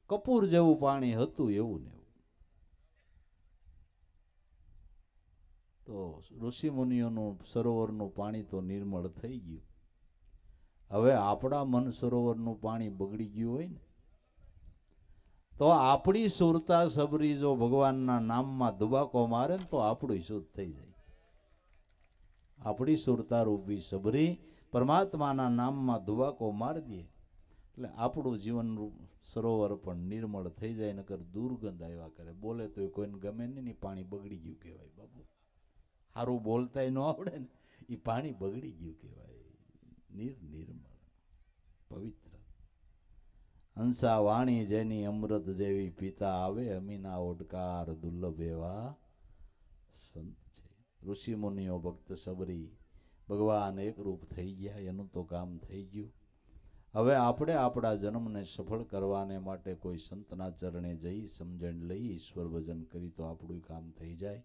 કપૂર જેવું પાણી હતું એવું ને એવું. તો ઋષિમુનિઓનું સરોવરનું પાણી તો નિર્મળ થઈ ગયું. હવે આપણા મન સરોવરનું પાણી બગડી ગયું હોય ને, તો આપણી સુરતા સબરી જો ભગવાનના નામમાં દુબાકો મારે ને તો આપણું શુદ્ધ થઈ જાય. આપણી સુરતા રૂપી સબરી પરમાત્માના નામમાં દુબાકો મારી દે એટલે આપણું જીવન સરોવર પણ નિર્મળ થઈ જાય. નકર દુર્ગંધ આવ્યા કરે. બોલે તો કોઈને ગમે નહીં, પાણી બગડી ગયું કહેવાય. બાબુ સારું બોલતાય ન આવડે ને, એ પાણી બગડી ગયું કહેવાય. નિર્મળ પવિત્ર હંસા વાણી જેની અમૃત જેવી પીતા આવે, અમીના ઓડકાર દુર્લભ એવા સંત છે. ઋષિ મુનિઓ ભક્ત સબરી ભગવાન એકરૂપ થઈ ગયા, એનું તો કામ થઈ ગયું. હવે આપણે આપણા જન્મને સફળ કરવાને માટે કોઈ સંતના ચરણે જઈ સમજણ લઈ ઈશ્વર ભજન કરી તો આપણું કામ થઈ જાય.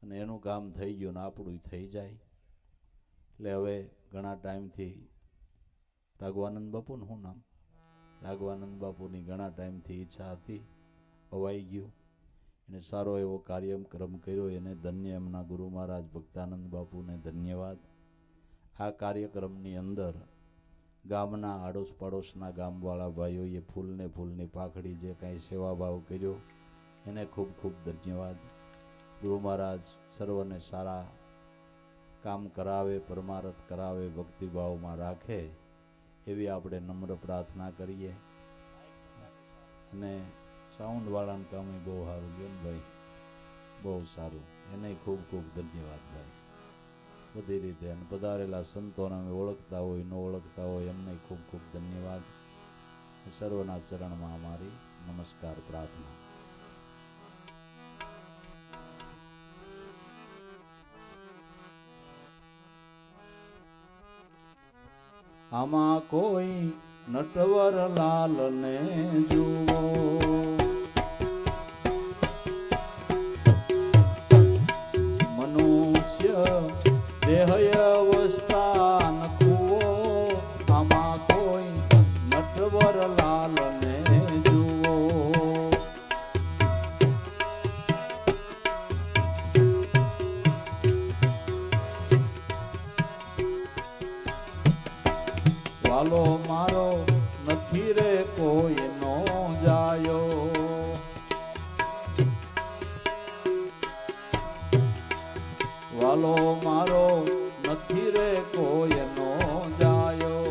અને એનું કામ થઈ ગયું ને આપણું થઈ જાય. એટલે હવે ઘણા ટાઈમથી રાઘવાનંદ બાપુનું શું નામ, રાઘવાનંદ બાપુની ઘણા ટાઈમથી ઈચ્છા હતી, અવાઈ ગયું. એને સારો એવો કાર્યક્રમ કર્યો, એને ધન્ય. એમના ગુરુ મહારાજ ભક્તાનંદ બાપુને ધન્યવાદ. આ કાર્યક્રમની અંદર ગામના આડોશ પાડોશના ગામવાળા ભાઈઓએ ફૂલની પાખડી જે કાંઈ સેવાભાવ કર્યો એને ખૂબ ખૂબ ધન્યવાદ. ગુરુ મહારાજ સર્વને સારા કામ કરાવે, પરમારથ કરાવે, ભક્તિભાવમાં રાખે એવી આપણે નમ્ર પ્રાર્થના કરીએ. અને સાઉન્ડવાળાનું કામ બહુ સારું લ્યો ને ભાઈ, બહુ સારું. એને ખૂબ ખૂબ ધન્યવાદ ભાઈ. બધી રીતે અને પધારેલા સંતોને અમે ઓળખતા હોય ન ઓળખતા હોય એમને ખૂબ ખૂબ ધન્યવાદ. સર્વના ચરણમાં અમારી નમસ્કાર પ્રાર્થના. આમાં કોઈ નટવર લાલને જુઓ, મનુષ્ય દેહ અવસ્થા નખુઓ. આમાં કોઈ નટવર લાલને જુઓ, વાલો મારો નથી રે કોઈ નો જાયો. વાલો મારો નથી રે કોઈ નો જાયો.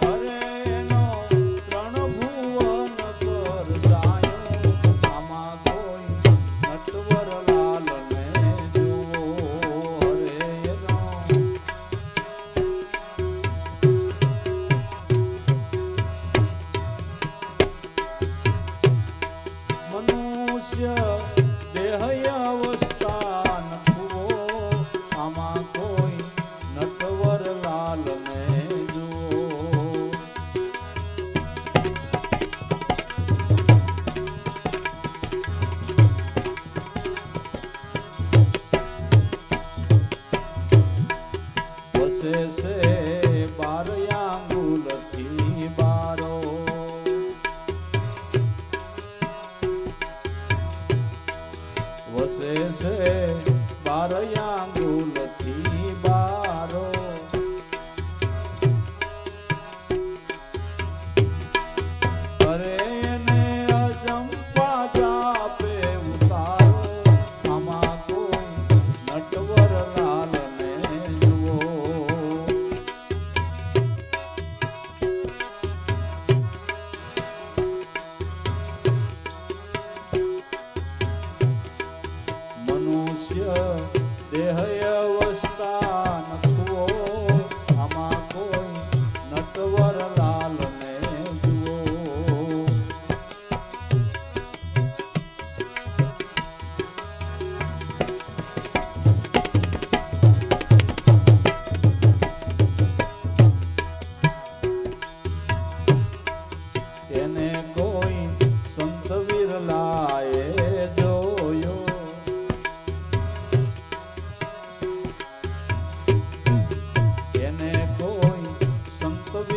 અરે એનો ત્રણ ભુવન પરસાયો. આમાં કોઈ નટવર લાલને જુઓ. અરે એનો મનુષ્ય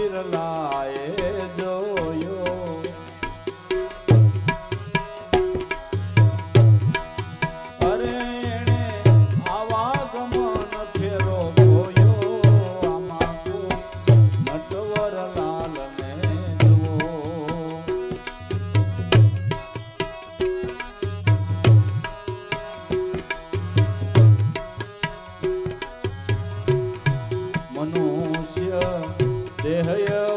બિરલાએ જોયો અરે એણે આવા ગમન ફેરો જોયો આમાં નટવરલાલને જુઓ મનુષ્ય દેહય